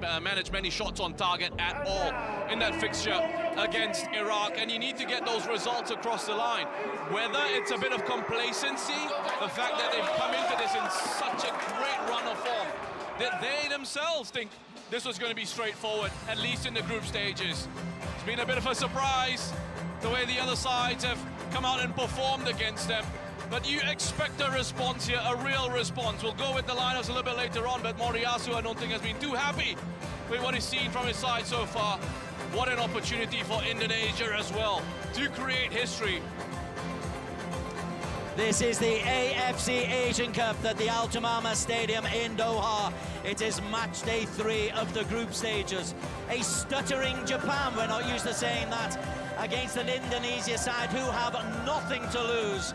manage many shots on target at all in that fixture against Iraq, and you need to get those results across the line. Whether it's a bit of complacency, the fact that they've come into this in such a great run of form, that they themselves think this was going to be straightforward, at least in the group stages. It's been a bit of a surprise the way the other sides have come out and performed against them. But you expect a response here, a real response. We'll go with the lineups a little bit later on, but Moriyasu, I don't think, has been too happy with what he's seen from his side so far. What an opportunity for Indonesia as well to create history. This is the AFC Asian Cup at the Al Tamama Stadium in Doha. It is match day 3 of the group stages. A stuttering Japan, we're not used to saying that, against an Indonesia side who have nothing to lose,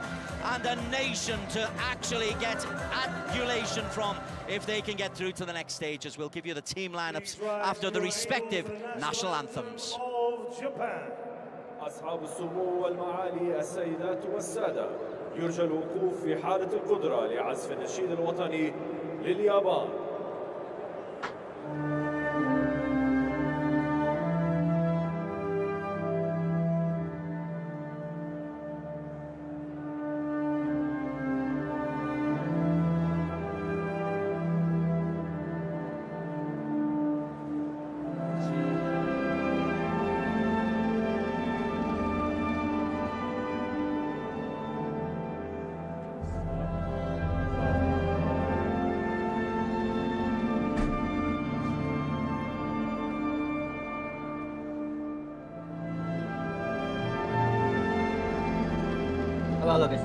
and a nation to actually get adulation from if they can get through to the next stages. We'll give you the team lineups after the respective national anthems. أصحاب السمو والمعالي السيدات والسادة، يرجى الوقوف في حالة القدرة لعزف النشيد الوطني لليابان. Halo guys.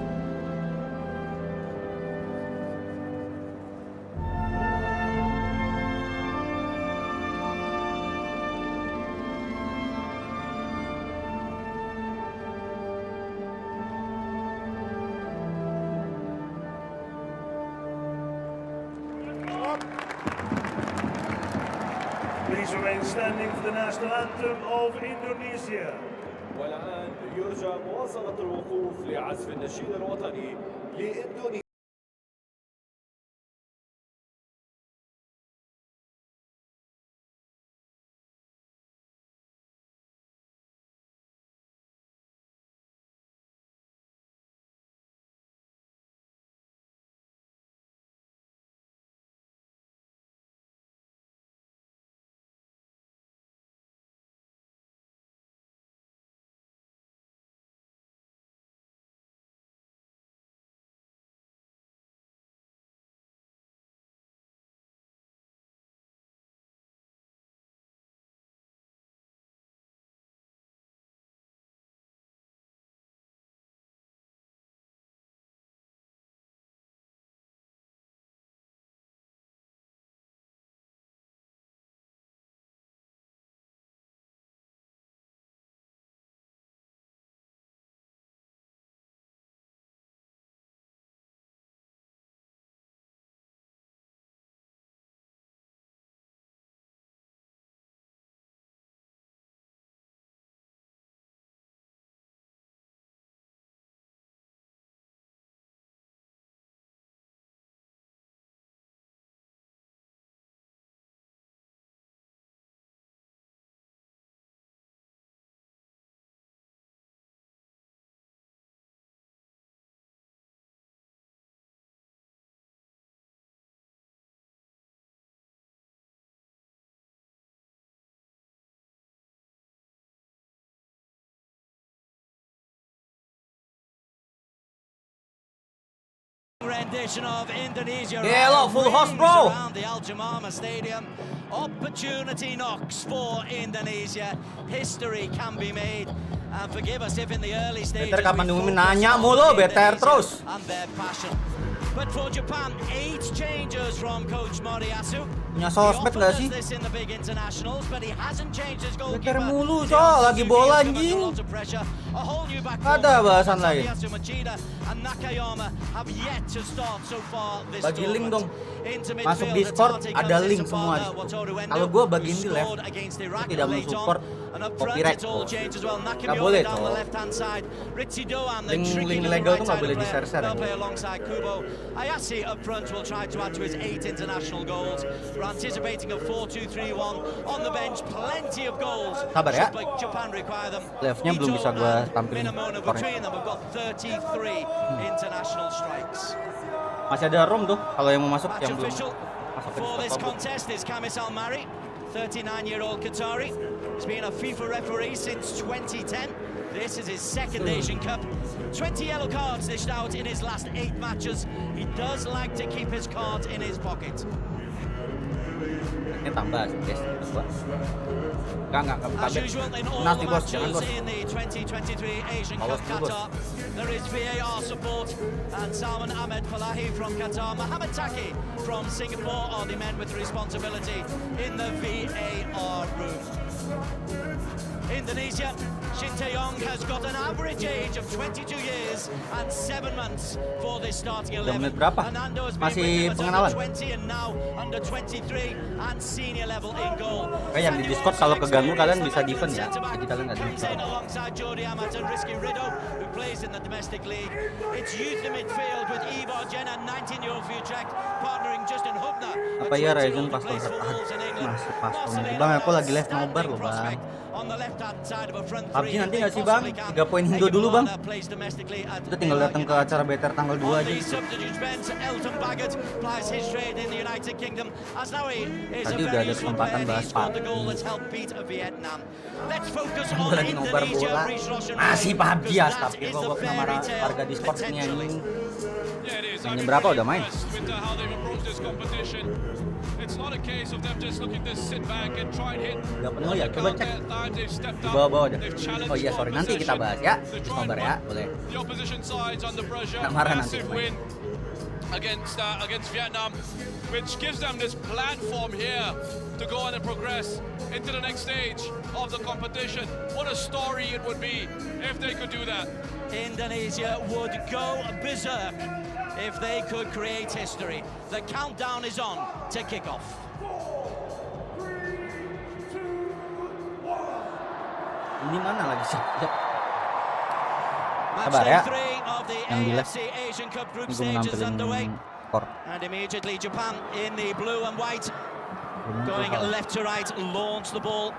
Please remain standing for the national anthem of Indonesia. والآن يرجى مواصلة الوقوف لعزف النشيد الوطني لإندونيسيا. Rendition of Indonesia full house, bro. Around the Al Tamama Stadium. Opportunity knocks for Indonesia. History can be made. And forgive us if in the early stages Better kapan nanya mulu, better terus. And their passion. But for Japan, 8 changes from Coach Moriyasu. Punya sosmed nggak sih? This in the big internationals, but he hasn't changed his goalkeeper. Better mulu, so lagi bola anjing. Ada bahasan lain. Bagi link dong. Masuk Discord ada link semua. Kalau gue bagiin di left, tidak mensupport copyright. Gak boleh tuh. Link legal tuh gak boleh di-share-share. Ayasi up front will try to add to his 8 international goals. anticipating a 4-2-3-1 on the bench. Plenty of goals. Sabar ya. Japan require them. Live-nya belum bisa gua tampilin between them. We've got 33 international strikes. Masih ada room tuh kalau yang mau masuk yang belum Official masuk for ke this Discord. contest is Kamis Almari, 39-year-old Qatari. He's been a FIFA referee since 2010. This is his second Asian Cup. 20 yellow cards dished out in his last 8 matches. He does like to keep his cards in his pocket. Ini tambah guys. Enggak As usual in all nanti the bos, jangan matches bos. in the 2023 Asian Awas Cup dulu, bos. Qatar, there is VAR support, and Salman Ahmed Falahi from Qatar, Mohamed Taki from Singapore are the men with responsibility in the VAR room. Indonesia, Shin Tae-yong has got an average age of 22 years and 7 months for this starting 11. menit berapa? Fernando has been Masih with him at pengenalan? under 20 and now under 23 and senior level in goal. Kayak yang di Discord kalau keganggu kalian bisa defend ya. Jadi kalian nggak Comes defend. in alongside Jordi Amat and Rizky Rido, who plays in the domestic league. It's youth in midfield with Ivar Jen and 19-year-old Futrecht partnering Justin Hubner. Apa ya RYZEN pas masuk Bang, aku lagi live nobar loh bang. PUBG nanti nggak sih bang? 3 poin Indo dulu bang. Kita tinggal datang ke acara BTR tanggal 2 aja. Tadi udah ada kesempatan bahas PUBG. Gue lagi nobar bola. Masih PUBG ya, tapi gue nama warga Discord ini anjing. Mainnya berapa udah main? Udah penuh ya, coba cek di bawah-bawah dah. Oh iya sorry, nanti kita bahas ya di nobar ya, boleh. Nggak marah nanti. Against Vietnam, which gives them this platform here to go on and progress into the next stage of the competition. What a story it would be if they could do that. Indonesia would go berserk if they could create history. The countdown is on to kick off. Ini mana lagi sih? Sabar ya. Yang di left. Ini gue mau nampilin skor. And immediately Japan in the blue and white, going left to right, launch the ball.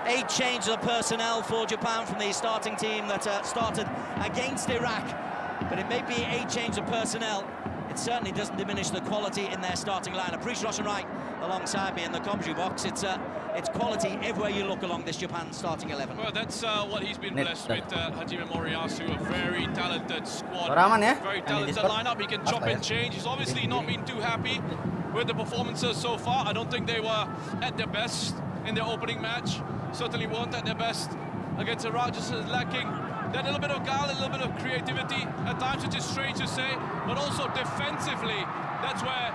8 changes of personnel for Japan from the starting team that started against Iraq. But it may be 8 changes of personnel. It certainly doesn't diminish the quality in their starting lineup. Priest Russian right alongside me in the commentary box. It's quality everywhere you look along this Japan starting 11. Well, that's what he's been blessed with. Hajime Moriyasu, a very talented squad. Very talented lineup. He can chop and change. He's obviously not been too happy with the performances so far. I don't think they were at their best in their opening match. Certainly weren't at their best against Iraq. Just lacking that little bit of guile, a little bit of creativity at times, which is strange to say, but also defensively, that's where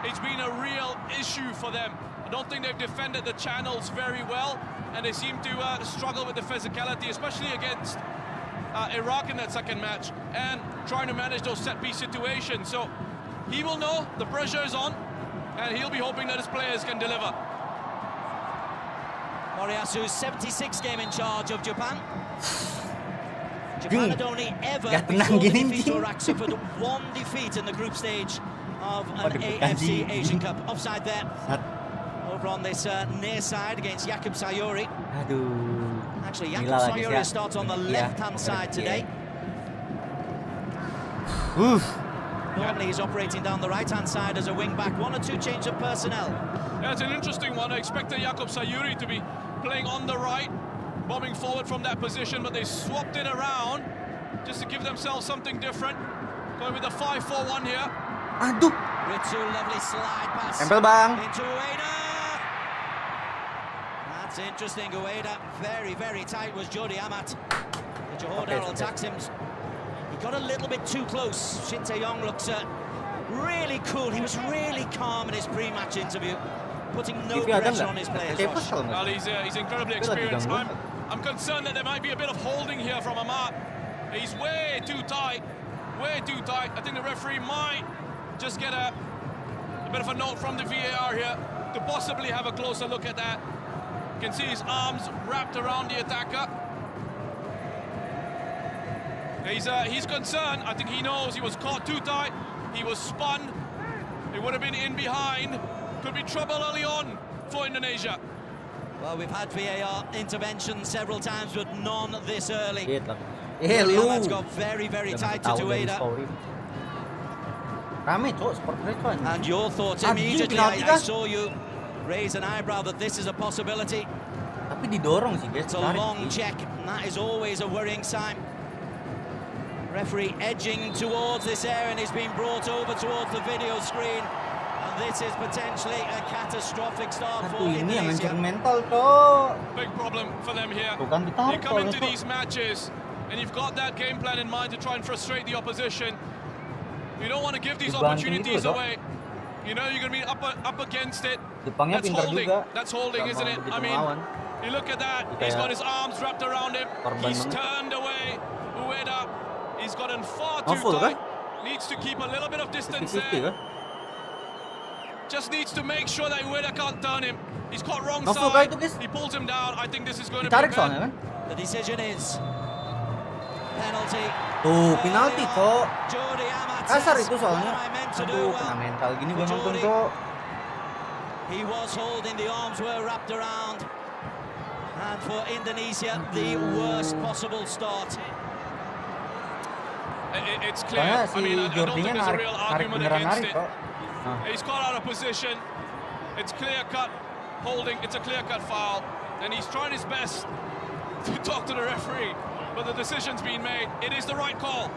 it's been a real issue for them. I don't think they've defended the channels very well, and they seem to struggle with the physicality, especially against Iraq in that second match, and trying to manage those set-piece situations. So he will know the pressure is on, and he'll be hoping that his players can deliver. Moriyasu's 76th game in charge of Japan. Japan had only ever before the defeat to Iraq suffered 1 defeat in the group stage of an AFC Asian Cup. Offside there. Over on this near side against Jakub Sayuri. Actually, Jakub Sayuri starts on the left-hand side today. Normally he's operating down the right-hand side as a wing-back. 1 or 2 changes of personnel. Yeah, it's an interesting one. I expected Jakub Sayuri to be playing on the right, bombing forward from that position, but they swapped it around just to give themselves something different. Going with a 5-4-1 here. Aduh. Ritsu, lovely slide pass. Tempel bang. Into Ueda. That's interesting. Ueda, very tight was Jordi Amat. Johor Darrell attacks him. He got a little bit too close. Shin Tae-yong looks really cool. He was really calm in his pre-match interview, putting no pressure on his players. Well, he's incredibly experienced. I'm concerned that there might be a bit of holding here from Amat. He's way too tight. I think the referee might just get a bit of a note from the VAR here to possibly have a closer look at that. You can see his arms wrapped around the attacker. He's concerned. I think he knows he was caught too tight. He was spun. It would have been in behind. Could be trouble early on for Indonesia. Well, we've had VAR intervention several times, but none this early. Lu. It's got very tight to Tueda. Rame cok, sport rate cok. And your thoughts immediately, I saw you raise an eyebrow that this is a possibility. Tapi didorong sih guys. It's a long check, and that is always a worrying sign. Referee edging towards this area and is being brought over towards the video screen. And this is potentially a catastrophic start for Ini yang Indonesia. ngancur mental cok. Big problem for them here. Bukan You come into these matches and you've got that game plan in mind to try and frustrate the opposition. You don't want to give these opportunities away. You know you're going to be up against it. Jepangnya That's pintar holding. juga. That's holding, isn't it? I mean, you look at that. He's got his arms wrapped around him. He's turned away. Ueda, he's gotten far too tight. Needs to keep a little bit of distance there. Just needs to make sure that Ueda can't turn him. He's caught wrong side. He pulls him down. I think this is going to be bad. The decision is penalty. Tuh, penalti cok. Kasar itu soalnya. Aduh, kena mental gini gue nonton cok. He was holding, the arms were wrapped around. And for Indonesia, the worst possible start. It's clear. I mean, I don't think there's a real argument against it. He's got out of position. It's clear-cut holding. It's a clear-cut foul. And he's trying his best to talk to the referee. But the decision's been made. It is the right call.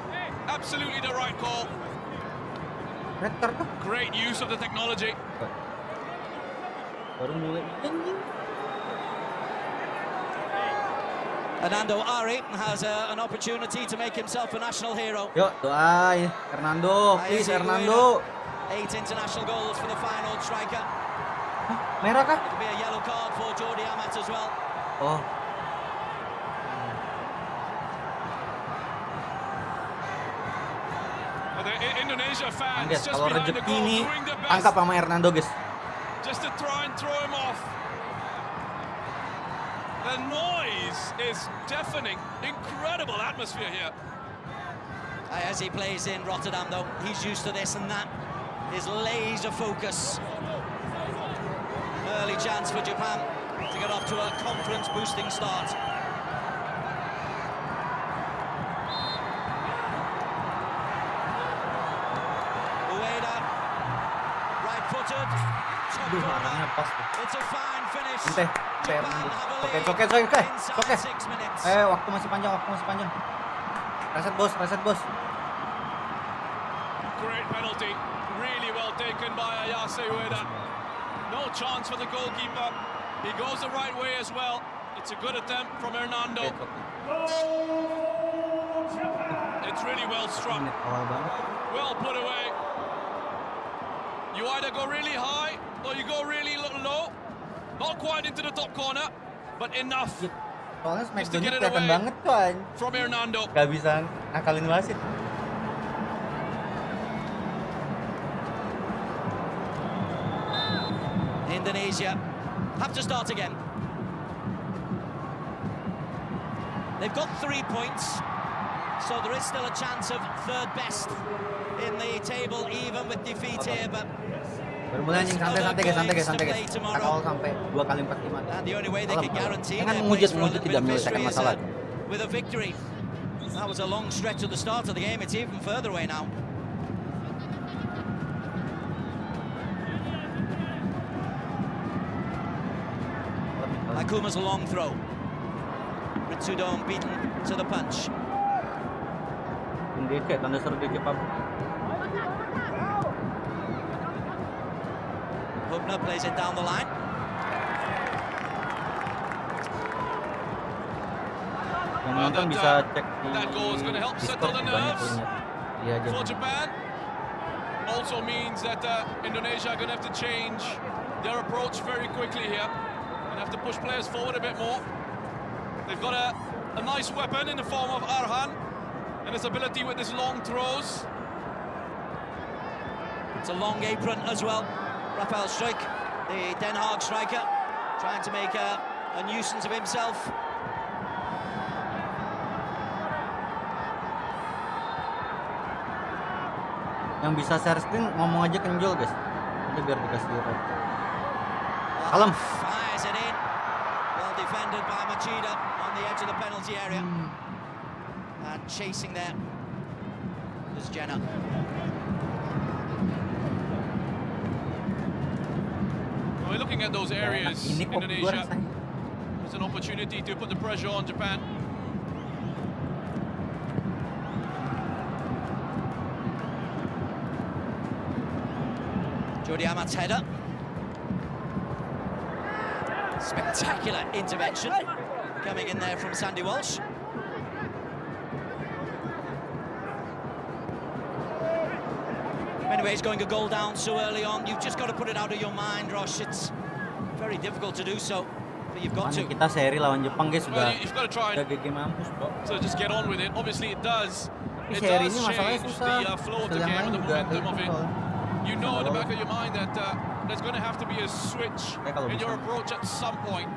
Absolutely the right call. Great use of the technology. Hernando Ari has an opportunity to make himself a national hero. Yuk, doa Hernando, please Hernando. 8 international goals for the final striker. Merah kah? It'll be a yellow card for Jordi Amat as well. Oh. The Indonesia fans Guys, just kalau behind the rezeki goal, ini doing their best tangkap sama Hernando guys. just to try and throw him off. The noise is deafening. Incredible atmosphere here. As he plays in Rotterdam, though, he's used to this, and that is laser focus. Early chance for Japan to get off to a confidence-boosting start. Ueda, right-footed, top corner. It's a fine finish. Japan have a lead inside 6 minutes. Waktu masih panjang, Reset bos. Great penalty. Really well taken by Ayase Ueda. No chance for the goalkeeper. He goes the right way as well. It's a good attempt from Hernando. It's really well struck. Well put away. You either go really high or you go really low. Not quite into the top corner, but enough. Soalnya smackdownnya kelihatan banget kan. From Hernando. Gak bisa nakalin wasit. Indonesia have to start again. They've got 3 points, so there is still a chance of third best in the table, even with defeat here. But baru mulai anjing, santai guys. Kalau sampai 2 kali 45. and the only way they can guarantee Jangan their place for mengujat tidak menyelesaikan masalah. with a victory. That was a long stretch at the start of the game. It's even further away now. Akuma's a long throw. Ritsudon beaten to the punch. Indeke, tanda seru di Jepang. Hubner plays it down the line. Yang nonton bisa cek di That goal is going to help settle the nerves for Japan. Also means that Indonesia are going to have to change their approach very quickly here. Have to push players forward a bit more. They've got a nice weapon in the form of Arhan and his ability with his long throws. It's a long apron as well. Rafael Struik, the Den Haag striker, trying to make a nuisance of himself. Yang bisa share screen ngomong aja kenjol guys. Nanti biar dikasih red. Kalem. Fires it in. Well defended by Machida on the edge of the penalty area. And chasing there was Jenna. We're looking at those areas, Indonesia. It's an opportunity to put the pressure on Japan. Jordi Amat's header. Spectacular intervention coming in there from Sandy Walsh. In many ways, going a goal down so early on, you've just got to put it out of your mind, Rosh. It's very difficult to do so, but you've got to. Kita seri lawan Jepang guys, Well, you've got to try and GG mampus, bro. so just get on with it. Obviously, it does. It Seri does ini masalahnya change susah. the flow of the Yang game lain and the juga momentum kayak of gitu it. soalnya. You know in the back of your mind that there's going to have to be a switch Kalau in your bisa. approach at some point.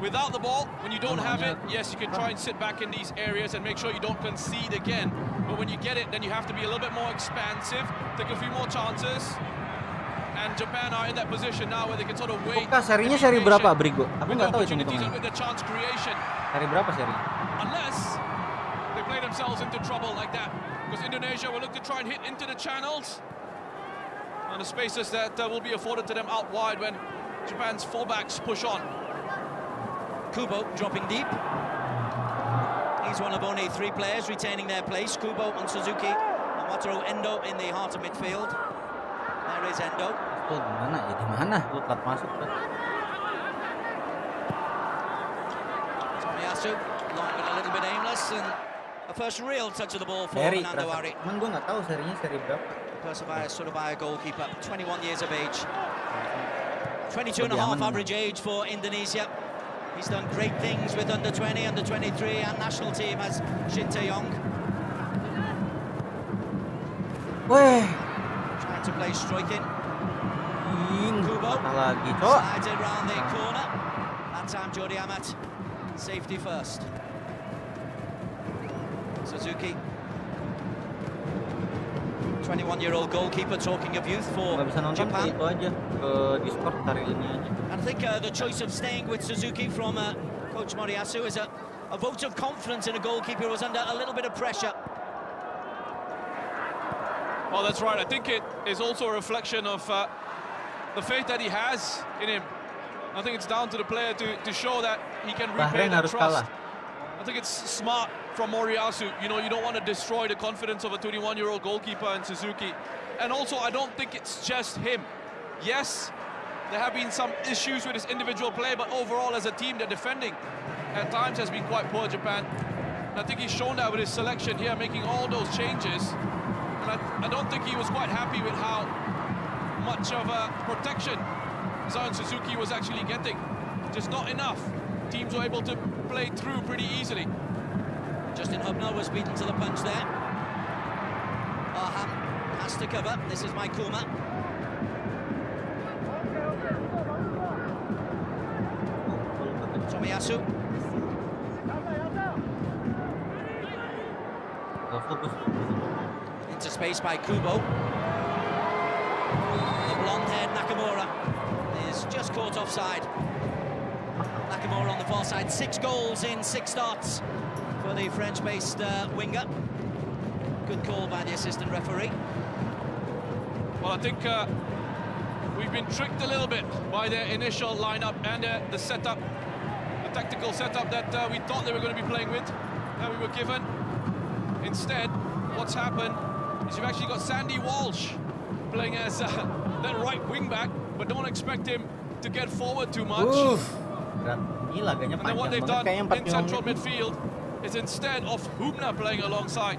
Without the ball, when you don't have it, yes, you can try and sit back in these areas and make sure you don't concede again. But when you get it, then you have to be a little bit more expansive, take a few more chances. And Japan are in that position now where they can sort of wait. Apakah serinya seri berapa, Brigo? Aku with nggak tahu opportunities and hitung-hitungannya. with the chance creation. Seri berapa seri? Unless they play themselves into trouble like that. Because Indonesia will look to try and hit into the channels. And the spaces that will be afforded to them out wide when Japan's fullbacks push on. Kubo dropping deep. He's one of only 3 players retaining their place. Kubo and Suzuki. And Wataru Endo in the heart of midfield. There is Endo. Itu gimana? Ya di mana? Lu telat masuk tuh. Tomiyasu, long and a little bit aimless, and a first real touch of the ball for Seri, Fernando Ari. cuman gue nggak tahu serinya seri berapa. Surabaya goalkeeper, 21 years of age. 22 and a half average age for Indonesia. He's done great things with under-20, under-23 and national team as Shin Tae-yong. Weh. Trying to play striking. Kubo lagi, cok. Slides it round the corner. That time Jordi Amat, safety first. Suzuki. 21-year-old goalkeeper, talking of youth for Nggak bisa nonton Japan. itu aja ke Discord hari ini aja. And I think the choice of staying with Suzuki from Coach Moriyasu is a vote of confidence in a goalkeeper who was under a little bit of pressure. Well, that's right. I think it is also a reflection of the faith that he has in him. I think it's down to the player to show that he can repay that trust. I think it's smart from Moriyasu. You know, you don't want to destroy the confidence of a 21-year-old goalkeeper in Suzuki. And also, I don't think it's just him. Yes, there have been some issues with his individual play, but overall, as a team, their defending at times has been quite poor, Japan. And I think he's shown that with his selection here, making all those changes. And I don't think he was quite happy with how much of a protection Zion Suzuki was actually getting. Just not enough. Teams were able to play through pretty easily. Justin Hubner was beaten to the punch there. Aham has to cover. This is Maikuma. Tomiyasu. Into space by Kubo. The blonde-haired Nakamura is just caught offside. Nakamura on the far side, 6 goals in 6 starts for the French-based winger. Good call by the assistant referee. Well, I think we've been tricked a little bit by their initial lineup and the setup, the tactical setup that we thought they were going to be playing with, that we were given. Instead, what's happened is you've actually got Sandy Walsh playing as that right wing-back, but don't expect him to get forward too much. Gila, And then what they've done in central midfield is instead of Hubner playing alongside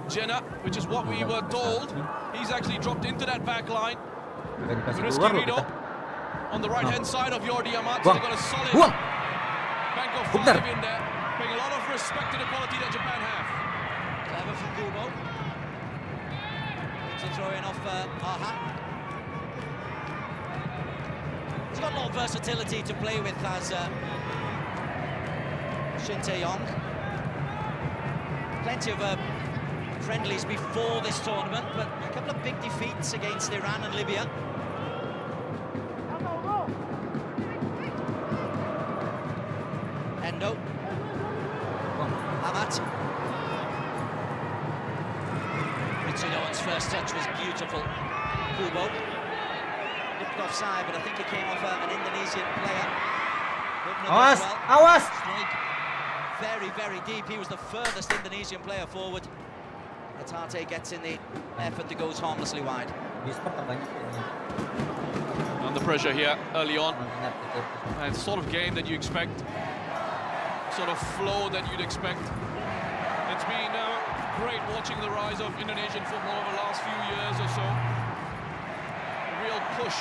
Jenna, which is what we were told, he's actually dropped into that back line. Rizky on the right-hand side of Jordi Amat, so they've got a solid bank of 5 in there, paying a lot of respect to the quality that Japan have. Clever from Kubo. To throw in off Aha. He's got a lot of versatility to play with as Shin Tae-yong. Plenty of friendlies before this tournament, but a couple of big defeats against Iran and Libya. Endo. Amat. Mitsuno's first touch was beautiful. Kubo. Looked offside, but I think it came off an Indonesian player. Awas, awas. Very, very deep. He was the furthest Indonesian player forward. ADATA gets in the effort that goes harmlessly wide. Under pressure here early on. And it's the sort of game that you expect, sort of flow that you'd expect. It's been great watching the rise of Indonesian football over the last few years or so. A real push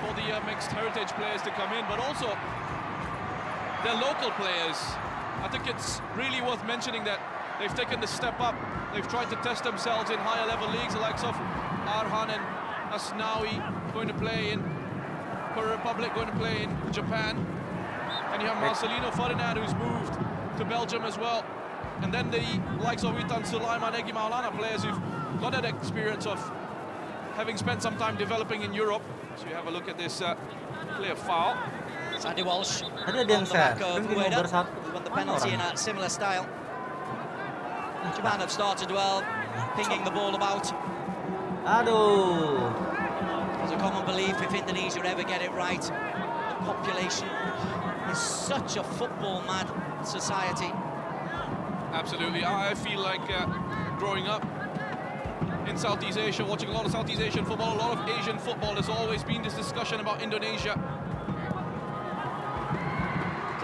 for the mixed heritage players to come in, but also their local players. I think it's really worth mentioning that they've taken the step up. They've tried to test themselves in higher level leagues, the likes of Arhan and Asnawi going to play in Republic, going to play in Japan. And you have Marcelino Ferdinand, who's moved to Belgium as well. And then the likes of Hitam, Sulaiman, Egi Maulana, players who've got that experience of having spent some time developing in Europe. So you have a look at this clear foul. Sandy Walsh Tadi ada yang share, won the penalty in a similar style. Japan have started well, pinging the ball about. Aduh. There's a common belief if Indonesia ever get it right, the population is such a football-mad society. Absolutely. I feel like growing up in Southeast Asia, watching a lot of Southeast Asian football, a lot of Asian football, there's always been this discussion about Indonesia.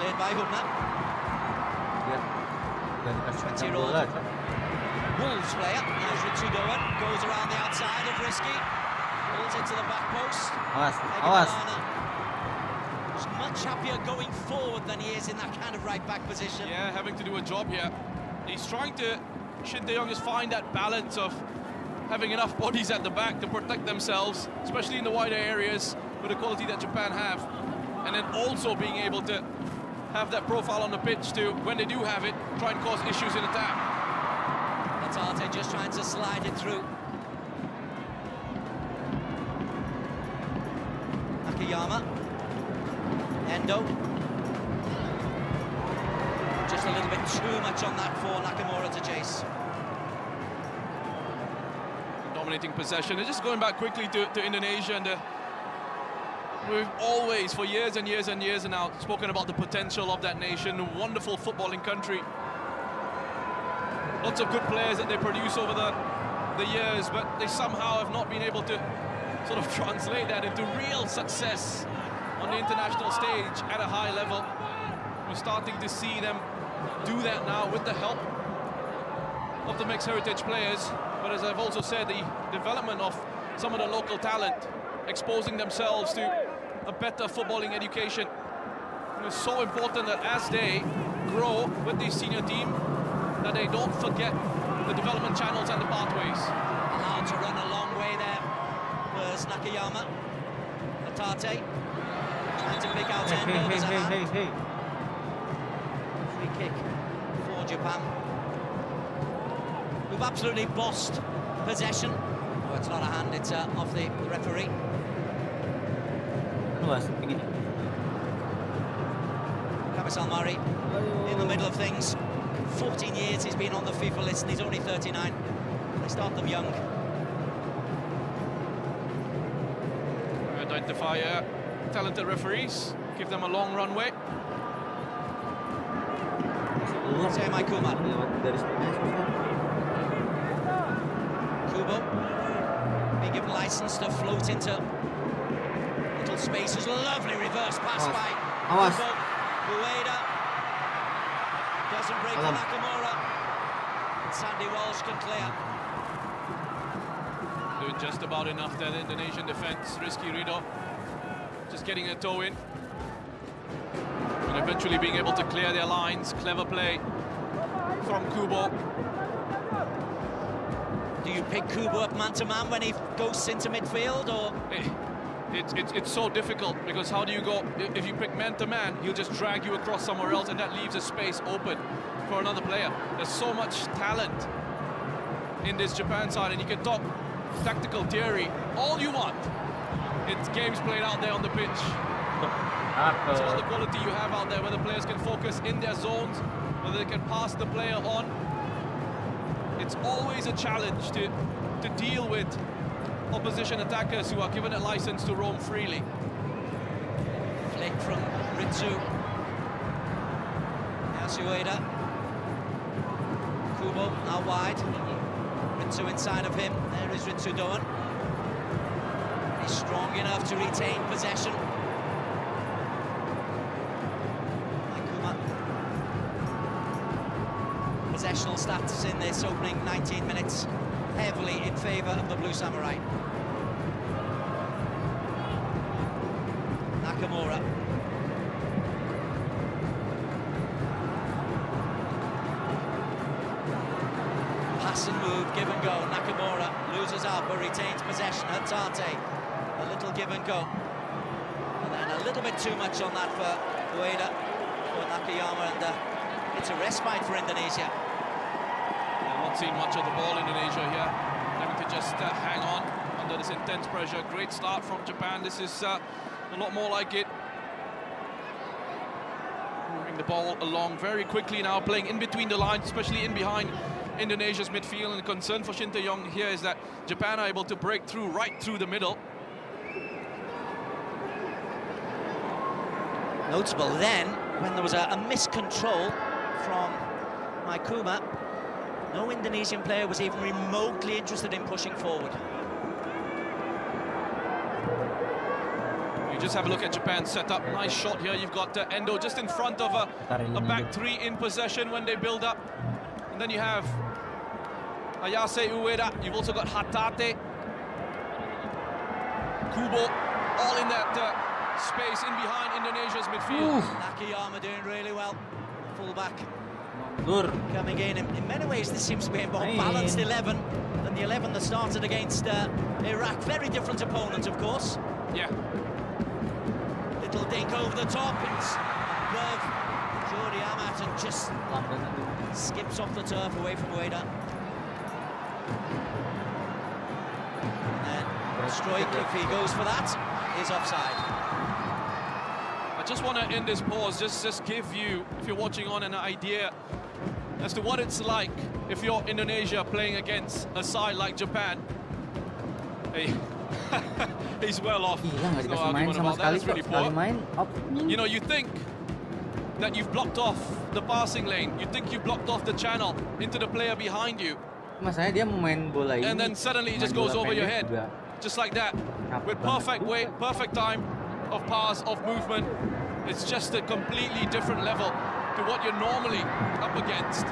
Played by Hubner. 20-year-old Wolves player, as Ritsudoan goes around the outside of Risky, pulls it to the back post. Awas. He's much happier going forward than he is in that kind of right-back position. Yeah, having to do a job here. He's trying to, Shin Tae-yong is find that balance of having enough bodies at the back to protect themselves, especially in the wider areas with the quality that Japan have, and then also being able to have that profile on the pitch to, when they do have it, try and cause issues in attack. ADATA just trying to slide it through. Nakayama. Endo. Just a little bit too much on that for Nakamura to chase. Dominating possession. And just going back quickly to Indonesia, and we've always, for years and years and years now, spoken about the potential of that nation, a wonderful footballing country. Lots of good players that they produce over the years, but they somehow have not been able to sort of translate that into real success on the international stage at a high level. We're starting to see them do that now with the help of the mixed heritage players. But as I've also said, the development of some of the local talent, exposing themselves to a better footballing education, is so important that as they grow with the senior team, that they don't forget the development channels and the pathways. Allowed to run a long way there was Nakayama. ADATA trying to pick out Endo. Hey. Free kick for Japan. We've absolutely bossed possession. Oh, it's not a hand, it's off the referee. Kamis Almari in the middle of things. 14 years he's been on the FIFA list and he's only 39. They start them young. Identify talented referees, give them a long runway. Semai Kumar. Kubo being given license to float into little spaces. Lovely reverse pass by Kubo. Ueda doesn't break for Nakamura. And Sandy Walsh can clear. Doing just about enough there, the Indonesian defense. Risky Rido just getting a toe in. And eventually being able to clear their lines. Clever play from Kubo. Do you pick Kubo up man-to-man when he goes into midfield, or...? It's so difficult, because how do you go, if you pick man-to-man, he'll just drag you across somewhere else, and that leaves a space open for another player. There's so much talent in this Japan side, and you can talk tactical theory all you want. It's games played out there on the pitch. It's about the quality you have out there, whether players can focus in their zones, whether they can pass the player on. It's always a challenge to deal with opposition attackers who are given a license to roam freely. Flick from Ritsu. Yasueda. Kubo now wide. Ritsu inside of him. There is Ritsu Doan. He's strong enough to retain possession. Aikuma. Possessional stats in this opening 19 minutes heavily in favour of the Blue Samurai. Nakamura. Pass and move, give and go. Nakamura loses out but retains possession. Hatate, a little give and go. And then a little bit too much on that for Ueda, for Nakayama, and it's a respite for Indonesia. Not seen much of the ball, Indonesia here. Having to just hang on under this intense pressure. Great start from Japan. This is a lot more like it. Moving the ball along very quickly now, playing in between the lines, especially in behind Indonesia's midfield. And the concern for Shin Tae-yong here is that Japan are able to break through right through the middle. Notable then, when there was a miscontrol from Aikuma, no Indonesian player was even remotely interested in pushing forward. You just have a look at Japan's setup. Nice shot here. You've got Endo just in front of a back three in possession when they build up. And then you have Ayase Ueda. You've also got Hatate, Kubo, all in that space in behind Indonesia's midfield. Nakayama doing really well. Fullback coming in. In many ways, this seems to be a more balanced 11 than the 11 that started against Iraq. Very different opponent, of course. Yeah. Little dink over the top. It's above Jordi Amat and just skips off the turf away from Ueda. And then Strike, if he goes for that, is offside. I just want to end this pause, just give you, if you're watching on, an idea as to what it's like if you're Indonesia playing against a side like Japan. Hey, he's well off. There's no argument about that. It's really poor. You know, you think that you've blocked off the passing lane, you think you've blocked off the channel into the player behind you, and then suddenly it just goes over your head, just like that, with perfect weight, perfect time of pass, of movement. It's just a completely different level to what you're normally up against.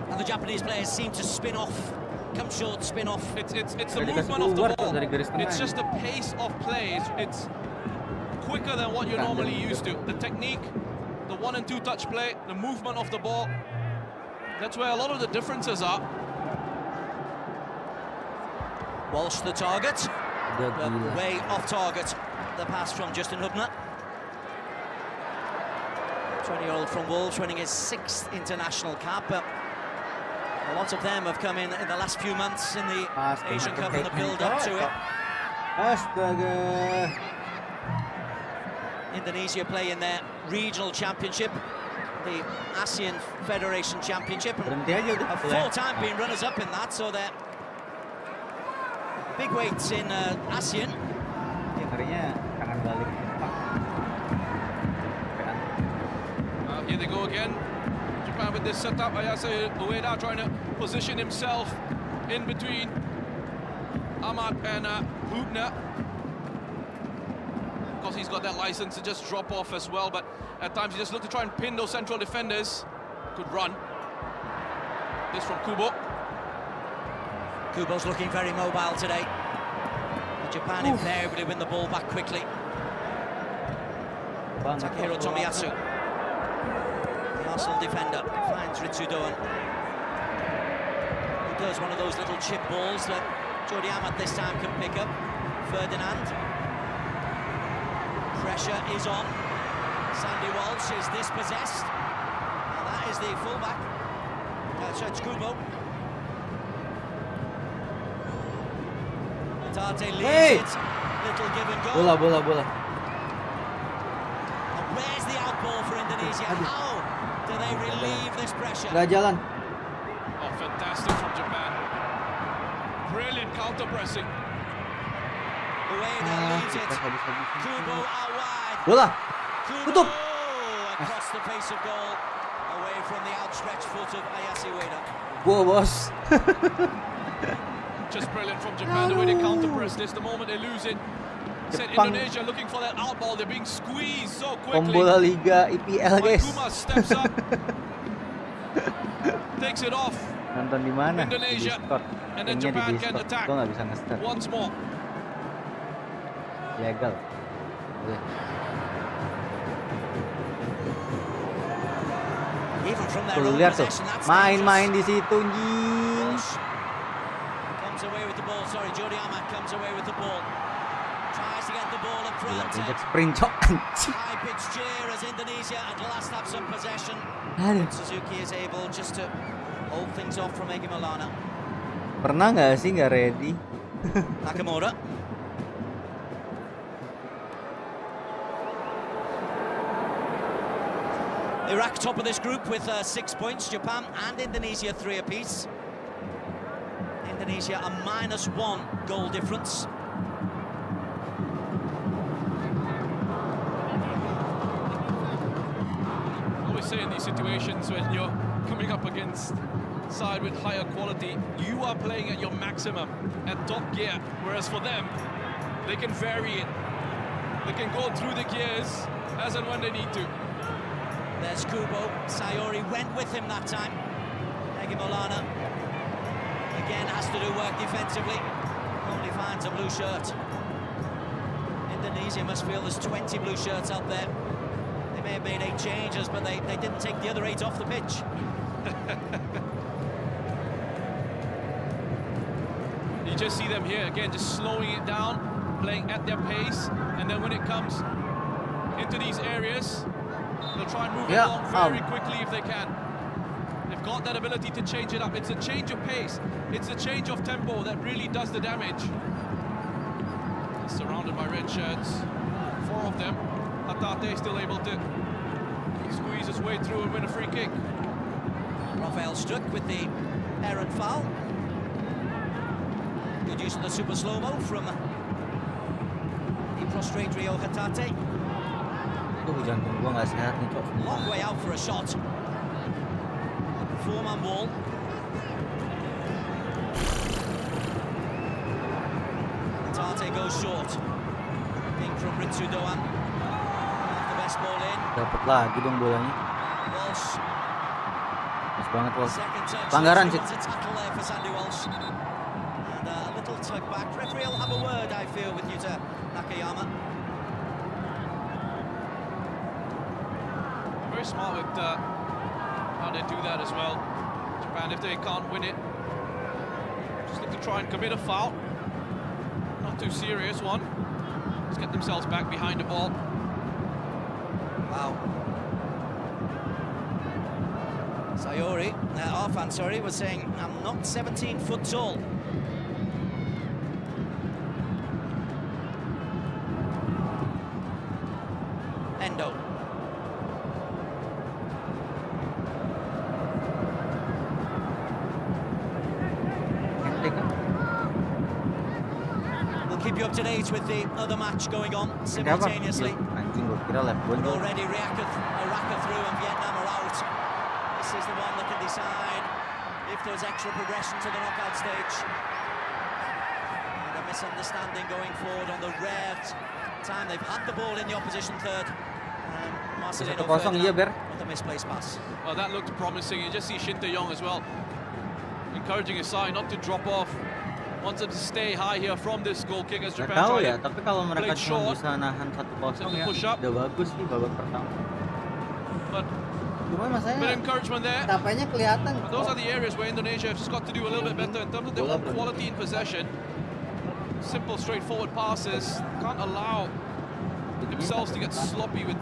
And the Japanese players seem to spin off, come short, spin off. It's the movement of the ball. It's just the pace of play. It's quicker than what you're normally used to. The technique, the 1 and 2 touch play, the movement of the ball. That's where a lot of the differences are. Walsh the target, but way off target. The pass from Justin Hubner. 20-year-old from Wolves, winning his 6th international cap. A lot of them have come in the last few months in the Asian Cup and the build-up to it. Indonesia play in their regional championship, the ASEAN Federation Championship, and have 4 times been runners-up in that, so they're big weights in ASEAN. Here they go again. Japan with this setup. Ayase Ueda trying to position himself in between Ahmad and Hubner. Of course, he's got that license to just drop off as well, but at times he just look to try and pin those central defenders. Good run. This from Kubo. Kubo's looking very mobile today. Japan invariably win the ball back quickly. Takehiro Tomiyasu, the Arsenal defender, finds Ritsudoan, who does one of those little chip balls that Jordi Amat this time can pick up. Ferdinand. Pressure is on. Sandy Walsh is dispossessed. And that is the fullback. So it's Kubo. Tate leaves it. little give and go. Bola. And where's the outball for Indonesia? How do they relieve this pressure? Gak jalan. Oh, fantastic from Japan. Brilliant counter pressing. Ueda leads it. Kubo out wide. Bola. Kubo across the face of goal, away from the outstretched foot of Ayase Ueda. Gua bos. Just brilliant from Japan, the way they counter press this. The moment they lose it, said Indonesia looking for that outball. They're being squeezed so quickly. Pembola Liga IPL guys. Kuma steps up, takes it off. Nonton di mana? Indonesia. Di Discord. And then Linknya Japan di can Discord. attack. Gua nggak bisa nge-start. Once more. Legal. Boleh. Even from their Tuh own lihat tuh, possession, that's main-main dangerous. di situ anjing. Comes away with the ball. Sorry, Jody Ahmad comes away with the ball. Tries to get the ball up Gila, front. injek sprint cok anjing. High pitch cheer as Indonesia at last have some possession. Aduh. Suzuki is able just to hold things off from Egi Maulana. Pernah nggak sih nggak ready? Nakamura. Iraq top of this group with 6 points. Japan and Indonesia 3 apiece. Indonesia a -1 goal difference. I always say in these situations when you're coming up against side with higher quality, you are playing at your maximum, at top gear, whereas for them, they can vary it. They can go through the gears as and when they need to. There's Kubo. Sayori went with him that time. Egi Maulana again has to do work defensively. Only finds a blue shirt. Indonesia must feel there's 20 blue shirts out there. They may have made 8 changes, but they didn't take the other 8 off the pitch. You just see them here again, just slowing it down, playing at their pace, and then when it comes into these areas, they'll try and move it along very quickly if they can. They've got that ability to change it up. It's a change of pace. It's a change of tempo that really does the damage. He's surrounded by red shirts. 4 of them. ADATA still able to squeeze his way through and win a free kick. Rafael struck with the errant foul. Good use of the super slow-mo from the prostrate Rio Hatate. Jantung gua nggak sehat nih cok. Long way out for a shot. 4-man wall. Tate goes short. Ping from Ritsu Doan. The best ball in. Dapat lagi dong bolanya. Walsh. Pas banget Walsh. Second touch. Pelanggaran sih. Wants a tackle there for Sandy Walsh. And a little tug back. Referee will have a word, I feel, with Yuta Nakayama. Very smart with how they do that as well. Japan, if they can't win it, just look to try and commit a foul. Not too serious one. Just get themselves back behind the ball. Wow. Sayori, Arfan, sorry, was saying, I'm not 17 foot tall. Endo. We'll keep you up to date with the other match going on simultaneously. Anjing gua kira left gol. Already Iraq through and Vietnam are out. This is the one that can decide if there's extra progression to the knockout stage. And a misunderstanding going forward on the rare time they've had the ball in the opposition third. Marcelino with a misplaced pass. Well, that looked promising. You just see Shin Tae-yong as well, encouraging his side not to drop off. Wants them to stay high here from this goal kick as Japan tahu ya, tapi kalau mereka cuma short, bisa nahan 1-0 ya, push up. udah bagus nih babak pertama. But Cuma masalahnya bit of encouragement there. capeknya kelihatan. But those are the areas where Indonesia have just got to do a little bit better in terms of their own quality in possession. Simple, straightforward passes. Can't allow themselves to get sloppy with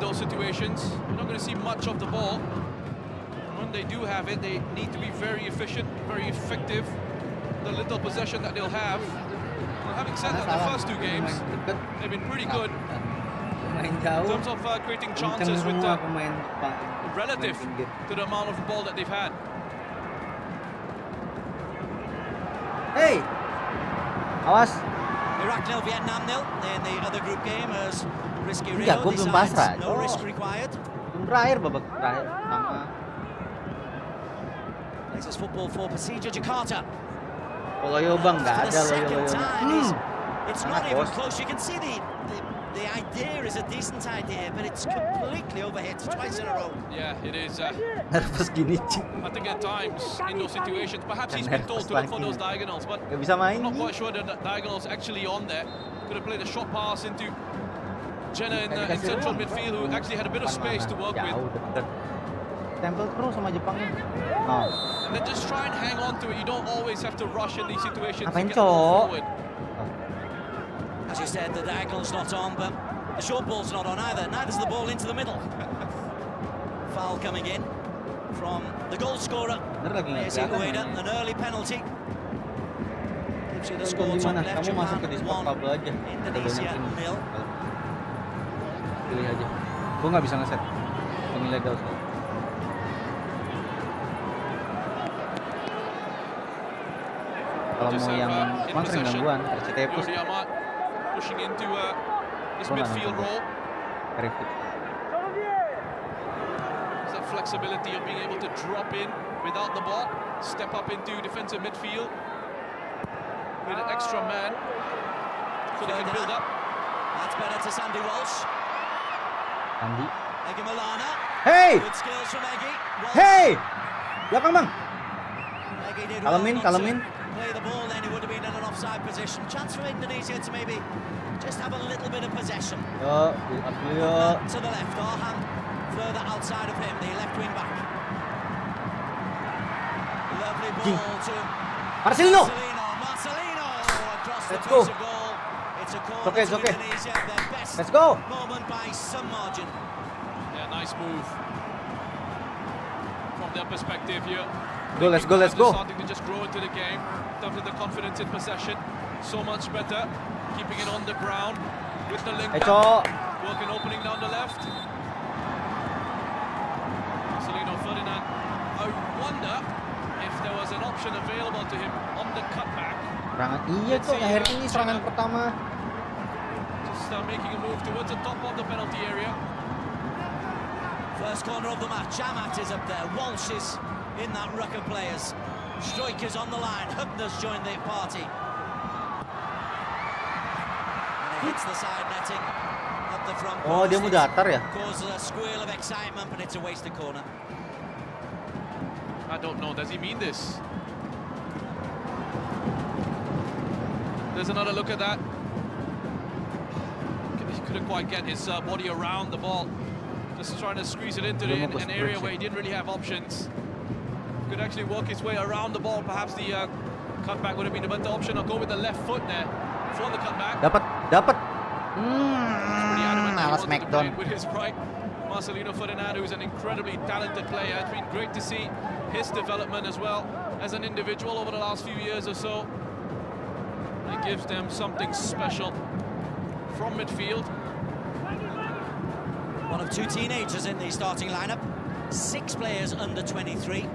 those situations. We're not going to see much of the ball. When they do have it, they need to be very efficient, very effective. The little possession that they'll have. Well, having said that the first 2 games, they've been pretty good Main in jauh. terms of creating Kenceng chances with semua pemain relative pinggir. to the amount of ball that they've had. Hey, awas. Iraq 0, Vietnam 0 in the other group game as Risky Enggak, Rio gua belum decides pasrah. no risk required. Belum terakhir babak terakhir sama. Plays his football for Persija Jakarta. Loyo bang, nggak For ada the second loyo. time, it's not Enak, even bos. close. You can see the idea is a decent idea, but it's completely overhit twice in a row. Yeah, it is. Nervous gini. I think at times in those situations, perhaps he's been told to look for those diagonals, but Gak bisa main. I'm not quite sure that the diagonal's actually on there. Could have played a short pass into Jenna in central midfield, who actually had a bit of space to work with. Jauh deket. Tempel terus sama Jepang ini. Oh. And then just try and hang on to it. You don't always have to rush in these situations to Apain, get the ball Cok? forward. As you said, the diagonal's not on, but the short ball's not on either. Neither's the ball into the middle. Foul coming in from the goal scorer. Bener lagi nggak kelihatan. An early penalty. Gives you the Terus score di top mana? left. Kamu masuk ke Japan Discord 1, Pablo aja. Ada Indonesia banyak ini. 0. Pilih aja. Gua nggak bisa ngeset. Ini ilegal soalnya. Kalau mau yang mantring gangguan, RCT plus. Jordi Amat pushing into his Gua nggak midfield nonton. role. Review. It's that flexibility of being able to drop in without the ball, step up into defensive midfield with an extra man so they can build up. That's better to Sandy Walsh. Andi. Egi Malana. Hey! Good skills from Egi. Walsh. Hey! Belakang bang. Egi did Kalamin, well not kalamin. to play the ball, then he would have been in an offside position. Chance for Indonesia to maybe just have a little bit of possession. Yo, build up dulu yo. To the left, Arham further outside of him, the left wing back. Lovely ball to Marcelino! Marcelino across the Let's go. piece of goal. It's a corner Okay, it's to okay. Indonesia, their best Let's go. moment by some margin. Yeah, nice move from their perspective here. Go, let's go, let's go. Starting to just grow into the game in terms of the confidence in possession. So much better, keeping it on the ground with the link. Hey, Cok. Working opening down the left. Marcelino Ferdinand. I wonder if there was an option available to him on the cutback. Serangan iya kok, akhir ini serangan pertama. Just making a move towards the top of the penalty area. First corner of the match, Amat is up there, Walsh is in that ruck of players. Strikers on the line, Hubner's joined the party. And it hits the side netting up the front post. Oh, dia mau datar ya? Causes a squeal of excitement, but it's a wasted corner. I don't know, does he mean this? There's another look at that. He couldn't quite get his body around the ball. Just trying to squeeze it into an area where he didn't really have options. Could actually work his way around the ball. Perhaps the cutback would have been a better option. I'll go with the left foot there for the cutback. Dapat. Pretty adamant that he Alas wanted to Smackdown. play it with his right. Marcelino Ferdinand, who's an incredibly talented player. It's been great to see his development as well as an individual over the last few years or so. He gives them something special from midfield. One of two teenagers in the starting lineup, 6 players under 23.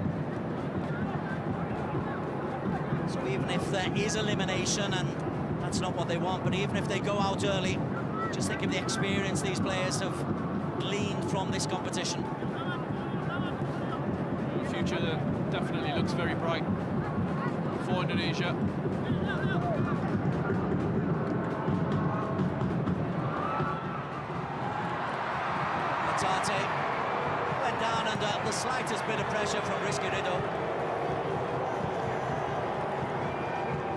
So even if there is elimination, and that's not what they want, but even if they go out early, just think of the experience these players have gleaned from this competition. The future definitely looks very bright for Indonesia. Tate went down under the slightest bit of pressure from Rizky Ridho.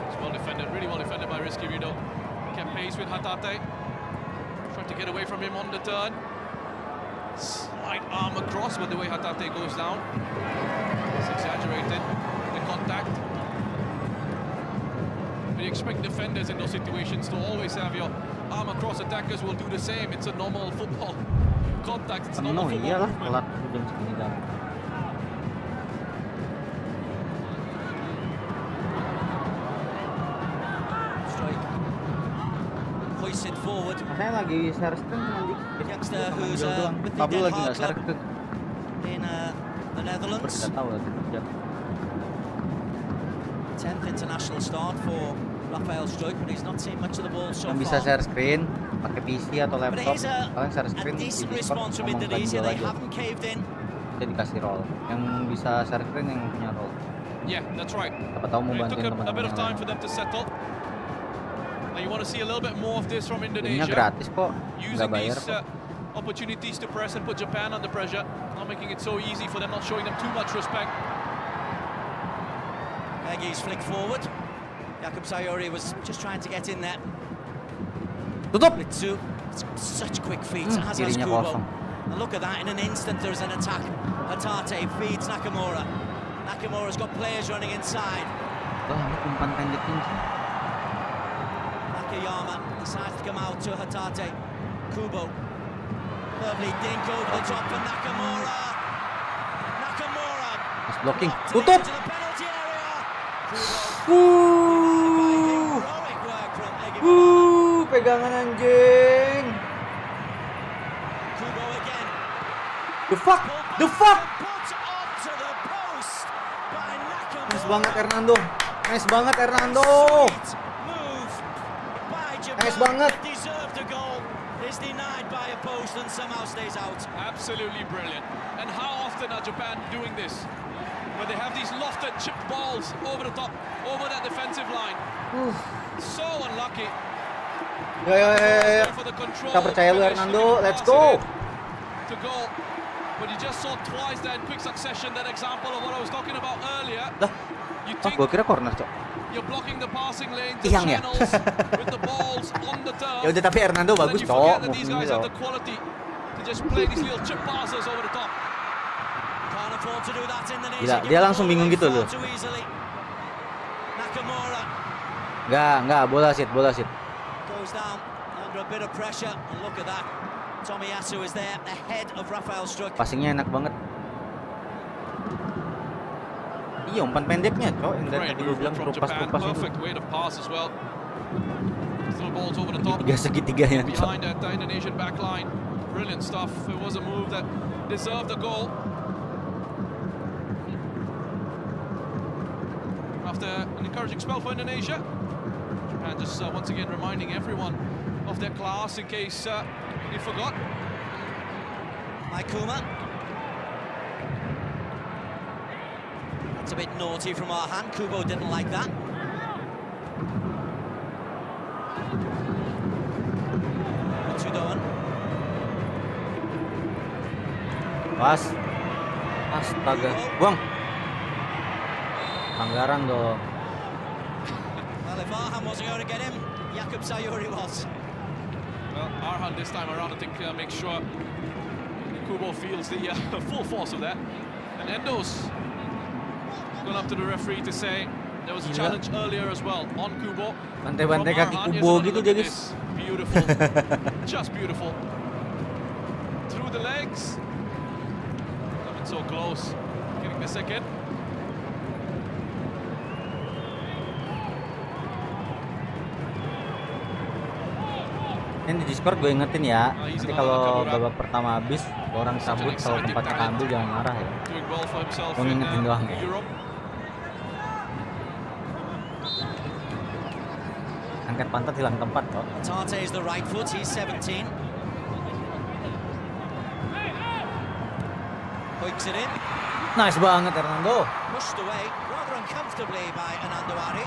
It's well defended, really well defended by Rizky Ridho. Kept pace with Hatate. Tried to get away from him on the turn. Slight arm across, but the way Hatate goes down, it's exaggerated, the contact. But you expect defenders in those situations to always have your arm across. Attackers will do the same. It's a normal football contact. It's normal football iyalah, movement. telat jam segini dah. Strike hoists it forward. Saya lagi share screen cuma dikit. Youngster who's with the Pablo Den lagi Haag nggak share club screen. in the Netherlands. Tidak tahu lagi. 10th international start for Rafael Struijk, but he's not seen much of the ball so Yang bisa far. share screen pakai PC atau But laptop. it is Kalian share a screen di decent Discord, response from ngomong Indonesia. jual They aja. haven't caved in. Kita dikasih roll. Yang bisa share screen yang punya roll. Yeah, that's right. Siapa tahu mau It took bantuin a bit teman-teman of yang time lain. for them to settle. And you want to see a little bit more of this from Gamenya Indonesia. gratis kok, nggak Using bayar these kok. opportunities to press and put Japan under pressure. Not making it so easy for them, not showing them too much respect. He's flicked forward. Jakub Sayuri was just trying to get in there. Tutup! It's such quick feet, as has Kirinya Kubo. kosong. And look at that, in an instant there's an attack. Hatate feeds Nakamura. Nakamura's got players running inside. Wah, ini umpan pendek ini. Nakayama decides to come out to Hatate. Kubo. Lovely dink over the top for Nakamura. Nakamura. Mas blocking. Blocked Tutup! into the penalty area. Kubo. Wuh. Heroic work from Egi. Pegangan anjing. Kubo again. The fuck? The fuck? Put onto the post by Nakamura. Nice banget Hernando. Nice banget Hernando. Sweet move by Japan. Nice banget. Deserved a goal. Is denied by a post and somehow stays out. Absolutely brilliant. And how often are Japan doing this? Where they have these lofted chipped balls over the top, over that defensive line. So unlucky. Ya. For the control, Kita percaya lu finish, Hernando. looking Let's to go. pass it in to goal. But you just saw twice there in quick succession that example of what I was talking about earlier. Dah. You Ah, think gua kira corner, Cok. you're blocking the passing lanes, the Tiang ya? channels with the balls on the turf. Ya udah, tapi Hernando But then bagus, you Cok. forget that these Moving guys gitu. have the quality to just play these little chip passes over the top. Can't afford to do that in the Gila, dia langsung bingung gitu loh. Nakamura Enggak, bola sit. goes down under a bit of pressure, and look at that. Tomiyasu is there ahead of Rafael Struijk. Passingnya enak banget. Iya, umpan pendeknya, Cok. Yang dari Great tadi gue movement bilang from terupas Japan. itu. Perfect way to pass as well. Little balls over the top. Segitiga-segitiganya, Cok. Behind that Indonesian back line. Brilliant stuff. It was a move that deserved a goal. After an encouraging spell for Indonesia, Japan just once again reminding everyone of their class in case they forgot. Maikuma. That's a bit naughty from our hand. Kubo didn't like that. Matsudoan. Pas. Astaga. Buang. Pelanggaran dong. Well, if Arhan wasn't going to get him, Jakub Sayuri was. Well, Arhan this time around, I think, makes sure Kubo feels the full force of that. And Endo's gone up to the referee to say there was a challenge earlier as well on Kubo. Bantai-bantai From kaki Arhan. Here's Kubo another gitu look dia, at guys. this. Beautiful. Just beautiful. Through the legs. Coming so close. Getting the second. Ini di Discord gue ingetin ya. Nanti kalau babak pertama habis, orang cabut kalau tempatnya ambil jangan marah ya. Doing well for himself Gua in ngingetin doang ya. Europe. Angkat pantat hilang tempat kok. Tate is the right foot, he's 17. Hoiks it in, Nice banget Hernando. pushed away rather uncomfortably by Anando Ari.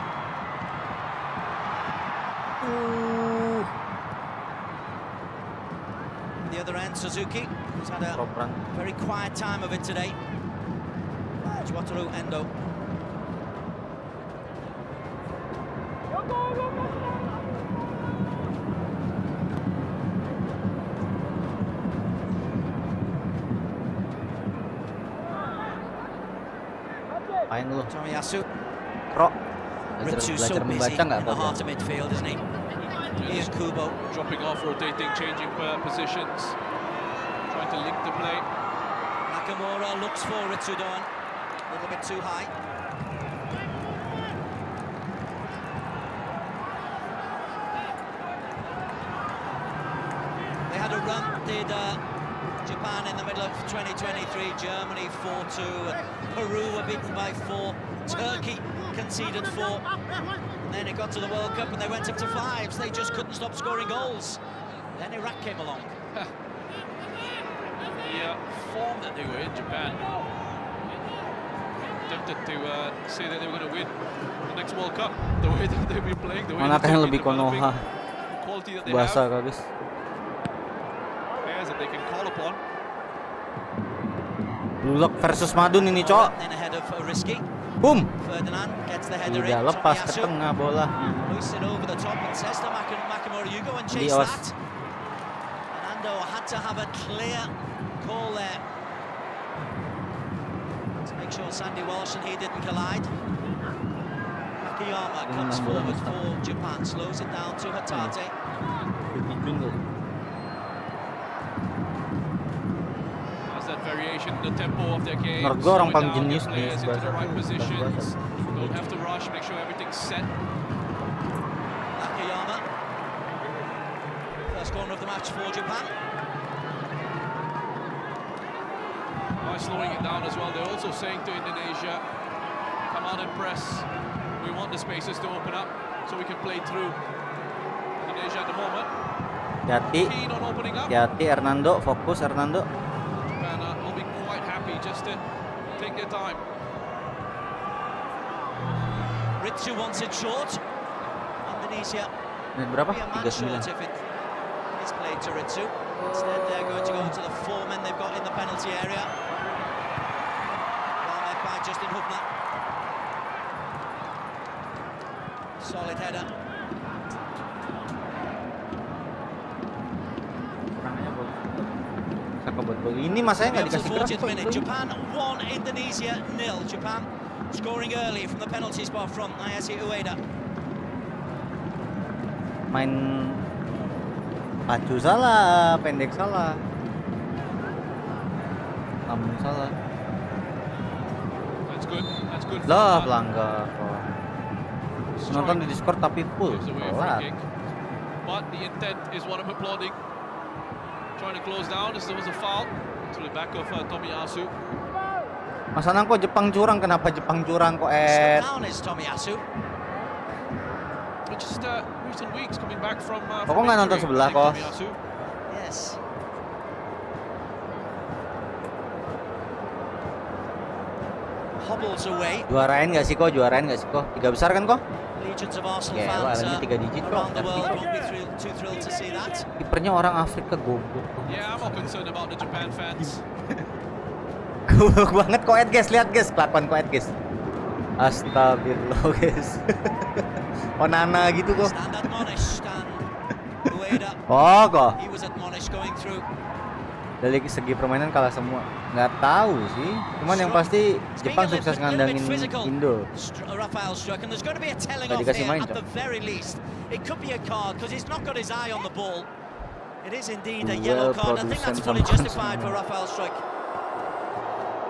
The other end, Suzuki, who's had a Propran. very quiet time of it today. Wataru Endo. Apain lu? Tomiyasu. Pro. Ritsu so Belajar busy membaca nggak in the kok? heart of midfield, isn't he? Here's Kubo. Dropping off, rotating, changing positions. Trying to link the play. Nakamura looks for Ritsudoan. A little bit too high. run did Japan in the middle of 2023. Germany 4-2, Peru were beaten by 4, Turkey conceded 4. And then it got to the World Cup and they went up to 5s. They just couldn't stop scoring goals. Then Iraq came along. Yeah, form that they were in, Japan. Tempted to say that they were going to win the next World Cup. The way that they've been playing, the way Mana they've yang been lebih konoha quality that they bahasa have, guys. players that they can call upon. Bulog versus Madun ini, Cok. Then ahead of Risky. Boom. Ferdinand gets the header in. Udah lepas ke Tomiyasu tengah bola. hoists it over the top and says to Nakamura, you go and chase Dios. that. Nando had to have a clear call there to make sure Sandy Walsh and he didn't collide. Akiyama comes forward for Japan, slows it down to Hatate. Has that variation in the tempo of their game. Menurut gua orang Slow it paling down, jenius get di players into the bahasa right itu, positions. Don't have to rush, make sure everything's set. Akiyama. First corner of the match for Japan. By slowing it down as well, they're also saying to Indonesia, come out and press. We want the spaces to open up so we can play through. Indonesia at the moment, Hati, keen on opening up. hati Hernando, fokus Hernando. Japan will be quite happy just to take their time. Ritsu wants it short. Indonesia Menit berapa? be a man short 39. if it is played to Ritsu. Instead they're going to go to the 4 men they've got in the penalty area. Well met by Justin Hubner. Solid header. Ini masanya nggak Up to dikasih gerak 40th kok minute. itu. Japan 1, Indonesia 0. Japan scoring early from the penalty spot from Ayase Ueda. Main pacu salah, pendek salah, lambung salah. That's good. That's good. Lah, pelanggar. Nonton di Discord tapi full. Gives away a free Telat. kick. But the intent is what I'm applauding. Trying to close down as there was a foul to the back of Tomiyasu. Mas Anang kok Jepang curang? Kenapa Jepang curang kok Step down is Tomiyasu. Just recent weeks coming back from Kok nggak nonton injury, sebelah, I think, Kos? Tomiyasu. Yes. Hobbles away. Juarain nggak sih kok? Juarain nggak sih kok? 3 besar kan kok? Legions of Arsenal Ya, fans lagi 3 digit kok. around the world won't be too thrilled to see that. Kipernya orang Afrika goblok. Yeah, I'm more concerned about the Japan fans. Goblok banget Koet guys, lihat guys, kelakuan Koet guys. Astagfirullah guys. Onana gitu kok. Stand admonished and Ueda, Oh kok. he was admonished going through. Dari segi permainan kalah semua. Nggak tahu sih. Cuman yang pasti Jepang sukses ngandangin Indo. Rafael struck and there's going to be a telling Nggak off dikasih here main, at the very least. It could be a card because he's not got his eye on the ball. It is indeed a yellow card. I think that's fully justified for Rafael Struik.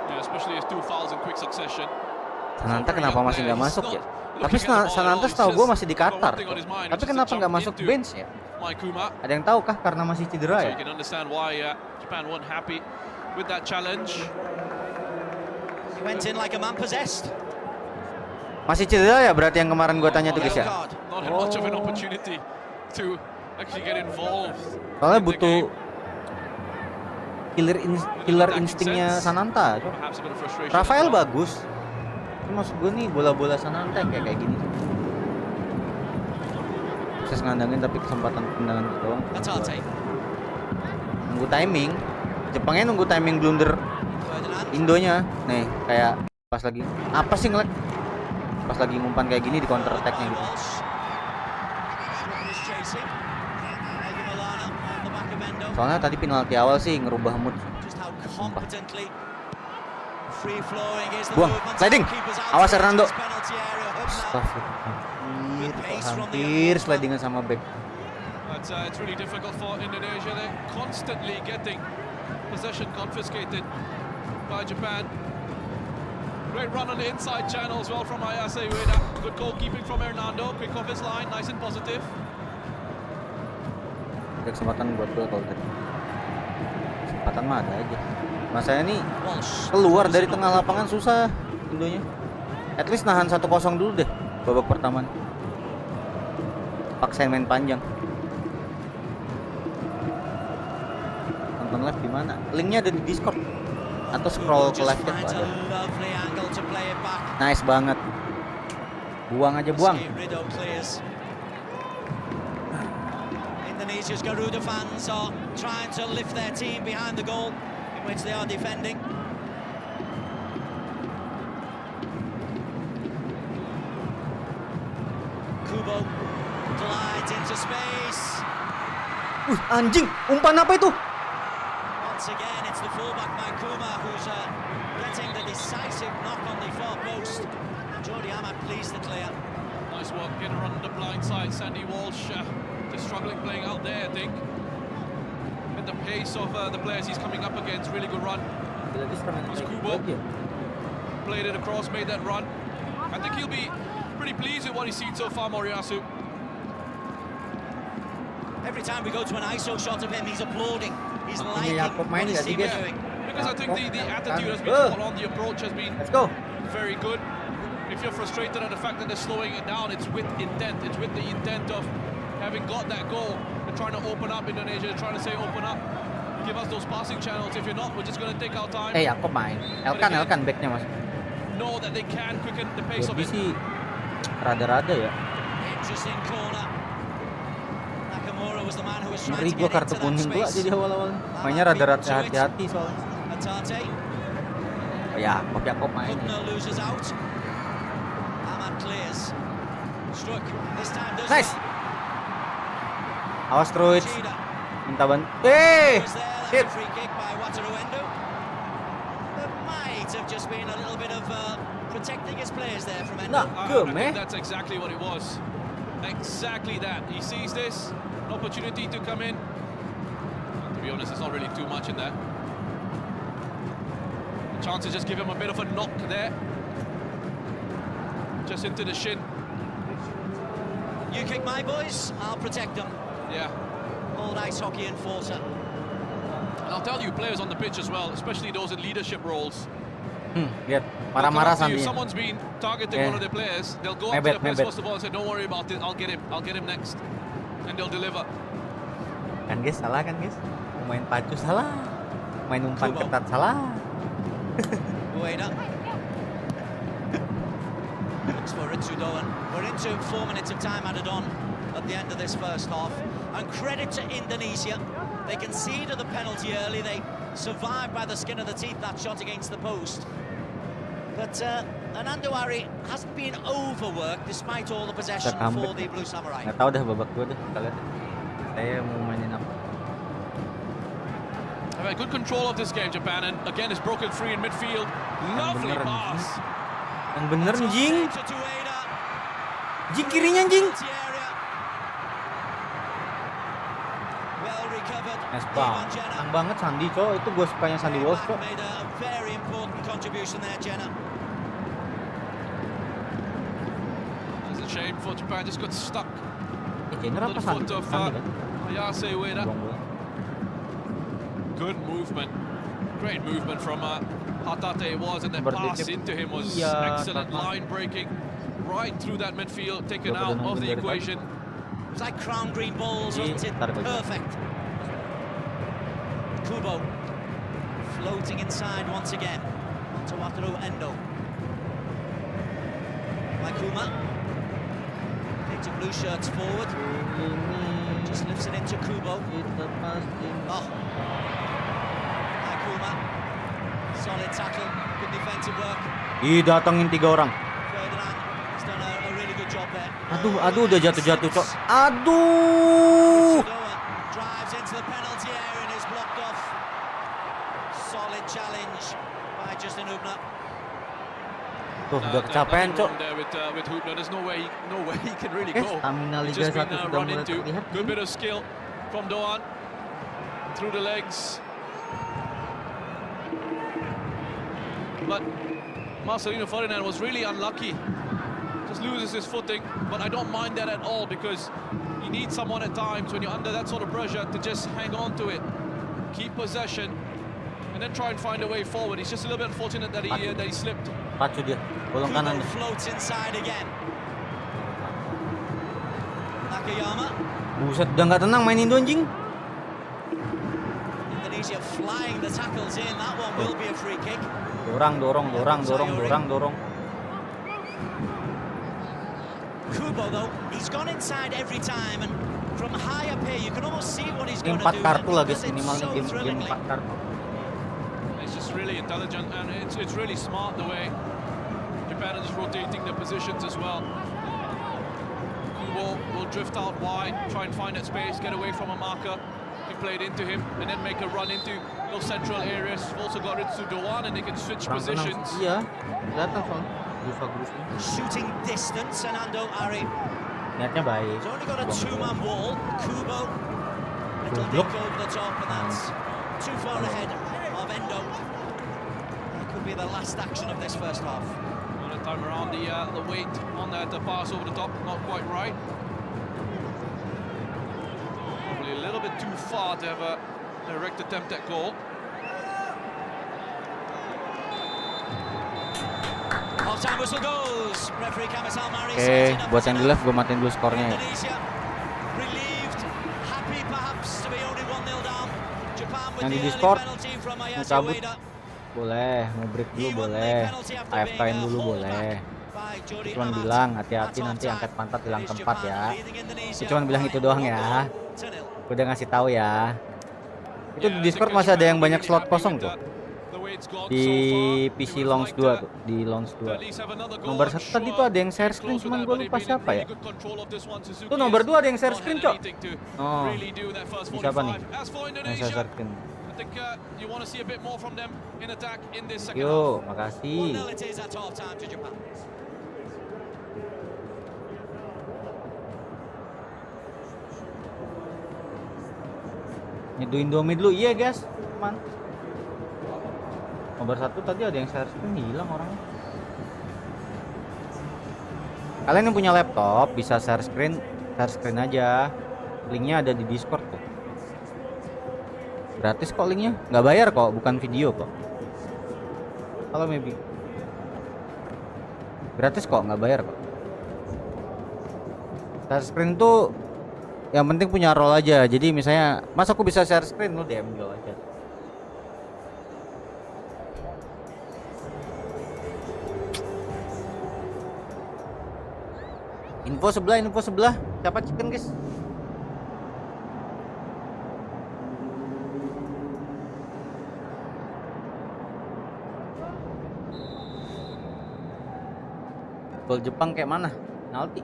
Yeah, especially his 2 fouls in quick succession. Sananta kenapa masih nggak masuk ya? Tapi Sananta setahu gue masih di Qatar. Tapi kenapa nggak masuk bench ya? Ada yang tahu kah karena masih cedera So ya? you can understand why Japan weren't happy with that challenge. He went in like a man possessed. Masih cedera ya berarti yang kemarin gue tanya tuh guys ya? Not had much of an opportunity to actually get involved. Soalnya butuh killer instingnya Sananta. Perhaps a bit of frustration. Rafael bagus. Cuma maksud gue nih bola-bola Sananta yang kayak gini. Sukses ngandangin tapi kesempatan tendangan gitu doang. Nunggu timing. Jepangnya nunggu timing blunder Indonya. Nih kayak pas lagi apa sih ngelag? Pas lagi ngumpan kayak gini di counter attack-nya gitu. Soalnya tadi penalti awal sih ngerubah mood. Sumpah. Buang, sliding. Awas Hernando. Hampir slidingan sama back. But it's really difficult for Indonesia. They're constantly getting possession confiscated by Japan. Great run on the inside channel as well from Ayase Ueda. Good goalkeeping from Hernando. Quick off his line, nice and positive. Ada kesempatan buat gol kalau tadi. Kesempatan mah ada aja. Masanya nih keluar dari tengah lapangan susah Indonya. At least nahan 1-0 dulu deh babak pertama. Paksain main panjang. Nonton live di mana? Linknya ada di Discord atau scroll ke live chat ada. Nice banget. Buang aja, buang. Indonesia's Garuda fans are trying to lift their team behind the goal in which they are defending. Kubo glides into space. Anjing, umpan apa itu? Once again, it's the fullback Kuma who's getting the decisive knock on the far post. Jordi Amat pleased to clear. Nice work, get around the blind side. Sandy Walsh just struggling playing out there, I think. And the pace of the players he's coming up against, really good run. Was Kubo. Played it across, made that run. I think he'll be pretty pleased with what he's seen so far, Moriyasu. Every time we go to an ISO shot of him, he's applauding. He's liking what his team is doing. Because I think the attitude has been spot on, the approach has been very good. If you're frustrated at the fact that they're slowing it down, it's with intent. It's with the intent of having got that goal. They're trying to open up Indonesia. They're trying to say open up. Give us those passing channels. If you're not, we're just going to take our time. Aku main. Elkan backnya mas. Know that they can quicken the pace of it. Sih rada-rada ya. Interesting corner. Nakamura was the man who was trying Ngeri to gua get kartu into that kuning pula space. jadi awal-awal. Mainnya rada-rada hati-hati soalnya. Atate. Ya, Yakob main. Hubner loses out. Ahmad clears. Struck. This time does Nice. well. Awas Truits. Chida. Minta bantu. Was there, Hit. free kick by Wataruendo. There might have just been a little bit of protecting his players there from Endo. Nah, I good think man. that's exactly what it was. Exactly that. He sees this, an opportunity to come in. And to be honest, it's not really too much in there. The chance to just give him a bit of a knock there. Just into the shin. You kick my boys, I'll protect them. Yeah. Old ice hockey enforcer. And I'll tell you, players on the pitch as well, especially those in leadership roles. Lihat, They'll come marah-marah up to you, Sandy. someone's been targeting one of their players. They'll go up to the players first of all and say, "Don't worry about it. I'll get him next," and they'll deliver. Kan guys, salah kan guys? Main pacu salah. Main umpan Kubo. ketat salah. Ueda. Looks for Ritsudoan. We're into 4 minutes of time added on at the end of this first half. And credit to Indonesia. They conceded the penalty early. They survived by the skin of the teeth that shot against the post. But Anandawari hasn't been overworked despite all the possession for the Blue Samurai. Nggak tahu dah babak dua deh. Kita lihat. Saya mau mainin apa? They've had good control of this game, Japan, and again it's broken free in midfield. Lovely pass. Yang bener Jing. Jing kirinya Jing. Well recovered. Nice bang. Senang banget Sandy, cok. Itu gue sukanya Sandy Walsh, cok. Made a very important contribution there, Jenna. It's a shame for Japan, just got stuck. Jenner apa Sandy? Foot of Sandy kan? Ayase Ueda. Good movement. Great movement from Hatate it was, and the pass into him was excellent line breaking. Right through that midfield, taken out of the equation. It's like crown green balls, wasn't it? Perfect. Kubo floating inside once again onto Wataru Endo. Kuma. Takes the blue shirts forward. Just lifts it into Kubo. Oh. Kuma. Solid tackle. Good defensive work. Datangin 3 orang. Ferdinand has done a really good job there. Aduh udah jatuh-jatuh, cok. Aduh. Drives into the penalty area and is blocked off. Solid challenge by Justin Hubner. Tuh, udah kecapean, cok. With Hubner, there's no way he can really go. Stamina He's Liga just been 1 sudah run mulai into. terlihat. Good bit of skill from Doan through the legs. But Marcelino Ferdinand was really unlucky. Just loses his footing, but I don't mind that at all because you need someone at times when you're under that sort of pressure to just hang on to it, keep possession, and then try and find a way forward. He's just a little bit unfortunate that he slipped. Pacu dia, bolong kanan. Floats inside again. Nakayama. Buset, udah nggak tenang main Indo anjing. Indonesia flying the tackles in. That one will be a free kick. Dorong. Kubo though, he's gone inside every time, and from high up here you can almost see what he's going to do. 4 kartu lah guys, minimalnya game 4 kartu. It's just really intelligent, and it's really smart the way Japan is rotating the positions as well. Kubo will drift out wide, try and find that space, get away from a marker. He played into him, and then make a run into those central areas. Also got into Doan, and they can switch positions. Iya, datang soal. Shooting distance, Fernando Ari. Niatnya baik. He's only got a 2-man wall. Kubo, little dink over the top, and that's too far ahead of Endo. That could be the last action of this first half. Another time around, the weight on the pass over the top, not quite right. Probably a little bit too far to have a direct attempt at goal. Half-time whistle goes. Referee Kamisal Mari. Oke, buat yang di live gue matiin dulu skornya ya. Relieved, happy perhaps to be only 1-0 down. Japan with Yang di the Discord early penalty from mau cabut boleh, mau break dulu boleh, AFK-in dulu boleh. Cuman bilang hati-hati nanti angkat pantat hilang tempat ya. Cuman bilang itu doang ya. Udah ngasih tahu ya. Itu di Discord masih ada yang banyak slot kosong tuh. Di PC Launch 2 tuh, di Launch 2. Nomor 1 tadi tuh ada yang share screen, cuman gue lupa siapa ya. Tuh nomor 2 ada yang share screen, Cok. Oh, siapa nih yang share screen? Yo, makasih. Nyeduin Indomie dulu, iya guys, teman. Nomor 1 tadi ada yang share screen, hilang orangnya. Kalian yang punya laptop bisa share screen aja. Linknya ada di Discord tuh. Gratis kok linknya, nggak bayar kok, bukan video kok. Kalau maybe gratis kok, nggak bayar kok. Share screen tuh yang penting punya role aja. Jadi misalnya, mas aku bisa share screen, lu DM gue aja. Info sebelah. Siapa chicken, guys? Gol Jepang kayak mana? Penalti.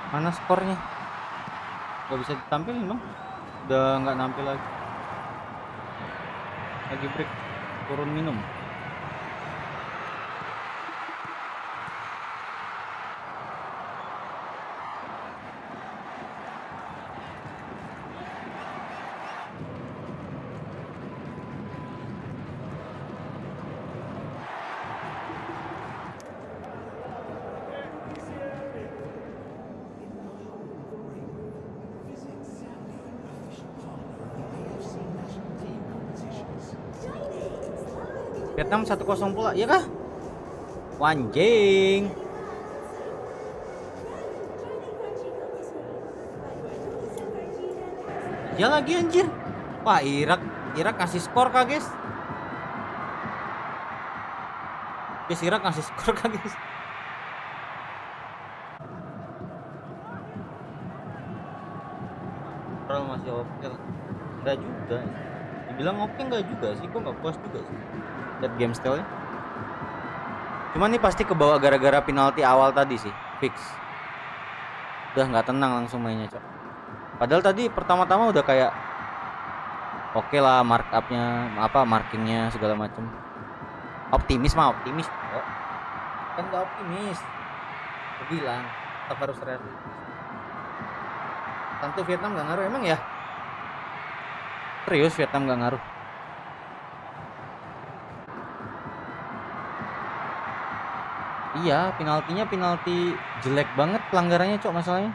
Mana skornya? Gak bisa ditampilin dong. Udah nggak nampil lagi. Lagi break, turun minum. Vietnam 1-0 pula, ya kah? Wanjing. Ya lagi anjir. Wah, Irak kasih skor kah, guys? Guys, Irak kasih skor kah, guys? Kalau masih oke lah. Enggak juga. Dibilang oke enggak juga sih, gua enggak puas juga sih. Lihat game style-nya. Cuman nih pasti kebawa gara-gara penalti awal tadi sih, fix. Udah nggak tenang langsung mainnya, Cok. Padahal tadi pertama-tama udah kayak oke lah, markupnya markingnya segala macem. Optimis, oh. Kan nggak optimis. Aku bilang tetap harus realistis. Tentu Vietnam nggak ngaruh emang ya? Serius Vietnam nggak ngaruh? Iya, penaltinya penalti jelek banget pelanggarannya, Cok, masalahnya.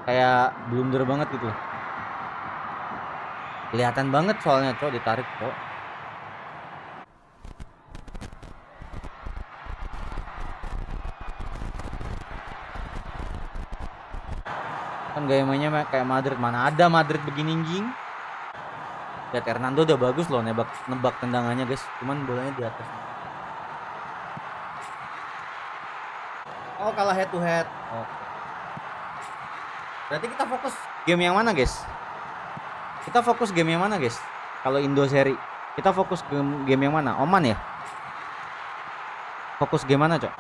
Kayak blunder banget gitu loh. Kelihatan banget soalnya, Cok, ditarik, Cok. Kan gaya mainnya kayak Madrid, mana ada Madrid begini anjing. Lihat Hernando udah bagus loh nebak tendangannya, guys. Cuman bolanya di atas. Oh, kalah head to head. Oke. Berarti kita fokus game yang mana, guys? Kita fokus game yang mana, guys? Kalau Indo seri, kita fokus game yang mana? Oman ya? Fokus game mana, Cok?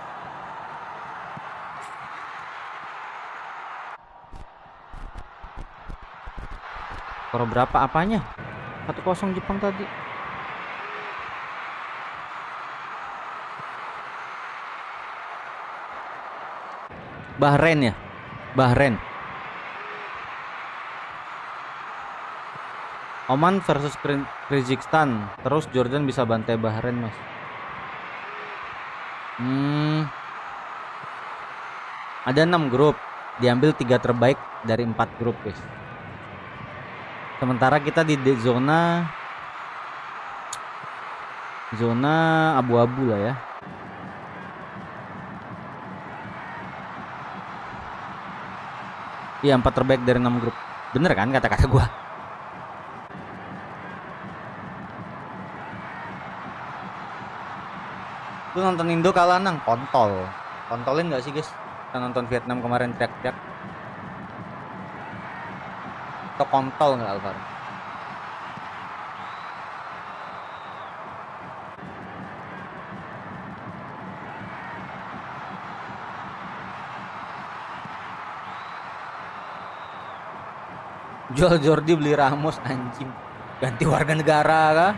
Skor berapa apanya? 1-0 Jepang tadi. Bahrain ya? Bahrain. Oman versus Kyrgyzstan. Terus Jordan bisa bantai Bahrain, Mas. Ada 6 grup. Diambil 3 terbaik dari 4 grup, guys. Sementara kita di zona abu-abu lah ya. Iya, 4 terbaik dari 6 grup. Bener kan kata-kata gua? Lu nonton Indo kalah Anang, kontolin gak sih, guys? Kita nonton Vietnam kemarin teriak-teriak. Atau kontol gak, Alvaro? Jual Jordi beli Ramos, anjing. Ganti warga negara kah?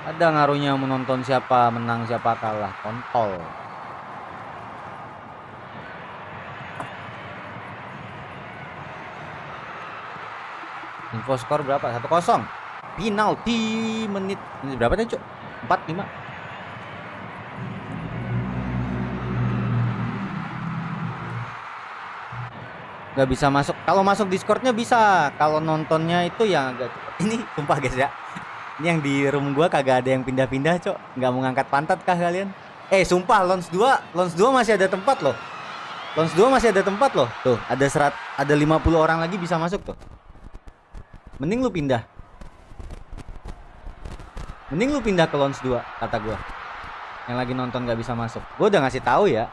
Ada ngaruhnya menonton siapa menang siapa kalah, kontol. Info skor berapa? 1-0. Penalti menit berapa tadi, Cok? 4-5. Gak bisa masuk. Kalau masuk Discordnya bisa. Kalau nontonnya itu yang agak cepet. Ini sumpah guys ya. Ini yang di room gua kagak ada yang pindah-pindah, Cok. Nggak mau ngangkat pantat kah kalian? Sumpah Lons 2 masih ada tempat loh. Lons 2 masih ada tempat loh. Tuh, ada 50 orang lagi bisa masuk tuh. Mending lu pindah. Mending lu pindah ke Lons 2 kata gua. Yang lagi nonton nggak bisa masuk. Gua udah ngasih tahu ya.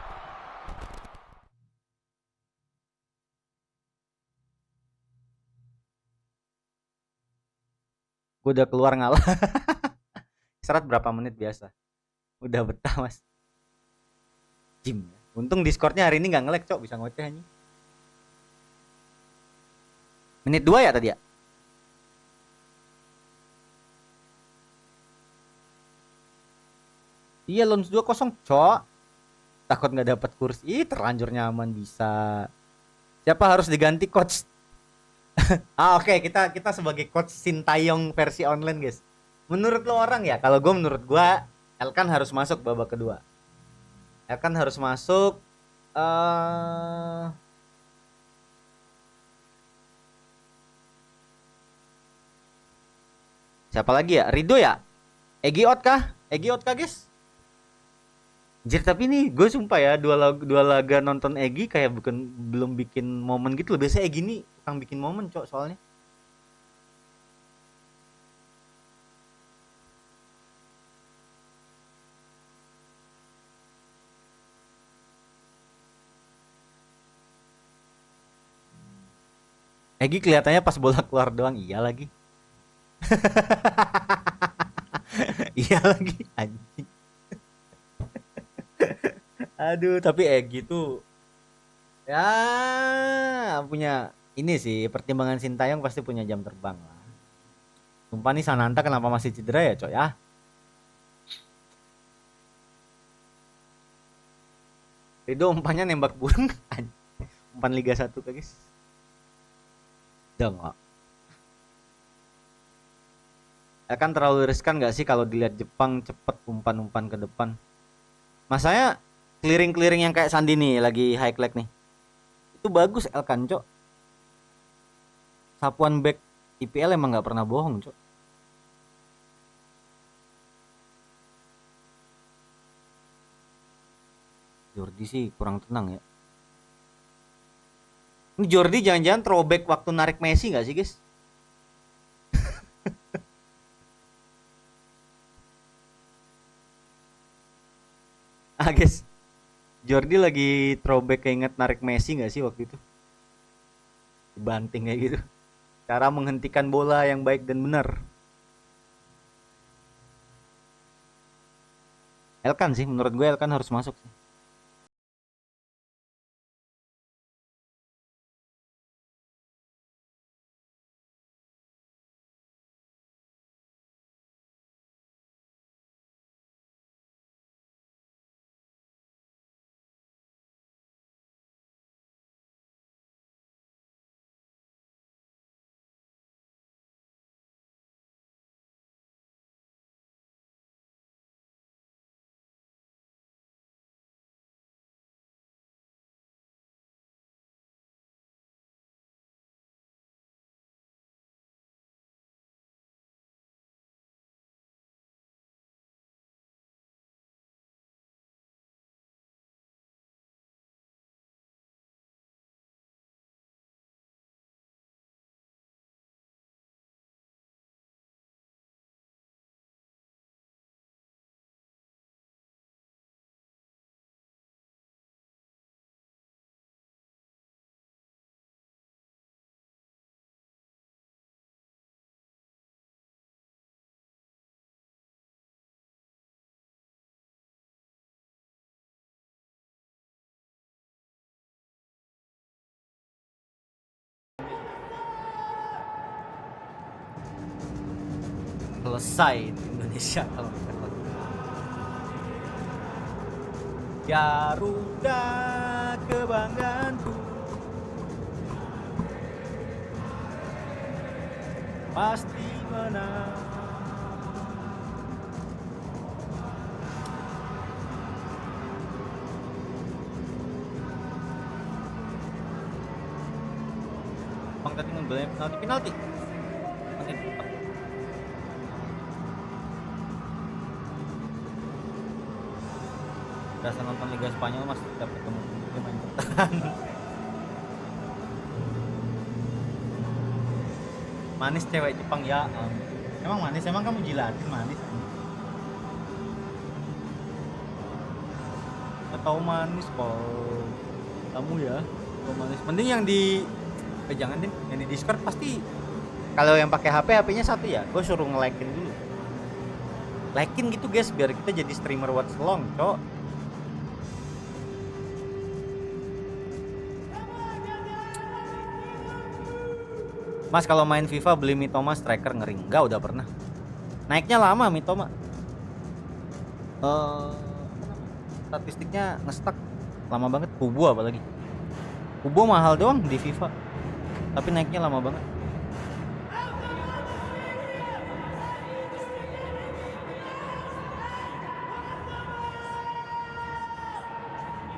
Udah keluar ngalah. Serat berapa menit biasa. Udah betah, Mas. Jim. Untung Discordnya hari ini nggak nge-lag, Cok. Bisa ngoceh aja. Menit 2 ya tadi ya? Iya, Lons 2-0, Cok. Takut nggak dapat kursi. Ih, terlanjur nyaman bisa. Siapa harus diganti coach? Oke, kita sebagai coach Sintayong versi online, guys. Menurut lo orang ya? Kalau gue menurut gue Elkan harus masuk babak kedua. Elkan harus masuk. Siapa lagi ya? Rido ya? Egi out kah, guys? Anjir, tapi nih gue sumpah ya, dua laga nonton Egi kayak belum bikin momen gitu loh. Biasanya Egi nih tukang bikin momen, Cok, soalnya. Egi kelihatannya pas bola keluar doang, iya lagi. Iya lagi, anjing. Aduh, tapi Egi tuh ya punya ini sih, pertimbangan Sintayong pasti punya jam terbang lah. Sumpah nih, Sananta kenapa masih cedera ya, Coy? Ah. Rido umpannya nembak burung. Umpan Liga 1, guys. Udah enggak. Ya kan terlalu riskan nggak sih kalau dilihat Jepang cepet umpan-umpan ke depan. Masanya clearing yang kayak Sandi nih lagi high leg nih. Itu bagus Elkan, Cok. Sapuan back IPL emang nggak pernah bohong, Cok. Jordi sih kurang tenang ya. Ini Jordi jangan-jangan throwback waktu narik Messi nggak sih, guys? Guys, Jordi lagi throwback keinget narik Messi nggak sih waktu itu? Dibanting kayak gitu. Cara menghentikan bola yang baik dan benar. Elkan sih, menurut gue Elkan harus masuk sih. Selesai di Indonesia kalau kita lagi. Garuda kebanggaanku, pasti menang. Bang tadi ngambilnya penalti. Rasa nonton Liga Spanyol mas tidak ketemu dia main bertahan. Manis cewek Jepang ya. Emang manis, emang kamu jilatin manis. Nggak tahu manis kalau kamu ya. Tahu manis. Mending yang di jangan deh, yang di Discord pasti kalau yang pakai HP-nya satu ya. Gue suruh nge-like-in dulu. Like-in gitu guys biar kita jadi streamer Watchalong, Cok. Mas kalau main FIFA beli Mitoma striker ngeri. Enggak, udah pernah. Naiknya lama Mitoma. Statistiknya ngestak lama banget. Kubo apalagi. Kubo mahal doang di FIFA. Tapi naiknya lama banget.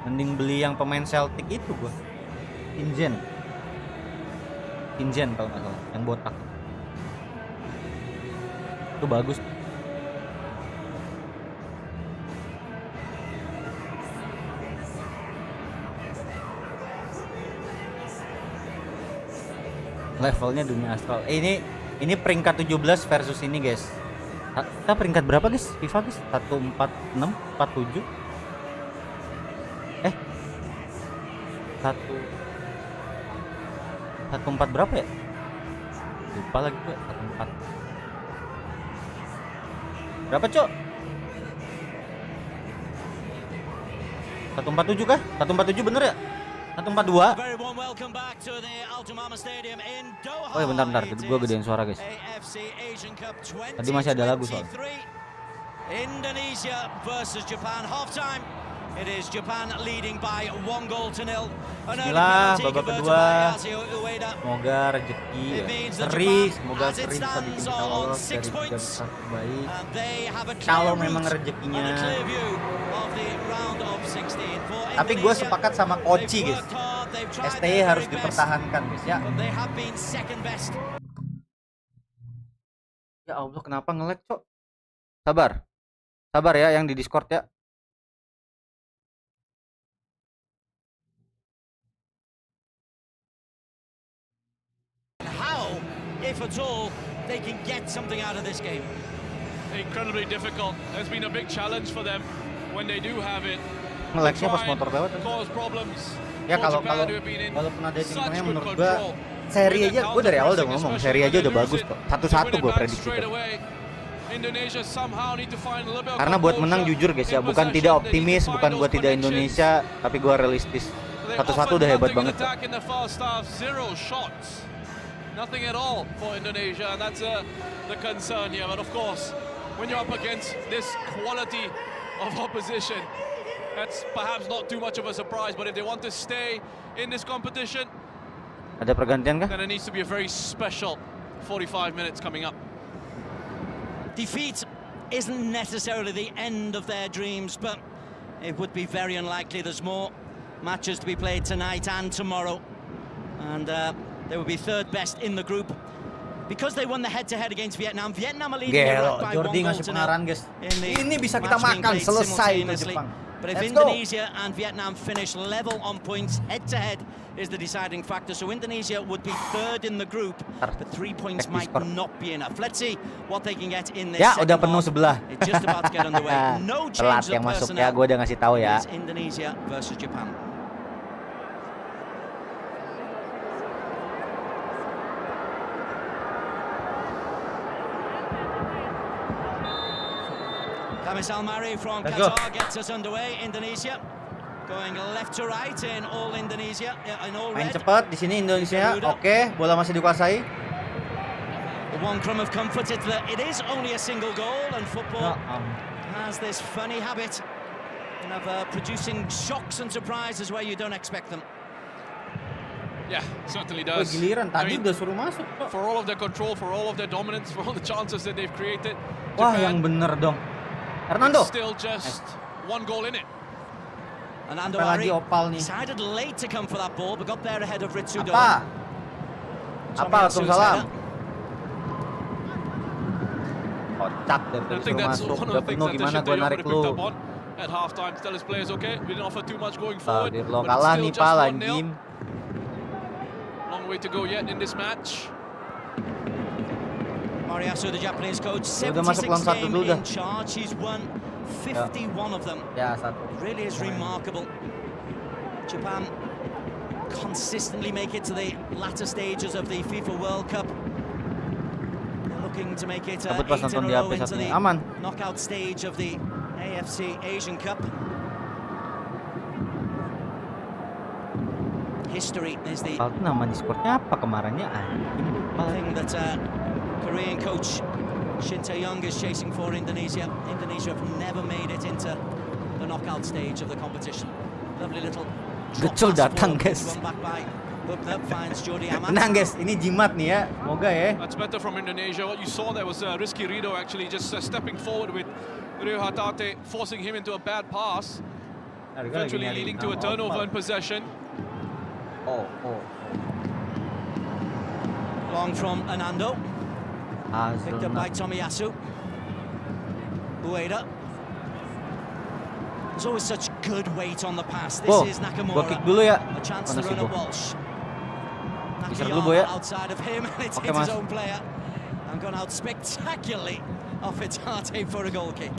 Mending beli yang pemain Celtic itu gua. Ingen kalau nggak salah, yang botak itu bagus. Levelnya dunia astral. Ini peringkat 17 versus ini, guys. Kita peringkat berapa, guys? FIFA, guys? 146, 47. 14 berapa ya? Lupa lagi gue. 14. Berapa, Cok? 147 kah? 147 bener ya? 142. Oh ya, bentar. Gue gedein suara, guys. Tadi masih ada lagu soal. Indonesia versus Japan halftime. It is Japan leading by 1-0. Bismillah, babak kedua. Semoga rezeki ya. Semoga seri bisa bikin kita lolos dari 3 besar terbaik. Kalau memang rezekinya. Tapi gue sepakat sama Koci, guys. STY harus dipertahankan, guys ya. Ya Allah, kenapa nge-lag, Cok? Sabar ya yang di Discord ya. If at all, they can get something out of this game. Incredibly difficult. There's been a big challenge for them when they do have it. Nge-lagnya pas motor lewat. Ya kalau pernah ada timnya menurut gua seri aja, gua dari awal udah ngomong seri aja udah bagus kok. 1-1 gua prediksi. Karena buat menang jujur guys ya, bukan tidak optimis, bukan buat tidak Indonesia, tapi gua realistis. 1-1 udah hebat banget. Nothing at all for Indonesia, and that's the concern here. But of course, when you're up against this quality of opposition, that's perhaps not too much of a surprise. But if they want to stay in this competition, ada pergantian kah? Then it needs to be a very special 45 minutes coming up. Defeat isn't necessarily the end of their dreams, but it would be very unlikely. There's more matches to be played tonight and tomorrow, and they will be third best in the group because they won the head-to-head against Vietnam. Vietnam are leading by 1 goal to nil. Ini bisa kita makan selesai di Jepang. But if Indonesia and Vietnam finish level on points, head-to-head is the deciding factor. So Indonesia would be third in the group, but 3 points might not be enough. Let's see what they can get in this. Ya, udah penuh sebelah. It's just about to get underway. No change of yang masuk personnel. ya, gue udah ngasih tahu ya. Indonesia versus Japan. Misal Mari from Qatar gets us underway. Indonesia going left to right in all Indonesia, in all red. Main cepat di sini Indonesia. Oke, bola masih dikuasai. The one crumb of comfort is that it is only a single goal, and football has this funny habit of producing shocks and surprises where you don't expect them. Yeah, certainly does. Giliran tadi udah suruh masuk. For all of their control, for all of their dominance, for all the chances that they've created. Wah, yang bener dong. Hernando. Still just 1 goal in it. Hernando decided late to come for that ball, but got there ahead of Ritsudo. Apa? Waalaikumsalam. Kocak deh, disuruh masuk. Udah penuh, gimana gue narik lu? At halftime, tell his players, okay, we didn't offer too much going forward. Lo kalah nih, Pak, lanjim. Long way to go yet in this match. Mariasu, the Japanese coach, 76 games in charge. He's won 51 of them. Ya, satu. Really is remarkable. Japan consistently make it to the latter stages of the FIFA World Cup. They're looking to make it 8 in a row into the knockout stage of the AFC Asian Cup. History is the nama Discordnya apa kemarinnya? thing that Korean coach Shin Tae-young is chasing for Indonesia. Indonesia have never made it into the knockout stage of the competition. Lovely little Gecul datang, guys. Tenang guys, ini jimat nih ya. Moga ya. That's better from Indonesia. What you saw there was risky Rido actually just stepping forward with Rio Hatate, forcing him into a bad pass, eventually leading to a turnover in possession. Long from Anando. Picked up by Tomiyasu. Ueda. There's always such good weight on the pass. This is Nakamura. Gua kick dulu ya. A chance to run at Walsh. Geser dulu ya. Oke mas. And gone out spectacularly off its Tate for a goal kick.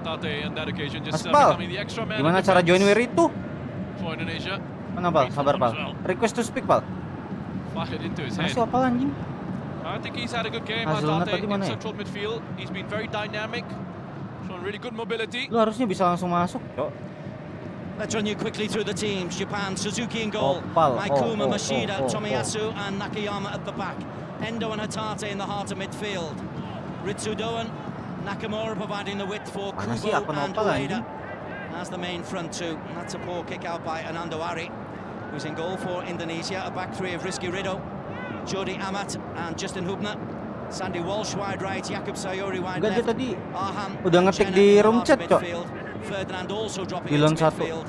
Tate on that occasion just Pal, becoming the extra man. gimana cara join where itu? For Indonesia. Mana Pal? Sabar Pal. Request to speak Pal. Fired into his head. Masih apa anjing? I think he's had a good game. Hasilnya Tate tadi in mana ya? central midfield. He's been very dynamic, showing really good mobility. Lu harusnya bisa langsung masuk, Cok. Let's run you quickly through the teams. Japan, Suzuki in goal. Opal. Maikuma, Mashida, Tomiyasu, and Nakayama at the back. Endo and Hatate in the heart of midfield. Ritsudoan, Nakamura providing the width for Kubo and Ueda as the main front two. And that's a poor kick out by Anando Ari, who's in goal for Indonesia. A back three of Rizky Ridho, Jody Amat and Justin Hubner. Sandy Walsh wide right, Jakub Sayuri wide left. Tadi Arham udah ngetik di room chat, Cok. Ferdinand also dropping Dilon into 1. midfield.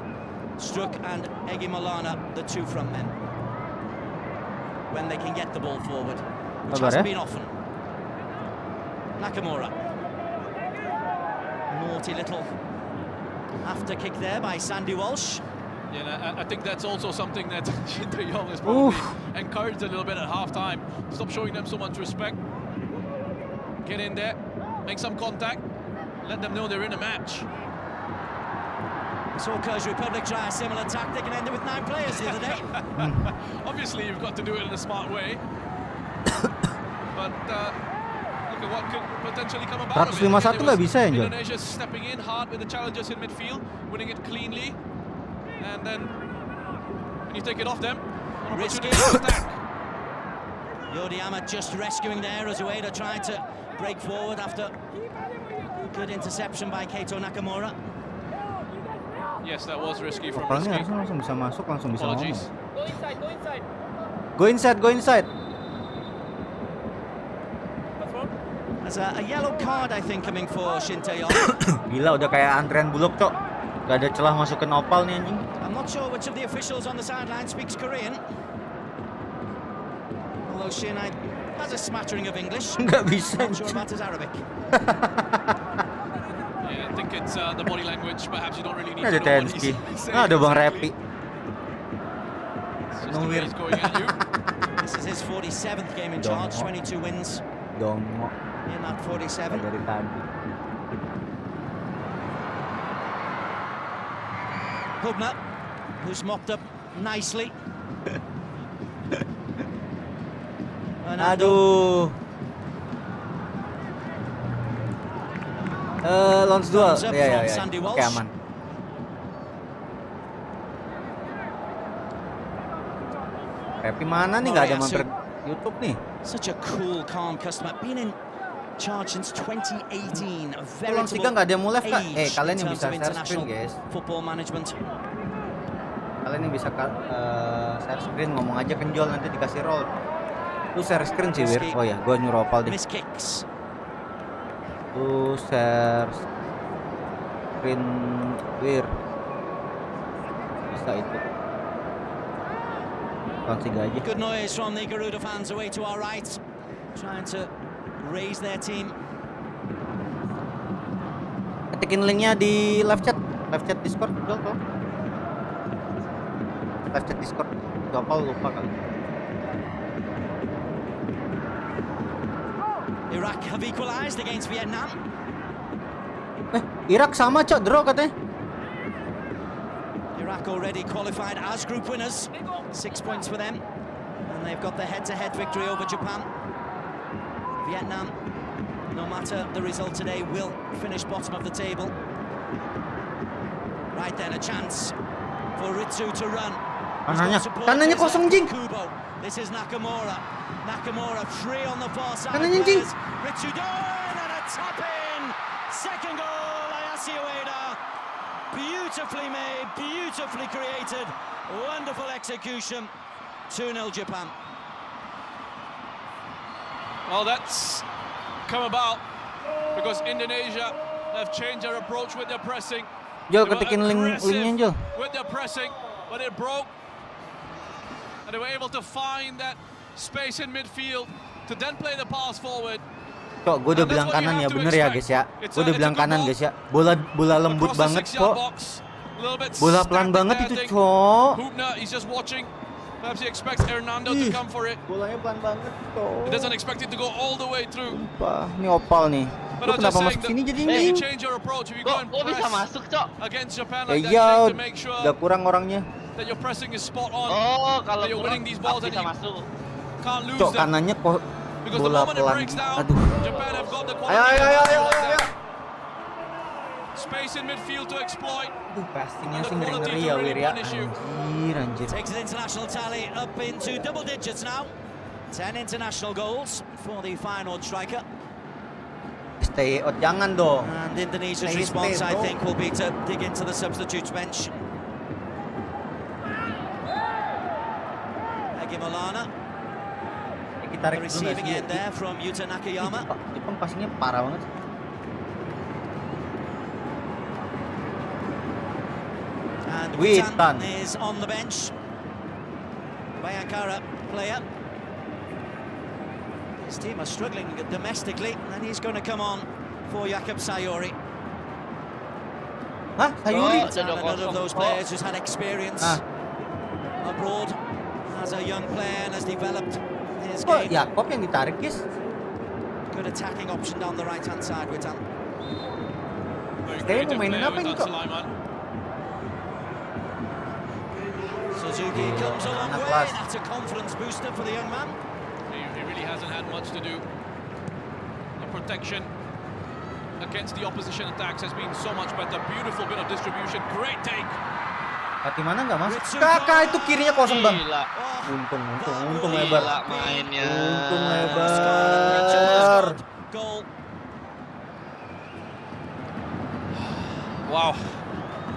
Struck and Egi Malana, the two front men. When they can get the ball forward, which hasn't been often. Nakamura. Naughty little after kick there by Sandy Walsh. Yeah, I think that's also something that Shin Tae-yong has probably encouraged a little bit at half-time. Stop showing them so much respect. Get in there, make some contact, let them know they're in a match. We saw Kyrgyz Republic try a similar tactic and ended with 9 players the other day. Obviously, you've got to do it in a smart way. But look at what could potentially come about of it. 151 nggak bisa ya, John? Indonesia stepping in hard with the challengers in midfield, winning it cleanly. And then, when you take it off them, an opportunity to attack. Yodi Amat just rescuing there as Ueda tried to break forward after good interception by Keito Nakamura. Yes, that was risky from Opalnya Rizky. harusnya langsung bisa masuk, langsung bisa ngomong. Apologies. Go inside. There's a yellow card, I think, coming for Shin Tae-yong. Gila, udah kayak antrean bulog, Cok. Gak ada celah masukin opal nih anjing. I'm not sure which of the officials on the sideline speaks Korean. Although Shin has a smattering of English. Nggak bisa. Not sure about his Arabic. Yeah, I think it's the body language. Perhaps you don't really need Ada to know what Tenski. he's saying. Ada Bang Repi. It's just the way he's going at you. This is his 47th game in charge, 22 wins Dongo in that 47. dari tadi. Hubner, who's mopped up nicely. Aduh. Launch duel. Ya. Oke, aman. Repi mana nih? Nggak ada mampir YouTube nih. Such a cool, calm customer. Been in charge since 2018. A Launch 3 nggak ada yang mulai Kak. age Kalian in yang terms bisa of share screen, international guys. football management. Kalian yang bisa share screen, ngomong aja kenjol, nanti dikasih roll. Lu share screen sih, Wir. Oh ya, gua nyuruh opal deh. Miss kicks. Lu share screen, Wir. Bisa itu. Launch 3 aja. Good noise from the Garuda fans away to our right, trying to raise their team. Ketikin linknya di live chat Discord, Jol, tuh. Live chat Discord, Gapal lupa kali. Iraq have equalized against Vietnam. Irak sama, Cok, draw katanya. Iraq already qualified as group winners. 6 points for them. And they've got the head-to-head victory over Japan. Vietnam, no matter the result today, will finish bottom of the table. Right then, a chance for Ritsu to run. Kanannya kosong, Jing. Kubo. This is Nakamura. Nakamura free on the far side. Kanannya, Jing. Ritsu down and a tap in. Second goal, Ayase Ueda. Beautifully made, beautifully created. Wonderful execution. 2-0 Japan. Well, that's come about because Indonesia have changed their approach with their pressing. Jol, ketikin linknya, Jol. With their pressing, but it broke. And they were able to find that space in midfield to then play the pass forward. Cok, gue udah bilang kanan ya, bener ya guys ya. Gue udah bilang kanan guys ya. Bola lembut banget kok. Bola pelan banget itu, Cok. Hubner, he's just watching. Perhaps he expects Hernando to come for it. Bolanya pelan banget He doesn't expect it to go all the way through. Sumpah, ini opal nih. Lu kenapa masuk sini jadi If ini? you change your approach, if you go and bisa press masuk, Cok? against Japan like that, Iya, you need to make sure udah kurang orangnya. that your pressing is spot on. Oh, kalau that you're winning these balls and bisa you masuk. can't lose Cok, them. kanannya kok Because the bola moment it pelan. breaks down, Aduh. Japan have got the quality. Ayo. Space in midfield to exploit. Aduh, passingnya sih ngeri-ngeri ya, Wir ya. Anjir. Takes an international tally up into double digits now. 10 international goals for the Feyenoord striker. Stay out, jangan dong. And Indonesia's Stay, response, I bro. think, will be to dig into the substitutes bench. Egi Maulana, Kita the tarik dulu nggak receiving sih? end there from Yuta Nakayama. Jepang passingnya parah banget. And Hitam. Hitam is on the bench. Bayangkara player. His team are struggling domestically, and he's going to come on for Jakob Sayuri. Hah? Sayuri? And another of those players who's had experience abroad as a young player and has developed his Kok game. Yakob yang ditarik, Kis? Good attacking option down the right-hand side with Hitam. Very Kayaknya creative pemainin player apa with ini, that Kok? Sulaiman. Suzuki comes a long anak way. kelas. That's a confidence booster for the young man. He really hasn't had much to do. The protection against the opposition attacks has been so much better. Beautiful bit of distribution. Great take. Fatimana nggak masuk. Kakak itu kirinya kosong, Bang. Gila. Untung lebar. Gila mainnya. Untung lebar. Goal. Wow.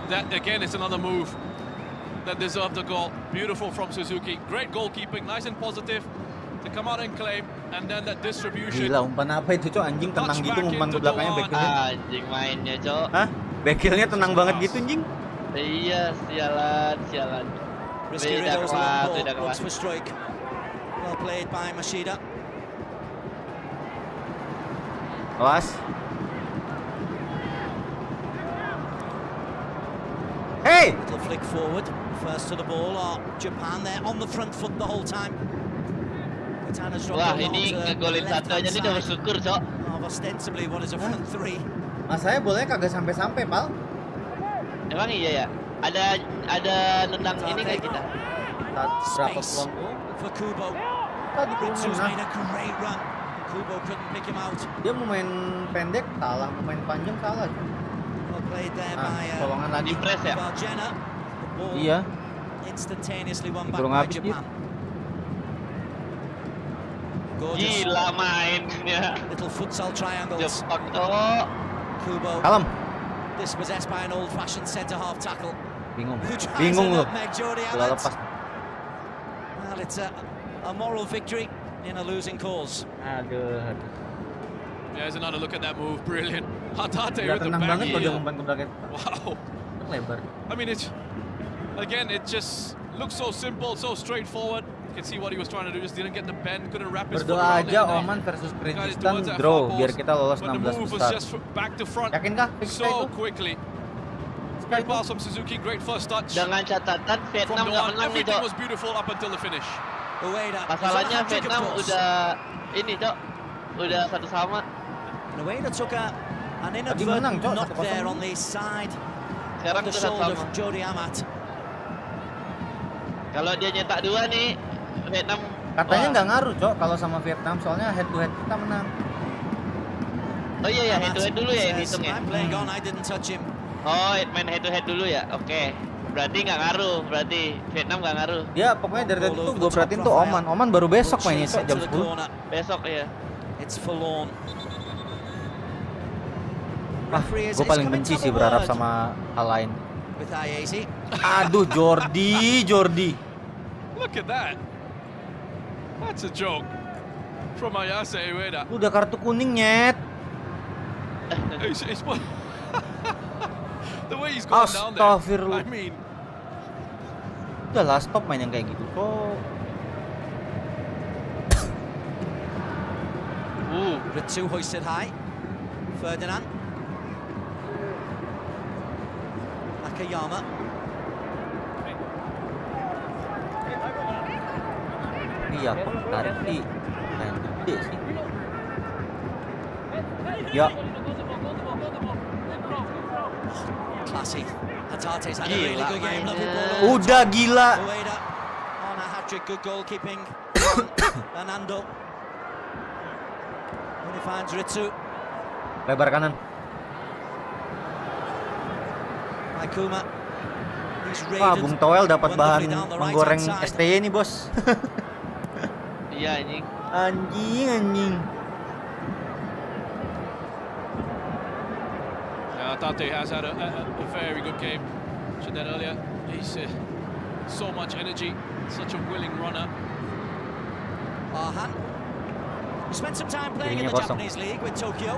That again is another move that deserved the goal. Beautiful from Suzuki. Great goalkeeping. Nice and positive to come out and claim. And then that distribution. Gila, umpan apa itu, Cok? Anjing tenang gitu umpan ke belakangnya backilnya. Anjing mainnya, Cok. Hah? Backilnya tenang banget gitu, anjing. Iya, sialan. Risky Beda Riddle's kelas, long beda ball. Looks kelas. for strike. Well played by Mashida. Awas. Hey! Little flick forward. First to the ball are Japan there on the front foot the whole time. Katana's dropped Wah, along ini to the ngegolin satu left-hand aja nih udah side bersyukur, Cok. of ostensibly what is a front three. Masanya bolanya kagak sampai-sampai, Pal. Emang iya ya? Ada nendang ini kayak kita. Berapa Space peluang? for Kubo. Tadi Ritsu's nah. made a great run. Kubo couldn't pick him out. Dia mau main pendek salah, mau main panjang salah. Well played there Nah, by colongan lagi. Di press ya? Valjena. The ball Iya. instantaneously won back Kurang by habis dia. Japan. Gorgeous Gila mainnya. little futsal triangles. Jepang, Cok. Kubo Kalem. dispossessed by an old-fashioned centre-half tackle. Bingung. Who tries Bingung to lu. nutmeg Jordi Bola Amat. lepas. Well, it's a moral victory in a losing cause. Aduh. There's another look at that move. Brilliant. ADATA Udah with the tenang banget back kalau dia heel. umpan ke belakang. Wow. Lebar. I mean, it just looks so simple, so straightforward. You can see what he was trying to do, just didn't get the bend, couldn't wrap his foot Berdoa around aja it. Oman versus Got it Kingston towards that draw far biar post, kita lolos but the 16 move was besar. just back to front Yakin kah? Fix so itu? quickly. Fix Great itu? pass from Suzuki, great first touch. Dengan catatan From Vietnam the nggak one, menang nih, everything Cok. was beautiful up until the finish. Ueda. Masalahnya Vietnam udah ini, Cok. Udah 1-1. Ueda took an Tadi menang, inadvertent Cok, knock 1-0. there on the side Sekarang of the udah shoulder 1-1. from Jordi Amat. Kalau dia nyetak 2 nih, Vietnam Katanya wah. nggak ngaruh, Cok, kalau sama Vietnam soalnya head to head kita menang. Oh iya ya, head to head dulu ya yang Says, hitung ya. I'm playing on, I didn't touch him. Oh, main head to head dulu ya. Oke. Berarti nggak ngaruh, berarti Vietnam nggak ngaruh. Dia pokoknya dari tadi tuh gue perhatiin tuh Oman baru besok mainnya Shoots it jam to the 10. corner. Besok ya. It's forlorn. Wah, gue paling benci sih berharap sama hal lain. With Ayesi. Aduh, Jordi. Look at that. That's a joke from Ayase Ueda. Lu udah kartu kuning, nyet. It's the way he's going down there. Astagfirullah. I mean, Udah lah, stop main yang kayak gitu kok. Ritsu hoisted high. Ferdinand. Nakayama. Tapi ya kok tarik sih yang gede sih. Ya. Classy. Atate's had a really good game. Udah gila. On a hat-trick, good goalkeeping. Fernando. When he finds Ritsu. Lebar kanan. Kuma. Wah, Bung Toel dapat bahan menggoreng STY nih, Bos. Iya, anjing. Anjing. Tate has had a very good game. Said that earlier. He's so much energy, such a willing runner. Ahan. He spent some time playing in the Japanese league with Tokyo.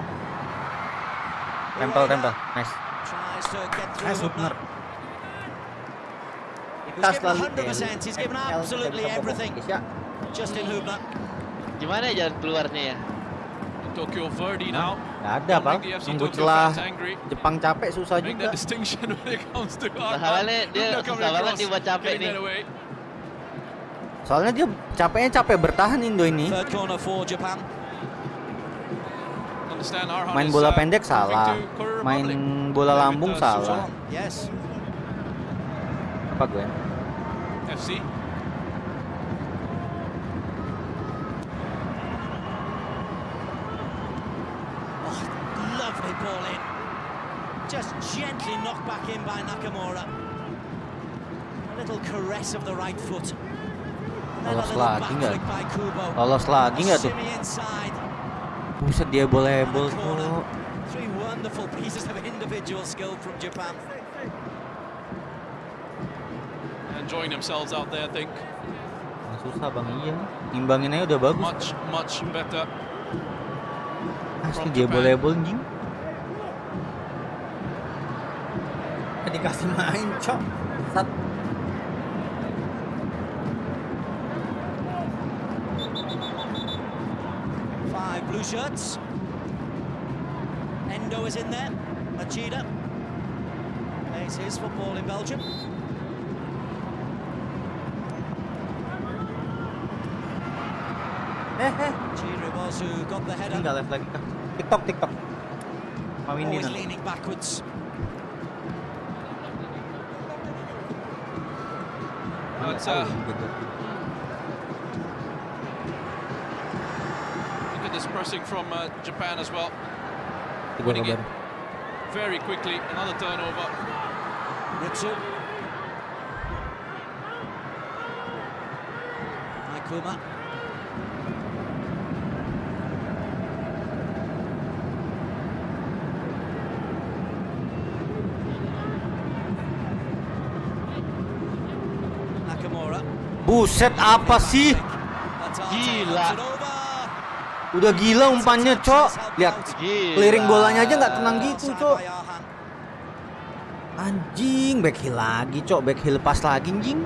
Tempel. Nice. Tries to get through. Nice opener. He's given 100%. He's given absolutely everything. Justin Hubner. Gimana jalan keluarnya ya? Tokyo Verde now. Nggak ada, Pak. Nunggu celah Jepang capek susah juga. Masalahnya dia susah banget dibuat capek nih. Soalnya dia capek bertahan Indo ini. Main bola pendek salah, main bola lambung salah. Apa gue? FC. Oh, lovely ball in. Just gently knocked back in by Nakamura. A little caress of the right foot. Lolos lagi nggak? Lolos lagi nggak tuh? Buset, dia boleh tuh. Three wonderful pieces of individual skill from Japan. Enjoying themselves out there, I think. Susah bang, iya. Imbangin aja udah bagus. Much better. Asli dia boleh anjing. Dikasih main, cok. Sat. Five blue shirts. Endo is in there. Machida plays his football in Belgium. Chira was who got the header. Tinggal left lagi kah? TikTok. Always leaning backwards. But, look at this pressing from Japan as well. Winning it very quickly. Another turnover. Ritsu. Kuma. Buset, apa sih? Gila. Udah gila umpannya, Cok. Lihat, clearing bolanya aja nggak tenang gitu, Cok. Anjing, back heel lagi, Cok. Back heel pas lagi, anjing.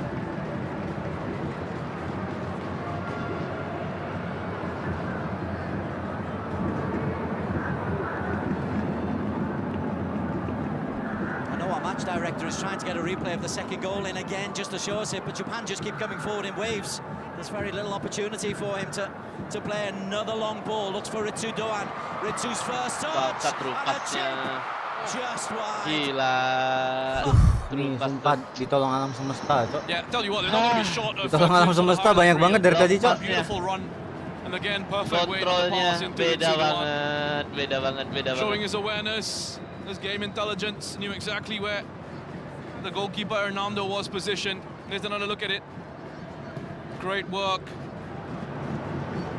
Director is trying to get a replay of the second goal in again just to show us it, but Japan just keep coming forward in waves. There's very little opportunity for him to play another long ball. Looks for Ritsu Doan. Ritsu's first touch. And a chip just wide. Gila. Ini sempat ditolong alam semesta, Cok. Yeah, tell you what, they're not going to be short of. Ditolong alam semesta banyak banget dari tadi, Cok. Beautiful run. And again, perfect way to pass into beda banget. Showing his awareness. His game intelligence, knew exactly where the goalkeeper Hernando was positioned. Here's another look at it. Great work.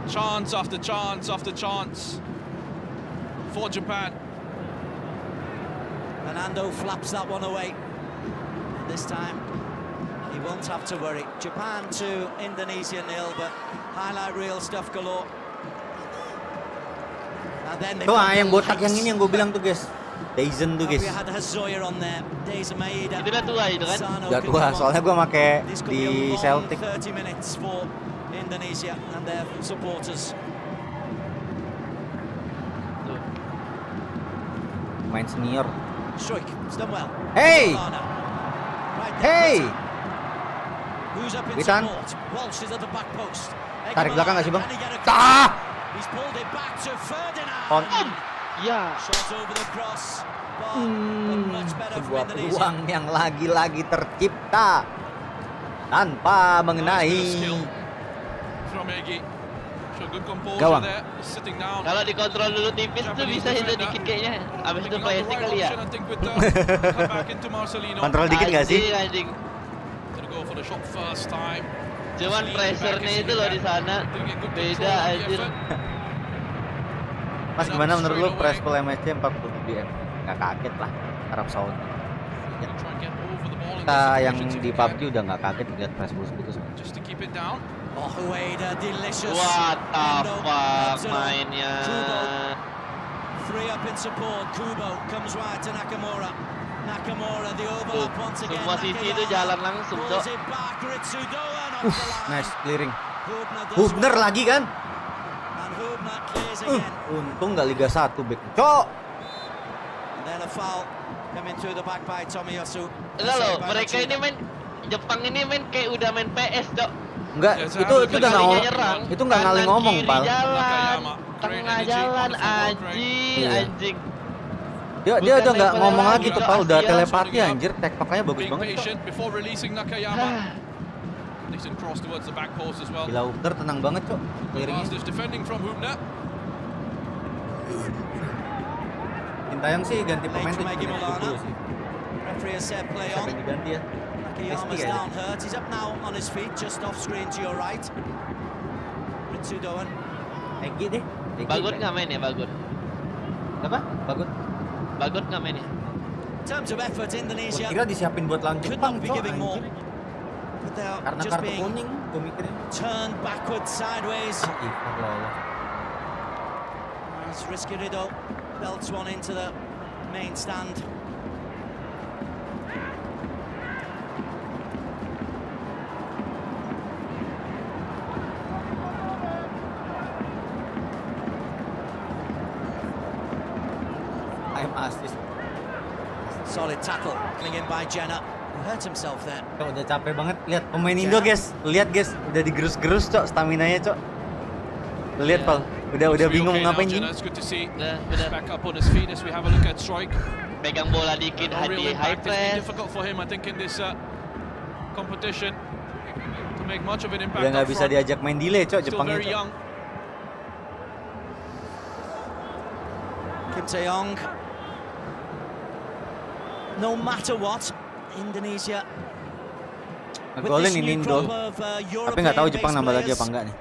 Chance after chance after chance for Japan. Hernando flaps that one away. This time, he won't have to worry. Japan to Indonesia 0, but highlight reel stuff galore. And then tuh yang botak yang ini yang gue bilang tuh, guys. Ryzen tuh, guys. Itu udah tua itu kan? Udah tua, soalnya gue make di Celtic. Indonesia and their supporters. Main senior. Strike, it's done well. Hey! Hey! Who's up in support? Walsh is at the back post. Tarik belakang nggak sih bang? Ah! Konten. Ya. Sebuah peluang yang lagi-lagi tercipta tanpa mengenai gawang. Kalau dikontrol dulu tipis tuh bisa hit dikit kayaknya. Abis itu flashing kali ya. Kontrol dikit nggak sih? Anjing. Cuman pressure-nya itu loh di sana beda anjir. Mas gimana menurut lu press full MSC 40 DM? Nggak kaget lah Arab Saudi. Kita yang di PUBG udah nggak kaget lihat press full gitu. Oh, delicious. What the fuck mainnya. Three up in support. Kubo comes right to Nakamura. Nakamura the overlap once again. Semua sisi itu jalan langsung, Cok. Nice clearing. Hubner lagi kan? Untung nggak Liga 1 back. Cok. Then a foul coming through the back by Tomiyasu. Enggak loh, mereka ini main Jepang ini main kayak udah main PS, Cok. Enggak, itu udah nggak ngaling ngomong, Pal. Jalan, tengah jalan, anjing. Dia udah nggak ngomong lagi tuh, Pal. Udah telepati anjir, tektokannya bagus banget. Gila, Hubner tenang banget, Cok. Clearingnya. Sintayong sih ganti pemain tuh dulu sih. Siapa yang diganti ya? Nakayama's down hurt. He's up now on his feet, just off screen to your right. Ritsudoan. Egi deh. Bagut nggak main ya, Bagut? Apa? Bagut. Bagut nggak main ya? In terms of effort, Indonesia Kira disiapin buat lawan could Jepang, not be Cok. giving more. But they are Karena just kartu being kuning, gue mikirin. turned backwards, sideways. Allah. As Risky Rido belts one into the main stand. Assist. Solid tackle, coming in by Jenna. Hurt himself there. Cok, udah capek banget. Lihat pemain Indo, guys. Lihat, guys. Udah digerus-gerus, Cok, stamina-nya, Cok. Lihat, Pal. Udah bingung ngapain sih. Pegang bola dikit, high press. Udah nggak bisa diajak main delay, Cok, Jepangnya, Cok. Kim Tae-yong. No matter what, Indonesia ngegolin ini Indo. Tapi nggak tahu Jepang nambah lagi apa enggak nih.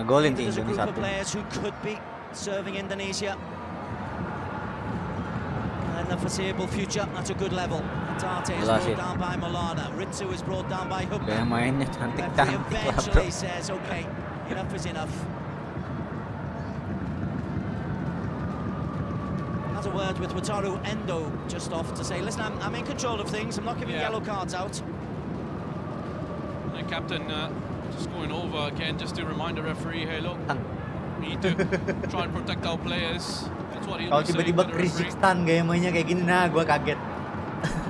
Ngegolin sih Indonesia satu. In the foreseeable future, that's a good level. Tate is brought down by Malana. Ritsu is brought down by Hubner. Kayak mainnya cantik-cantik lah, bro. Eventually says, okay, enough is enough. A word with Wataru Endo just off to say, listen, I'm in control of things. I'm not giving yellow cards out. The captain just going over again, just to remind the referee, hey look, we need to try and protect our players. That's what he'll be saying to tiba-tiba the referee. Kingston gaya mainnya kayak gini, nah gue kaget.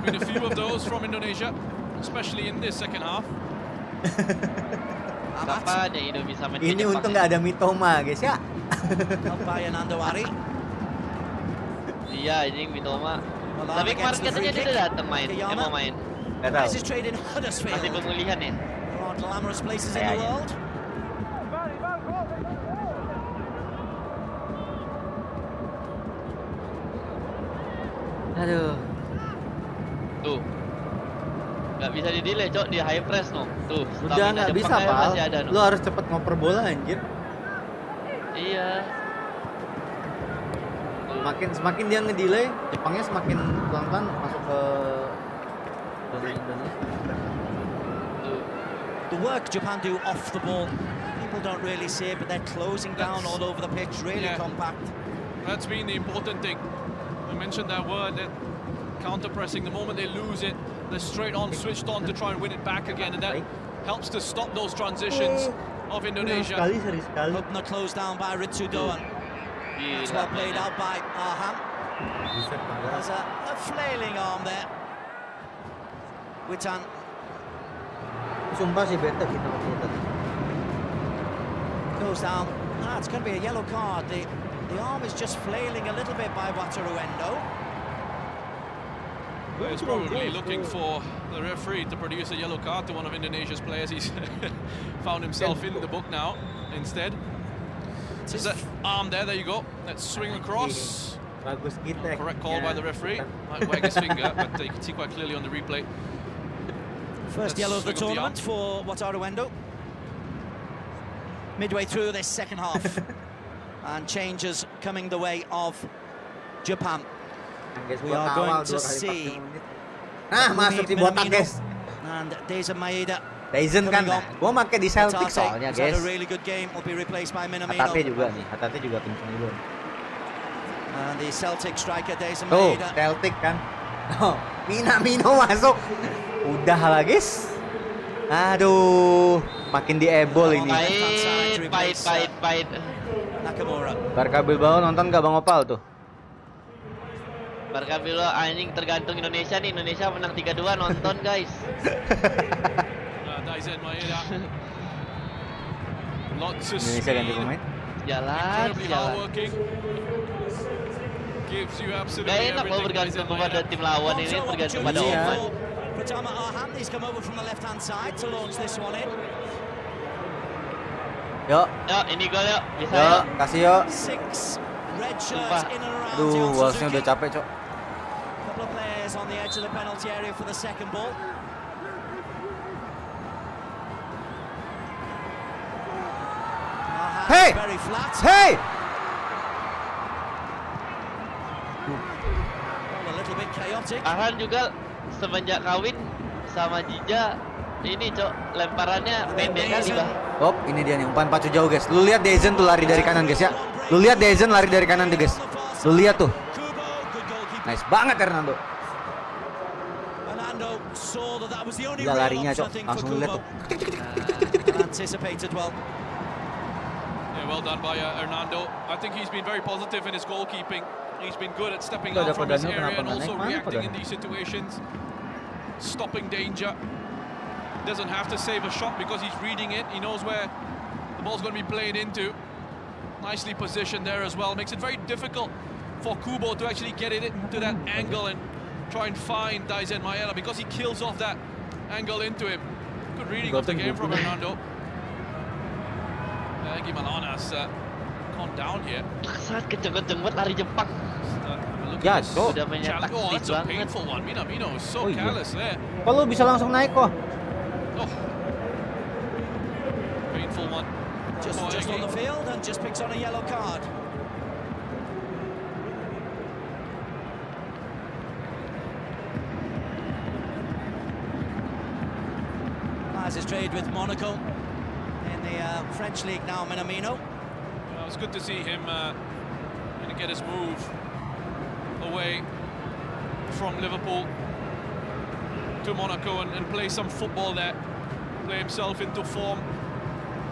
Been a few of those from Indonesia, especially in this second half. Kapan ya Indo bisa main? Ini untung nggak ada Mitoma, guys ya. By Nandawari. Iya, anjing Mitoma. Tapi kemarin katanya dia udah datang main, dia mau main. Nggak tahu. Masih pemulihan ya. Aduh. Tuh. Nggak bisa di delay, Cok, di high press no. Tuh, udah nggak bisa, Pal. Lu harus cepet ngoper bola anjir. Iya. Semakin dia ngedelay, Jepangnya semakin pelan-pelan masuk ke Indonesia. The work Japan do off the ball, people don't really see it, but they're closing down all over the pitch, really compact. That's been the important thing. I mentioned that word, that counter-pressing. The moment they lose it, they're straight on, switched on to try and win it back again, and that helps to stop those transitions of Indonesia. Seri sekali. Hubner closed down by Ritsudoan. That's well played out by Aham. There's a flailing arm there. Witan. Sumpah sih bete kita waktu itu. goes down. Ah, it's going to be a yellow card. The arm is just flailing a little bit by Wataruendo. Well, he's probably looking for the referee to produce a yellow card to one of Indonesia's players. He's found himself in the book now instead. There's that arm there you go. That swing across. Bagus kita. Correct call by the referee. Might wag his finger, but you can see quite clearly on the replay. First yellow of the tournament for Wataruendo. Midway through this second half. And changes coming the way of Japan. We are going to see. Nah, masuk di botak, guys. And Daisen Maeda. Daisen kan, gua pakai di Celtic soalnya, guys. A really good game will be replaced by Minamino. ADATA juga nih, ADATA juga kenceng dulu. And the Celtic striker Daisen Tuh, Maeda. Celtic kan. Oh, Minamino masuk. Udah lah, guys. Aduh, makin diebol ini. Pahit. Nakamura. Barca Bilbao nonton gak Bang Opal tuh? Barca Bilbao anjing tergantung Indonesia nih. Indonesia menang 3-2 nonton guys. Daisen Maeda. Lots of Indonesia ganti speed. pemain. Jalan. Hardworking. Gives you absolutely Gak enak kalau everything, bergantung Daisen kepada Maeda. tim lawan ini, bergantung pada Iya. Oman. Pratama Arham, he's come over from the left-hand side to launch this one in. Yuk, Yuk, ini gol yuk. Bisa yuk, yuk. kasih yuk. 6 red shirts Sumpah. in and around Aduh, John Walsnya Suzuki. udah capek, Cok. Couple of players on the edge of the penalty area for the second ball. Arham Hey! very flat. Hey! A little bit chaotic. Arhan juga semenjak kawin sama Jija ini cok lemparannya pendek kali bah. Hop, ini dia nih umpan pacu jauh, guys. Lu lihat Daisen tuh lari dari kanan, guys ya. Lu lihat Daisen lari dari kanan tuh, guys. Lu lihat tuh. Nice banget Hernando. Gila larinya, Cok. Langsung lihat tuh. Anticipated well. Yeah, well done by Hernando. I think he's been very positive in his goalkeeping. He's been good at stepping Udah out from dapat his Daniel, area and kenapa also nggak naik? Mana reacting in Daniel? these situations, stopping danger. Doesn't have to save a shot because he's reading it. He knows where the ball's going to be played into. Nicely positioned there as well. Makes it very difficult for Kubo to actually get it into that angle and try and find Daisen Maeda because he kills off that angle into him. Good reading of the game from Hernando. Gimana calm down here. Sangat kenceng-kenceng banget lari Jepang. Look Ya, at this Cok. Udah mainnya challenge. Oh, taktis that's a banget. painful one. Minamino is so Oh, iya. careless there. Kok lu bisa langsung naik kok? Oh. Painful one. Just on the field and just picks on a yellow card. As is trade with Monaco in the French league now, Minamino. Well, it's good to see him going to get his move away from Liverpool to Monaco and play some football there, play himself into form.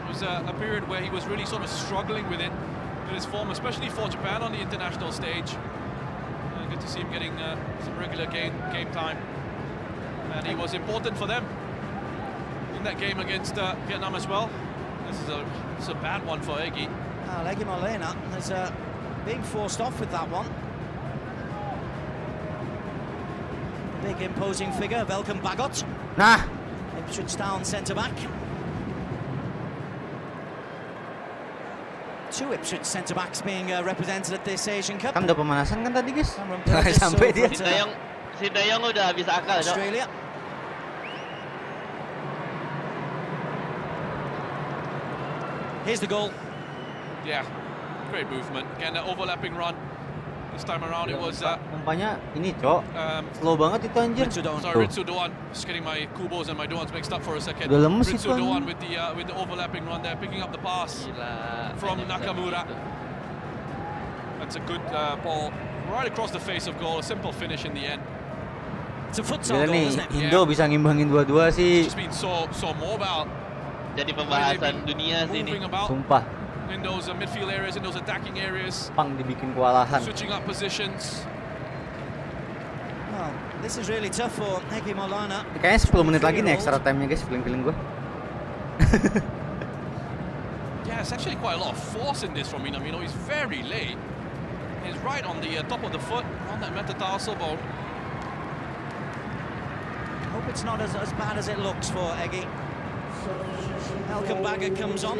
It was a period where he was really sort of struggling with his form, especially for Japan on the international stage. Good to see him getting some regular game time, and he was important for them in that game against Vietnam as well. This is a bad one for Egi. Legi Molina is being forced off with that one. Big imposing figure, Welcome Bagot. Nah, Ipswich Town centre-back. Two Ipswich centre-backs being represented at this Asian Cup. kan udah pemanasan kan tadi, guys? Cameron Nggak Burgess sampai over dia. at, Si Dayong udah habis akal cok. Australia. Here's the goal. Yeah, great movement. Again, an overlapping run. This time around it was Umpannya ini, Cok. Slow banget itu anjir. Ritsudoan. sorry, Ritsu Doan. Just getting my Kubos and my Doans mixed up for a second. Udah lemes itu, Ritsu Doan anjing. with the overlapping run there, picking up the pass Gila. from mainnya bisa Nakamura. begitu. That's a good ball right across the face of goal. A simple finish in the end. It's a futsal Gila goal, nih, isn't it? Indo bisa ngimbangin dua-dua It's sih. just been so mobile. Jadi pembahasan dunia sih ini. Moving about Sumpah, in those midfield areas, in those attacking areas, Pang dibikin kewalahan. switching up positions. Well, this is really tough for Egi Molina. Kayaknya 10 menit lagi nih extra time-nya, guys, feeling-feeling gue. Yeah, it's actually quite a lot of force in this from Minamino. He's very late. He's right on the top of the foot, on that metatarsal bone. Hope it's not as bad as it looks for Eggy. Elkenbagger comes on.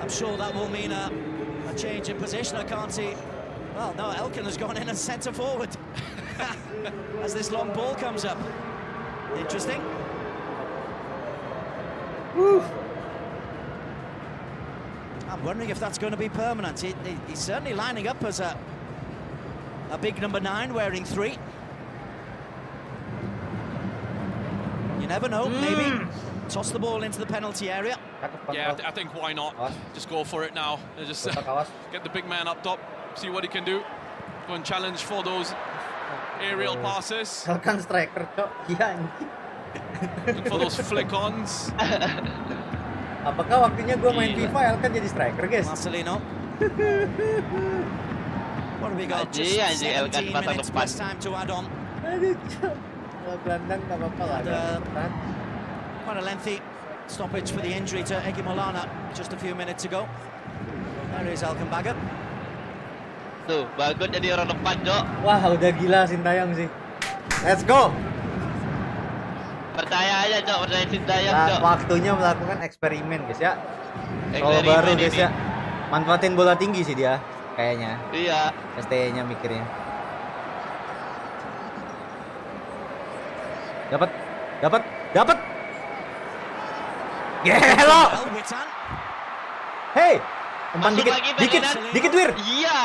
I'm sure that will mean a change in position. I can't see. Well, no, Elken has gone in as centre forward as this long ball comes up. Interesting. Woo. I'm wondering if that's going to be permanent. He's certainly lining up as a big number 9 wearing 3. You never know, maybe toss the ball into the penalty area. Yeah, I think why not? Just go for it now. Just get the big man up top, see what he can do. Go and challenge for those aerial passes. Kan striker, Cok. Iya. Look for those flick-ons. Apakah waktunya gue main FIFA, Elkan jadi striker, guys? Marcelino. What have we got? Just 17 minutes plus time to add on. Aduh, Cok. Kalau gelandang nggak apa-apa lah. Quite a lengthy stoppage for the injury to Egi Molana just a few minutes ago. There is Elkenbagger. Tuh, bagus jadi orang depan, Cok. Wah, udah gila Sintayong sih. Let's go. Percaya aja, Cok, percaya Sintayong, Nah, Cok. waktunya melakukan eksperimen, guys ya. Kalau Eksperimen baru, guys ini. ya. Manfaatin bola tinggi sih dia, kayaknya. Iya. STE-nya mikirnya. Dapat. Gelo. Hey, umpan Masuk lagi, dikit Wir. Iya.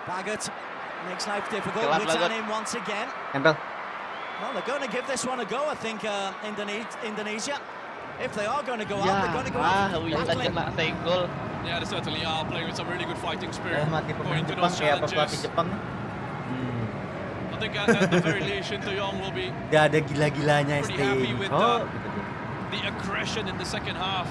Baggett makes life difficult. Kelas Witan Baggett. in once again. Tempel. Well, they're going to give this one a go, I think, Indonesia. If they are going to go out, they're going to go out Witan battling. kena senggol. Yeah, they certainly are playing with some really good fighting spirit. Mati pemain Going to Jepang those kayak apa pelatih challenges. Jepang. I think at the very least, Shin Tae-yong will be Gak ada gila-gilanya pretty STE. happy with Oh, the aggression in the second half.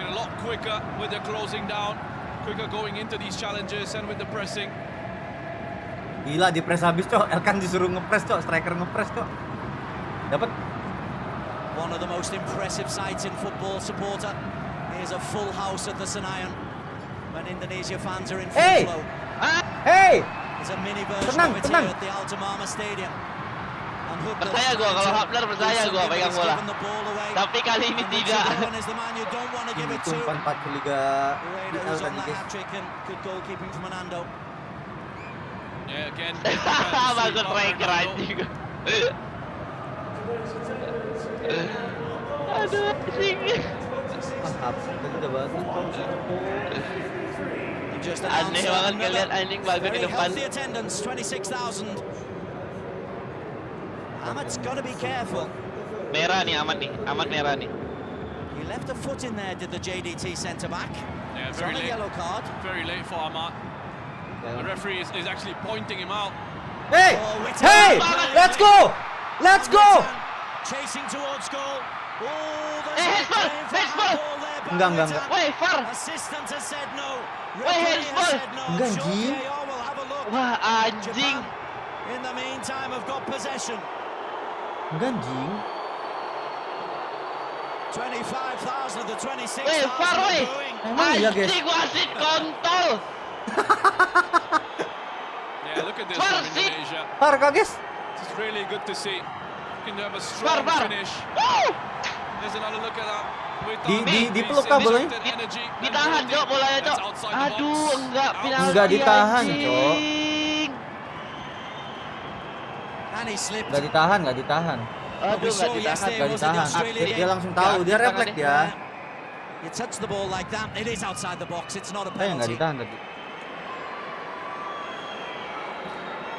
Been a lot quicker with the closing down, quicker going into these challenges and with the pressing. Gila di press habis, Cok. Elkan disuruh ngepres, Cok. Striker ngepres, Cok. Dapat. One of the most impressive sights in football, supporter. Here's a full house at the Senayan when Indonesia fans are in full Hey! flow. Hey! There's a mini version Tenang, of it tenang. here at the Altamama Stadium. And Hudler's Percaya gua, trying kalau to Hapler percaya do gua something, pegang he's bola. given the ball away. Tapi kali ini And tidak. Richard is the man you don't want to give it Itu to. umpan 4 ke Liga Rueda IL was on tadi, that guys. hat-trick and good goalkeeping from Anando. Yeah, again. Bagus striker anjing. Aduh, anjing. Tadi udah bagus, Cok. Just Aneh banget ngeliat anjing bagus di very depan. healthy attendance, 26,000. Ahmad's got to be careful. Merah nih, amat merah nih. He left a foot in there, did the JDT centre-back. Yeah, It's on a yellow card. Very late for Ahmad. The referee is actually pointing him out. Hey! Oh, Witan. Hey! Let's go! Let's go! Witan chasing towards goal. Oh, there's a handsball! claim for Handsball! handball there by Enggak. Witan. Woi, VAR. Assistant has said no. Wait, Referee handsball! has said no. Enggak, Sure, anjing. VAR will have a look. Wah, anjing. Japan, in the meantime, have got possession. Enggak, anjing. 25,000 of the 26,000 Woi, VAR, woi. are going. Emang iya, guys. Anjing, wasit kontol. Yeah, look at this VAR, from Indonesia. Par, Kak, guys. It's really good to see. You can have a strong VAR. finish. Woo! There's another look at that. Dipeluk kah bolanya? Ditahan, Cok, bolanya, Cok. Aduh, enggak, penalti. Enggak ditahan, anjing. Cok. And he slipped. Enggak ditahan. Aduh, enggak ditahan. Enggak ditahan. Dia langsung tahu, dia refleks dia. You touch the ball like that, it is outside the box. It's not a Enggak penalty. ditahan tadi.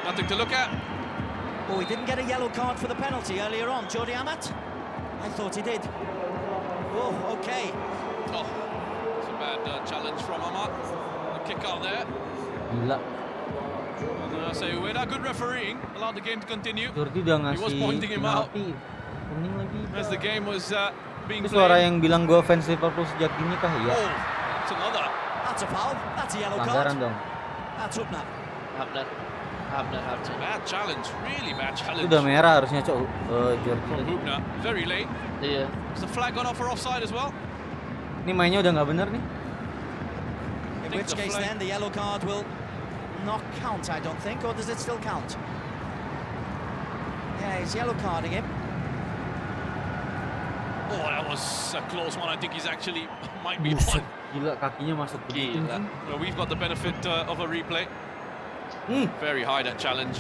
Nothing to look at. Oh, he didn't get a yellow card for the penalty earlier on. Jordi Amat? I thought he did. Oh, okay. Oh, it's a bad challenge from Ahmad. A kick out there. Gila. And I say, with a good refereeing, allowed the game to continue. Jordi udah He was ngasih pointing him out. penalti. Kuning lagi. As the game was being Itu suara played. yang bilang gue fans Liverpool sejak dini kah? Iya. Oh, that's another. That's a foul. That's a yellow Pelanggaran card. dong. That's Hubner. Hapler. Bad challenge, really bad challenge. Udah merah harusnya, Cok. Jordi tadi. Very late. Iya. Is the flag gone off for offside as well? Ini mainnya udah nggak bener nih. In which case then the yellow card will not count, I don't think, or does it still count? Yeah, he's yellow carding him. Oh, that was a close one. I think he's actually might be on. Gila, kakinya masuk begitu. Well, we've got the benefit of a replay. Very high that challenge.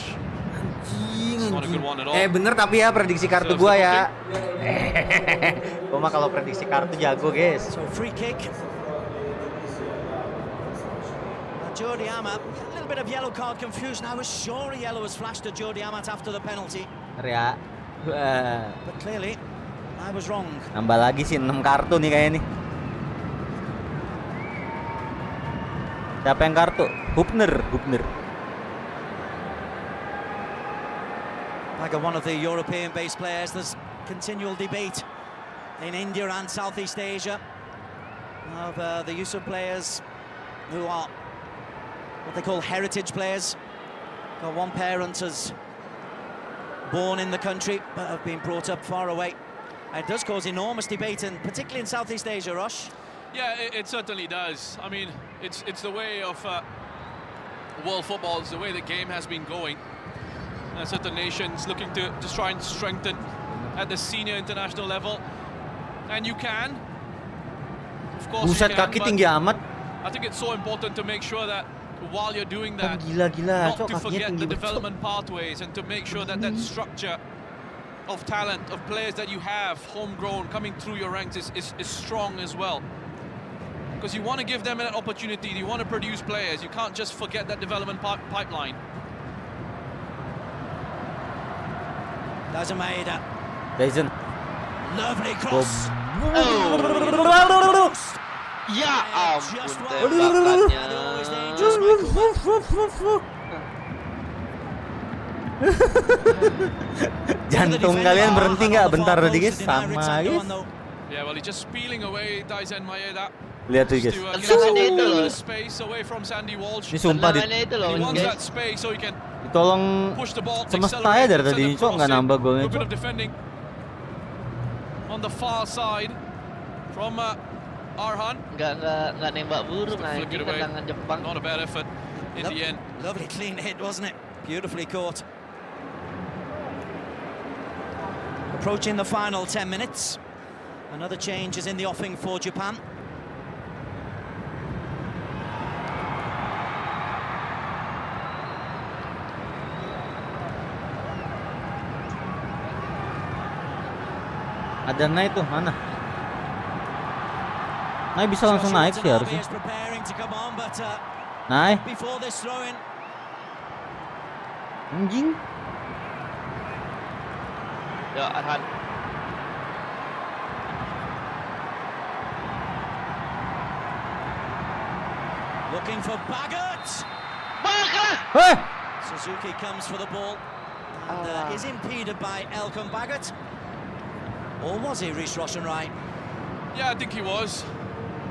It's not a good one at all. Bener tapi ya prediksi kartu gua ya. Gua mah kalau prediksi kartu jago, guys. So free kick. Jordi Amat, a little bit of yellow card confusion. I was sure a yellow was flashed to Jordi Amat after the penalty. Ya. But clearly, I was wrong. Nambah lagi sih 6 kartu nih kayaknya nih. Siapa yang kartu? Hubner. Like one of the European-based players, there's continual debate in India and Southeast Asia of the use of players who are what they call heritage players. Got one parent is born in the country but have been brought up far away. It does cause enormous debate, and particularly in Southeast Asia, Rosh. Yeah, it certainly does. I mean, it's the way of world football. It's the way the game has been going. Certain nations looking to try and strengthen at the senior international level, and you can, of course. Buset, kaki tinggi amat. I think it's so important to make sure that while you're doing that, gila, not to forget the development pathways and to make sure that that structure of talent, of players that you have homegrown coming through your ranks is strong as well. Because you want to give them an opportunity, you want to produce players, you can't just forget that development pipeline. RYZEN. Lovely cross. Ya ampun, tembakannya. Jantung kalian berhenti nggak bentar tadi, guys? Sama, guys. Yeah, well, he's just peeling away Daisen Maeda. Lihat tuh, guys. Ini sumpah ditolong semesta ya dari tadi, Cok, nggak nambah golnya, Cok. On the far side from Arhan. Nggak nembak burung aja, tendangan Jepang. Not a bad effort in the end. Lovely clean hit, wasn't it? Beautifully caught. Approaching the final 10 minutes. Another change is in the offing for Japan. Ada naik tuh, mana? Naik bisa langsung naik sih harusnya. Naik. Anjing. Ya, Arhan. Looking for Bagat. Heh. Suzuki comes for the ball and is impeded by Elkan Bagat. Or was he, Rhys Roshan-Wright? Yeah, I think he was.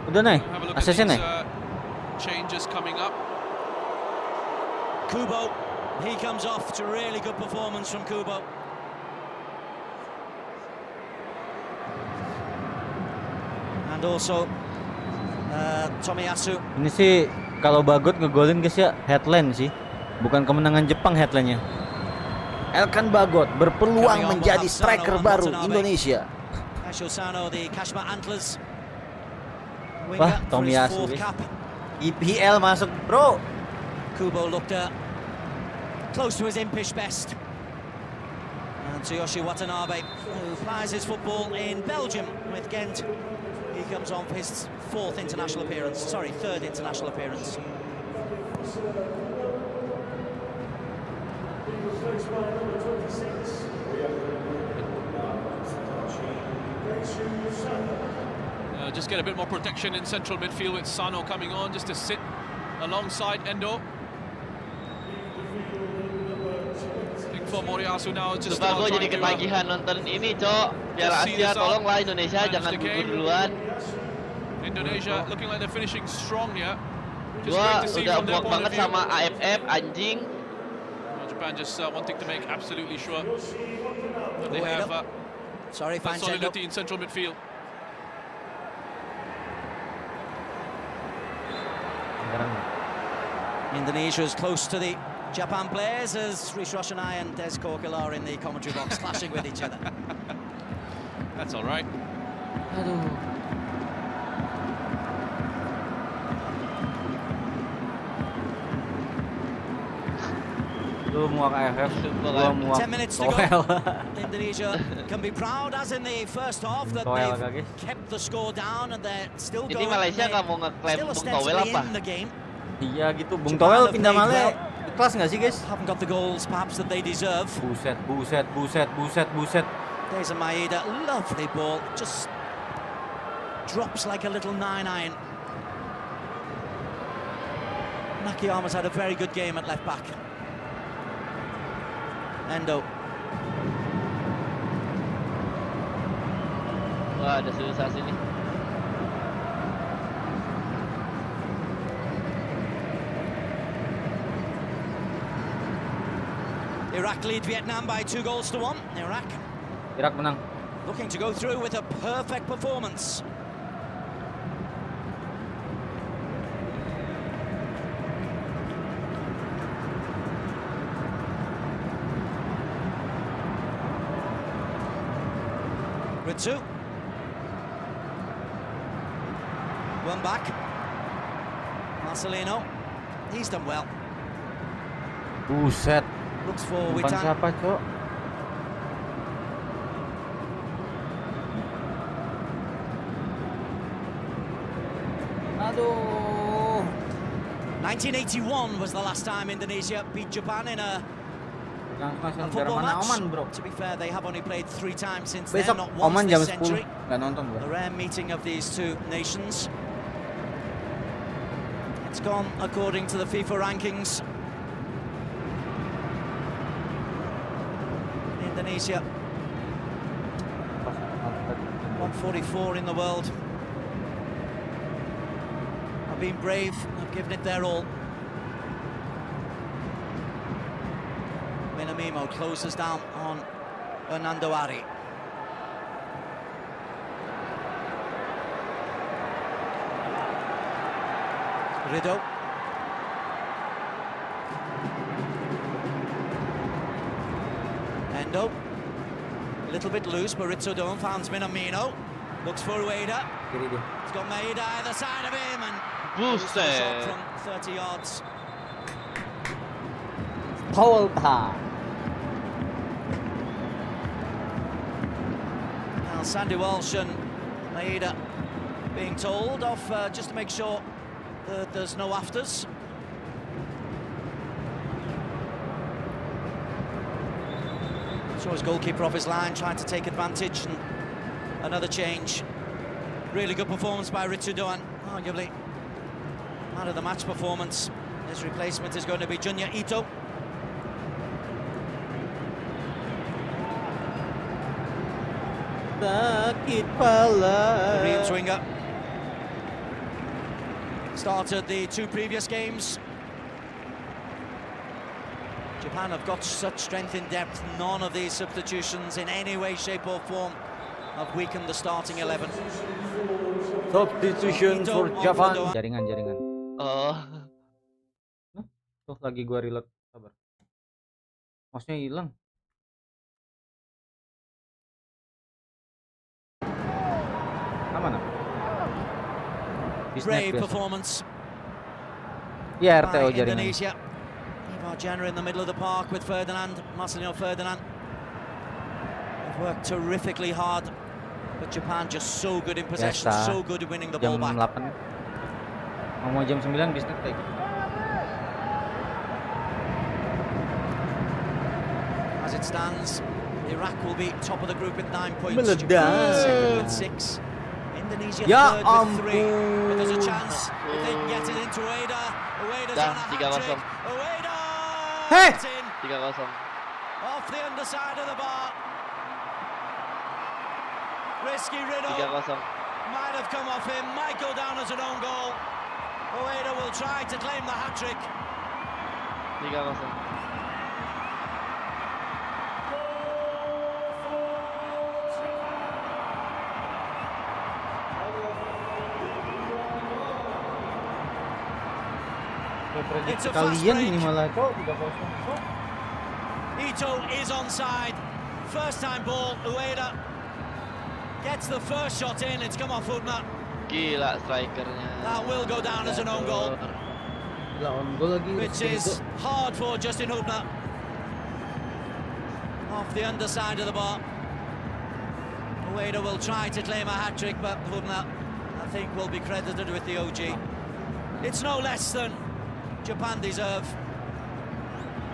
Udah naik. Asesnya naik. Changes coming up. Kubo, he comes off to really good performance from Kubo. And also Tomiyasu. Ini sih kalau Bagot ngegolin, guys, ya headline sih. Bukan kemenangan Jepang headline-nya. Elkan Bagot berpeluang menjadi striker baru Indonesia. Wah, Tomiyasu, IPL masuk, bro. Kubo looked close to his impish best. And Tsuyoshi Watanabe, who plays his football in Belgium with Ghent, he comes on for his third international appearance. Just get a bit more protection in central midfield with Sano coming on just to sit alongside Endo. For Moriyasu now just Coba gue jadi ketagihan nonton ini, Cok. Piala Asia, tolonglah Indonesia jangan gugur duluan. Indonesia looking like they're finishing strong here. Gua udah muak banget sama AFF, anjing. Japan just wanting to make absolutely sure that they have solidity in central midfield. Indonesia is close to the Japan players as Rish Roshanai and Des Korkil are in the commentary box clashing with each other. That's all right. Lu muak AFF, gua muak 10 minutes to go. Indonesia can be proud, as in the first half, that they've kept the score down and they're still going. Ini Malaysia nggak mau ngeklaim Bung Towel apa? Iya gitu, Bung Towel pindah Malay. Kelas nggak sih guys? Haven't got the goals perhaps that they deserve. Buset. There's a Maeda, lovely ball, just drops like a little 9-iron. Nakayama's had a very good game at left back. Endo. Wah, ada susah sini. Iraq lead Vietnam by 2-1. Irak menang. Looking to go through with a perfect performance. Ritsu. One back. Marcelino. He's done well. Buset. Looks for Bukan Hitam. siapa, Cok? Aduh. 1981 was the last time Indonesia beat Japan in a football mana match. Oman, bro? To be fair, they have only played 3 times since then, Besok not Oman once jam this 10. century. Nggak nonton gua. A rare meeting of these two nations. It's gone according to the FIFA rankings. Indonesia 144 in the world. Have been brave, have given it their all. Minamino closes down on Fernando Ari. Rido. Endo. A little bit loose, but Ritsudo finds Minamino. Looks for Ueda. He's got Maeda either side of him and shot from 30 yards. Now Sandy Walsh and Maeda being told off just to make sure that there's no afters. So his goalkeeper off his line, trying to take advantage, and another change. Really good performance by Ritsudoan, arguably out of the match performance. His replacement is going to be Junya Ito. Sakit pala. Korean swinger started the 2 previous games. Japan have got such strength in depth. None of these substitutions in any way, shape or form have weakened the starting 11. Substitution for Japan. Jaringan. Oh. Tuh lagi gua reload, sabar. Mouse-nya hilang. Mana? Brave performance. Ya RTO by jaringan. Indonesia. Jenner in the middle of the park with Ferdinand, Marcelino Ferdinand. They've worked terrifically hard, but Japan just so good in possession, so good at winning the ball back. Jam 8. Mau jam 9 bisnis kayak gitu. As it stands, Iraq will be top of the group with 9 points. Meledak. Japan second with 6. Indonesia Ya third with 3. ampun. But there's a chance if they can get it into Ueda. Ueda's on a hat-trick. Ueda! Hey! 3-0. Off the underside of the bar. Risky Riddle. 3-0. Might have come off him. Might go down as an own goal. Ueda will try to claim the hat-trick. 3-0. Prediksi kalian ini malah Cok 3-0. Ito is onside. First time ball. Ueda gets the first shot in. It's come off Hubner. Gila strikernya. That will go down as an own goal. Gila on goal lagi. Which is hard for Justin Hubner. Off the underside of the bar. Ueda will try to claim a hat-trick, but Hubner, I think, will be credited with the OG. It's no less than Japan deserve.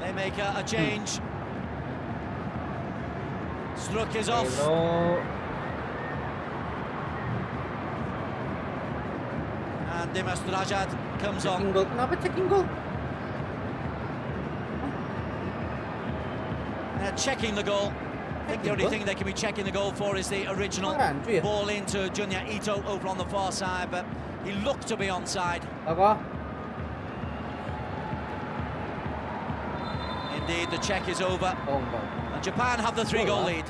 They make a change. Struck is off. Hello. And Dimas Drajat comes Checking on. goal. Kenapa checking goal? They're checking the goal. I think the only thing they can be checking the goal for is the original ball into Junya Ito over on the far side, but he looked to be onside. Apa? Indeed, the check is over. Oh, enggak. And Japan have the 3-goal lead.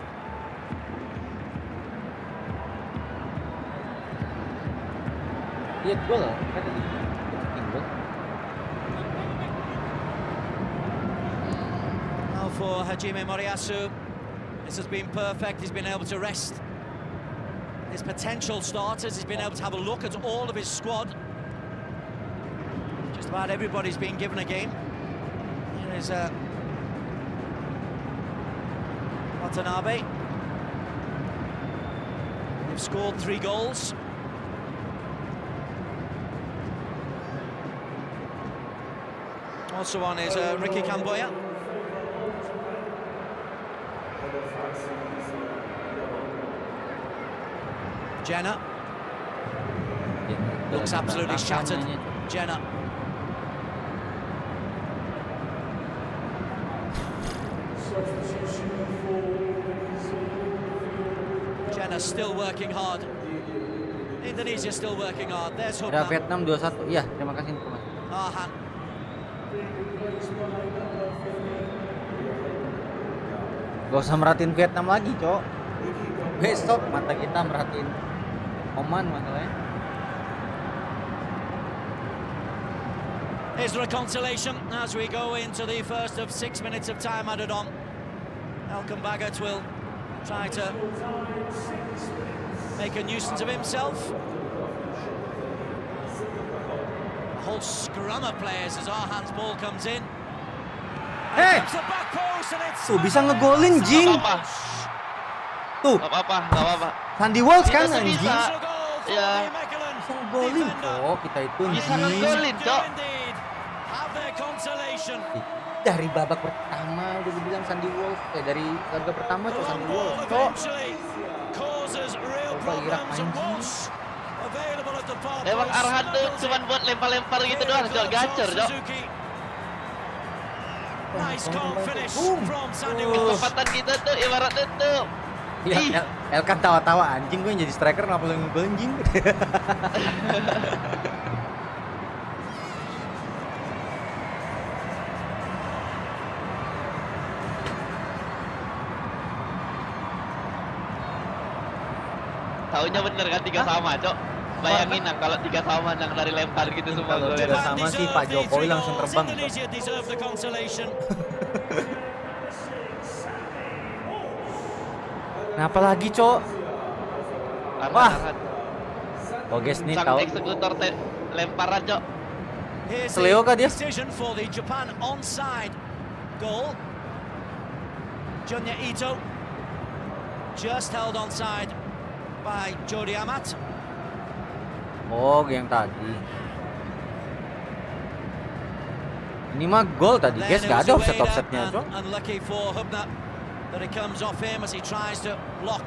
Lihat gol lah. Kata di checking goal. Now for Hajime Moriyasu, this has been perfect. He's been able to rest his potential starters. He's been able to have a look at all of his squad. Just about everybody's been given a game. Here is Watanabe. They've scored 3 goals. Also on is Ricky Camboya. Jenna looks absolutely shattered. Jenna. Jenna still working hard. Indonesia still working hard. There's Ada Hubner. Vietnam 2-1. Iya, terima kasih informasi. Ahan. Gak usah merhatiin Vietnam lagi, Cok. Besok mata kita merhatiin Oman masalahnya. Here's the consolation as we go into the first of 6 minutes of time added on. Elkan Bagat will try to make a nuisance of himself. A whole scrum of players as Arhan's ball comes in. Hey! Tuh bisa ngegolin, Jing. Tuh. Gak apa-apa. Sandy Walsh kan Kita anjing. bisa. Ya. Bisa ngegolin kok kita itu Bisa anjing. ngegolin, Cok. Dari babak pertama udah dibilang Sandy Walsh. Dari laga pertama Cok Sandy Walsh, Cok. Coba Irak anjing. Emang Arhan tuh cuma buat lempar-lempar gitu doang, Cok. Gacor, Cok. Nice calm finish from Sandy Walsh. Kecepatan kita tuh ibaratnya tuh. Iya, Elkan tawa-tawa anjing, gue yang jadi striker kenapa lu ngegolin anjing. Taunya bener kan 3 sama, Cok. Bayangin nah kalau 3 sama yang dari lempar gitu semua Kalau gol. 3 sama sih Pak Jokowi langsung terbang. Nah, apalagi, Cok? Wah. Boges nih Sang tahu. eksekutor lemparan, Cok. Seleo kah dia? For the Japan onside goal. Junya Ito just held onside by Jody Amat. Oh, yang tadi. Ini mah gol tadi, guys. Gak ada offset-offsetnya, Cok. Unlucky for Hubner that it comes off him as he tries to block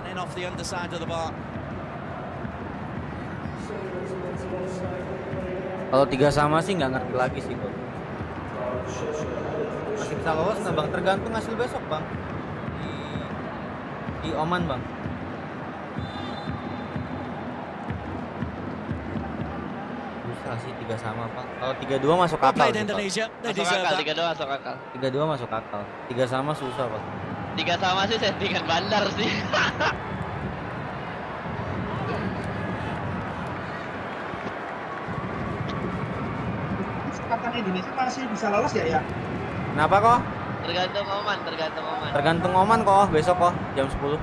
and in off the underside of the bar. Kalau 3 sama sih nggak ngerti lagi sih, Bang. Masih bisa lolos nggak, Bang? Tergantung hasil besok, Bang. Di Oman, Bang. Bisa sih 3 sama, Bang. Kalau 3-2 masuk akal. Indonesia, they deserve that. 3-2 masuk akal. 3-2 masuk akal. 3 sama susah, Bang. 3 sama sih settingan bandar sih. Indonesia masih bisa lolos ya? Kenapa kok? Tergantung Oman. Tergantung Oman kok besok kok jam 10.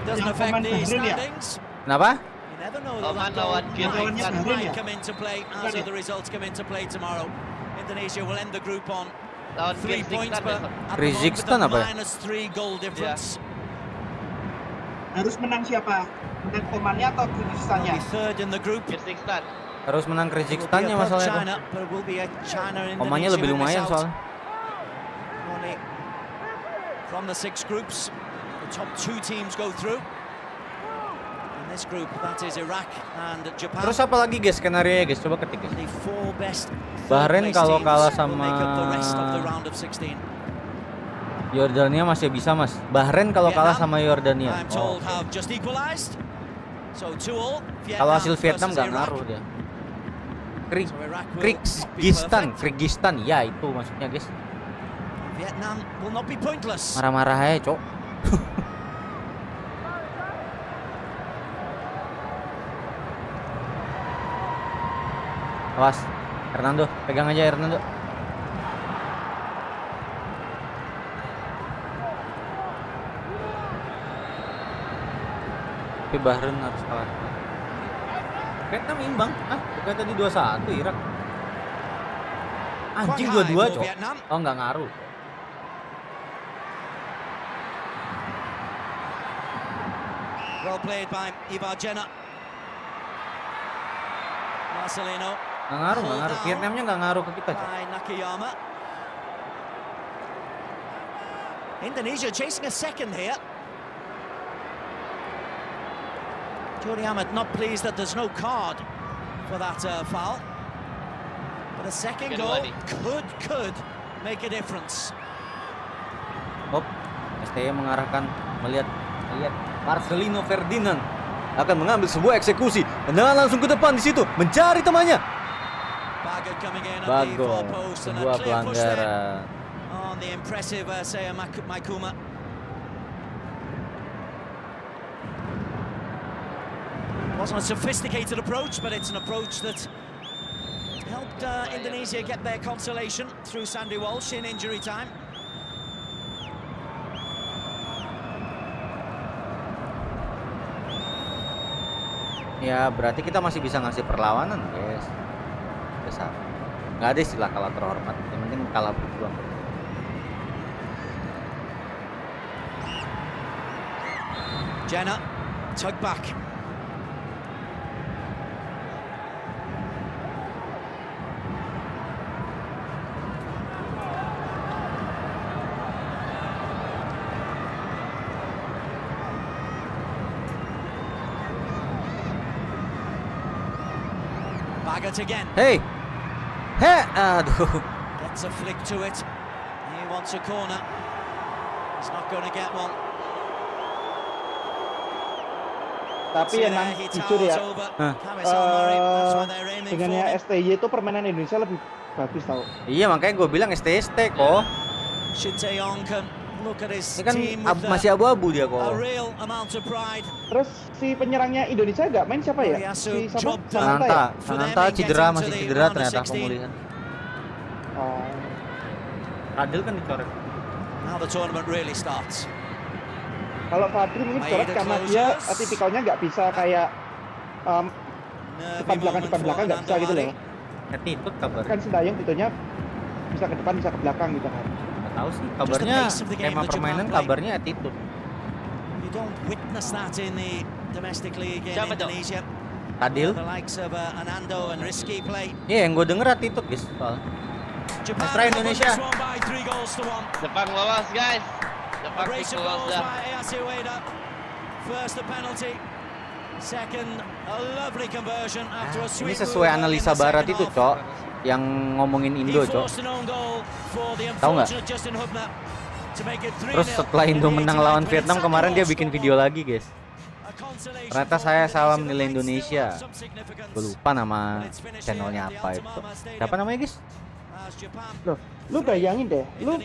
Doesn't affect the standings. Kenapa? You never know Oman lawan Kingston Bahrain might ya? come into play as the results come into play tomorrow. Indonesia will end the group on lawan 3 points, but at the moment Kazakhstan with apa a ya? -3 goal difference. Harus menang siapa? Menang Omannya atau Kyrgyzstannya? Will be third in the group. Kingston. Harus menang It will be Kazakhstannya above masalahnya China, tuh. but it will be a China Indonesia Omannya lebih will miss lumayan out. soalnya. Only from the 6 groups, the top 2 teams go through. In this group, that is Iraq and Japan. Terus apa lagi guys skenario guys? Coba ketik guys. The 4 best Bahrain third-place kalau teams kalah will sama make up the rest of the round of 16. Yordania masih bisa mas. Bahrain kalau kalah sama Yordania. I'm told have just equalized. So 2-all. Kalau hasil Vietnam nggak ngaruh dia. Kyrgyzstan, ya itu maksudnya guys. Vietnam will not be pointless. Marah-marah aja cok. Awas, Hernando, pegang aja Hernando. Tapi Bahrain harus kalah. Vietnam imbang, bukan tadi 2-1 Irak. Anjing 2-2 cok. Oh nggak ngaruh. Well played by Ivar Jenna. Marcelino. Nggak ngaruh. Vietnamnya nggak ngaruh ke kita cok. By Nakayama. Indonesia chasing a second here. Jody Ahmed not pleased that there's no card for that foul. But a second goal could make a difference. Hop, STY mengarahkan melihat Marcelino Ferdinand akan mengambil sebuah eksekusi. Tendangan langsung ke depan di situ mencari temannya. Bago, sebuah pelanggaran. On the impressive Saya Maikuma. Wasn't a sophisticated approach, but it's an approach that helped Indonesia get their consolation through Sandy Walsh in injury time. Ya berarti kita masih bisa ngasih perlawanan guys. Besar. Nggak ada istilah kalah terhormat. Yang penting kalah berjuang. Jenna, tug back. Baggett again. Hey, aduh. Gets a flick to it. He wants a corner. He's not going to get one. Tapi emang jujur ya, dengannya STY itu permainan Indonesia lebih bagus tau. Iya makanya gue bilang STST kok. Ini kan masih abu-abu dia kok. Terus si penyerangnya Indonesia nggak main siapa ya? Si siapa? Sananta cedera, masih cedera ternyata pemulihan. Oh. Adil kan dicoret. Now the tournament really starts. Kalau Fadri mungkin coret karena dia tipikalnya nggak bisa kayak depan belakang nggak bisa gitu loh. Attitude kabar. Kan Sintayong itunya bisa ke depan bisa ke belakang gitu kan. Nggak tahu sih kabarnya tema permainan kabarnya attitude. You don't witness that in the domestic league in Indonesia. Adil. The likes of Anando and risky play. Iya yang gue denger attitude guys soal. Australia Indonesia. Jepang lolos guys. Jepang lolos dah. First the penalty. Second a lovely conversion after a sweet. Ini sesuai analisa barat itu, Cok. Yang ngomongin Indo, Cok. Tahu nggak? Terus setelah Indo menang lawan Vietnam kemarin dia bikin video lagi, guys. Ternyata saya salah menilai Indonesia. Gue lupa nama channelnya apa itu. Siapa namanya, guys? Loh, lu bayangin deh, lu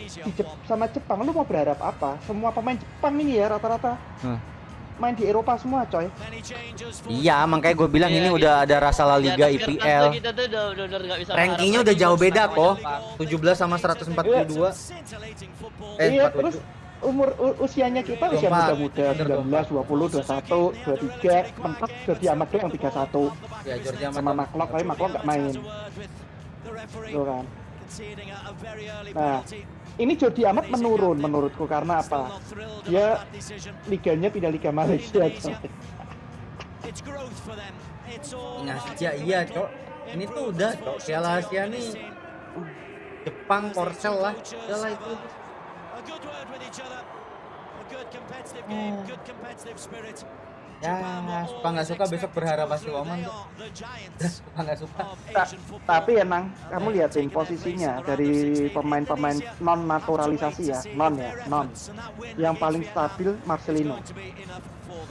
sama Jepang, lu mau berharap apa? Semua pemain Jepang ini ya rata-rata. main di Eropa semua, coy. Iya, makanya gue bilang ini udah ada rasa La Liga IPL. Kita tuh udah nggak bisa Rankingnya udah jauh beda kok. 17 sama 142. Iya, terus usianya kita usia muda-muda, 19, 20, 21, 23, mentok jadi amat doang 31. Ya, Georgia sama Maklok, tapi Maklok nggak main. Tuh kan. Nah, ini Jordi Amat menurun menurutku karena apa? Dia liganya pindah Liga Malaysia. Asia iya, Cok. Ini tuh udah, Cok. Piala Asia nih Jepang, Korsel lah. Udah lah itu. Ya, suka nggak suka besok berharap pasti Oman tuh. Suka nggak suka. Tapi Anang, kamu lihatin posisinya dari pemain-pemain non naturalisasi ya, non. Yang paling stabil Marcelino.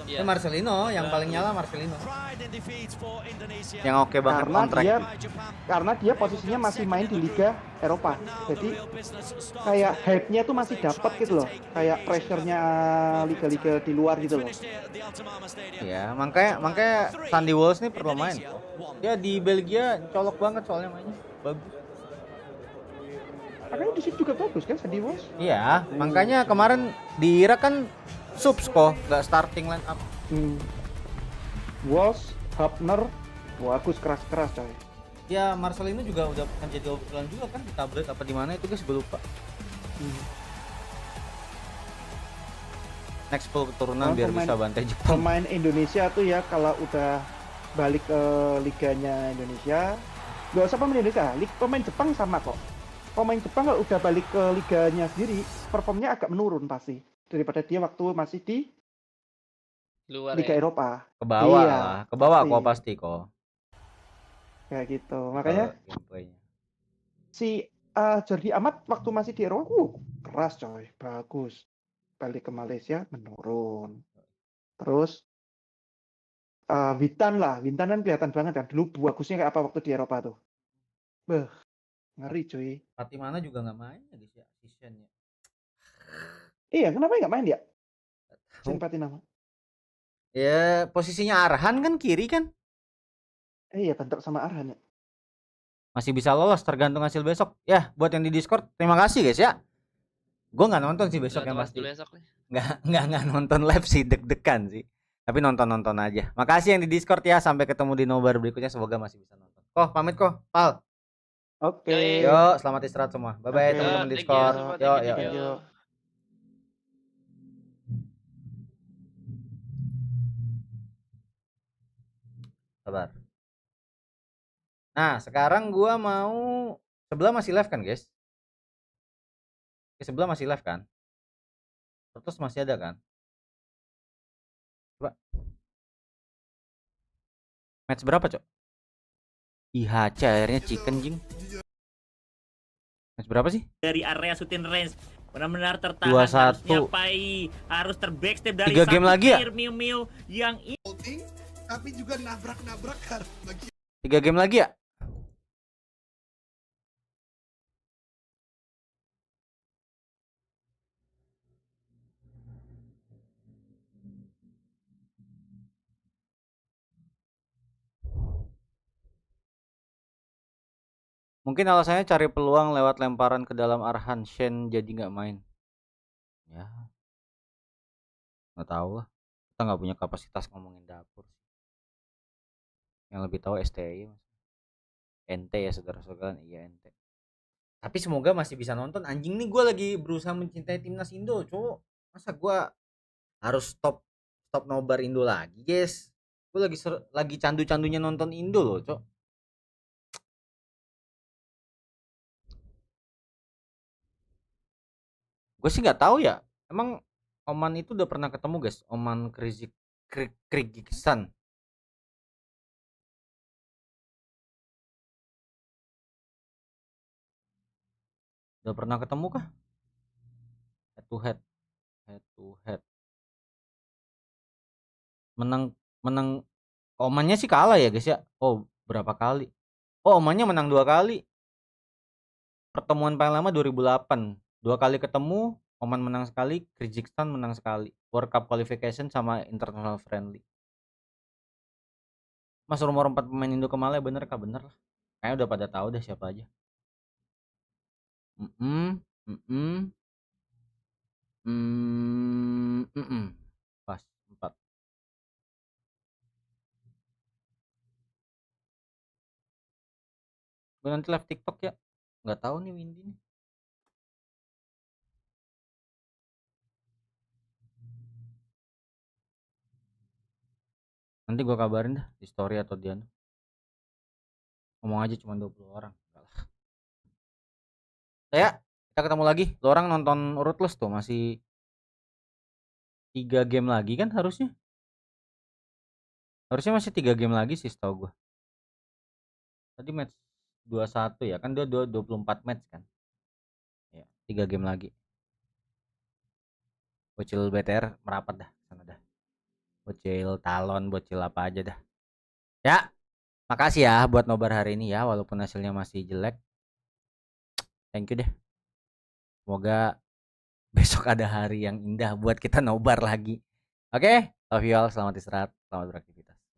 Ya, Marcelino yang paling nyala Marcelino. Yang oke banget karena dia posisinya masih main di Liga Eropa. Jadi kayak hype-nya tuh masih dapat gitu loh. Kayak pressure-nya liga-liga di luar gitu loh. Ya, makanya Sandy Walsh nih perlu main. Dia di Belgia colok banget soalnya mainnya. Bagus. Makanya di situ juga bagus kan Sandy Walsh? Iya, makanya kemarin di Irak kan subs kok, nggak starting line up. Walsh, Hapner, bagus keras-keras coy. Ya, Marcelino juga udah kan jadi obrolan juga kan di tablet apa di mana itu guys, gue lupa. Next full keturunan biar bisa bantai Jepang. Pemain Indonesia tuh ya kalau udah balik ke liganya Indonesia, gak usah pemain Indonesia, pemain Jepang sama kok. Pemain Jepang kalau udah balik ke liganya sendiri, performnya agak menurun pasti daripada dia waktu masih di luar Liga ya? Eropa. Ke bawah iya, lah, ke bawah kok pasti kok. Kayak gitu. Makanya si Jordi Amat waktu masih di Eropa, keras coy, bagus. Balik ke Malaysia menurun. Terus Witan kan kelihatan banget kan. Dulu bagusnya kayak apa waktu di Eropa tuh. Ngeri cuy. Fatimana juga nggak main ya guys ya, seasonnya. Iya, kenapa nggak main dia? Fatimana. Ya, posisinya Arhan kan kiri kan? Iya, bentrok sama Arhan ya. Masih bisa lolos tergantung hasil besok. Ya, buat yang di Discord, terima kasih guys ya. Gue nggak nonton sih besok yang pasti. Nggak nonton live sih, deg-degan sih. Tapi nonton aja. Makasih yang di Discord ya. Sampai ketemu di nobar berikutnya. Semoga masih bisa nonton. Pamit Pal. Oke. Yo, selamat istirahat semua. Bye teman-teman Discord. Yo. Sabar. Nah, sekarang gua mau sebelah masih live kan, guys? Sebelah masih live kan? Terus masih ada kan? Coba. Match berapa, Cok? IHC akhirnya chicken jing. Match berapa sih? Dari area shooting range. Benar-benar tertahan, harus nyapai, harus terbackstep dari 3 game lagi ya? Miu yang tapi juga nabrak-nabrak kan. 3 game lagi ya? Mungkin alasannya cari peluang lewat lemparan ke dalam Arhan Shen jadi nggak main. Ya, nggak tahu lah. Kita nggak punya kapasitas ngomongin dapur. Yang lebih tahu STI, NT ya saudara-saudara, iya NT. Tapi semoga masih bisa nonton. Anjing nih, gue lagi berusaha mencintai timnas Indo, cowok. Masa gue harus stop nobar Indo lagi, guys? Gue lagi candu-candunya nonton Indo loh, cowok. Gue sih nggak tahu ya. Emang Oman itu udah pernah ketemu guys? Oman Kyrgyzstan. Udah pernah ketemu kah? Head to head. Menang Omannya sih kalah ya guys ya. Oh, berapa kali? Oh, Omannya menang 2 kali. Pertemuan paling lama 2008. 2 kali ketemu, Oman menang sekali, Kyrgyzstan menang sekali. World Cup qualification sama international friendly. Mas, rumor 4 pemain Indo ke Malai bener kah? Bener lah. Kayaknya udah pada tahu deh siapa aja. Pas 4. Gue nanti live TikTok ya. Nggak tahu nih Windy nih. Nanti gue kabarin dah di story atau di ngomong aja cuma 20 orang. Ya, kita ketemu lagi. Lo orang nonton Ruthless tuh masih 3 game lagi kan harusnya. Harusnya masih 3 game lagi sih setahu gue. Tadi match 21 ya kan, dia 24 match kan. Ya, 3 game lagi. Bocil BTR merapat dah sana dah. Bocil talon, bocil apa aja dah. Ya, makasih ya buat nobar hari ini ya, walaupun hasilnya masih jelek. Thank you deh. Semoga besok ada hari yang indah buat kita nobar lagi. Oke, love you all, selamat istirahat, selamat beraktivitas.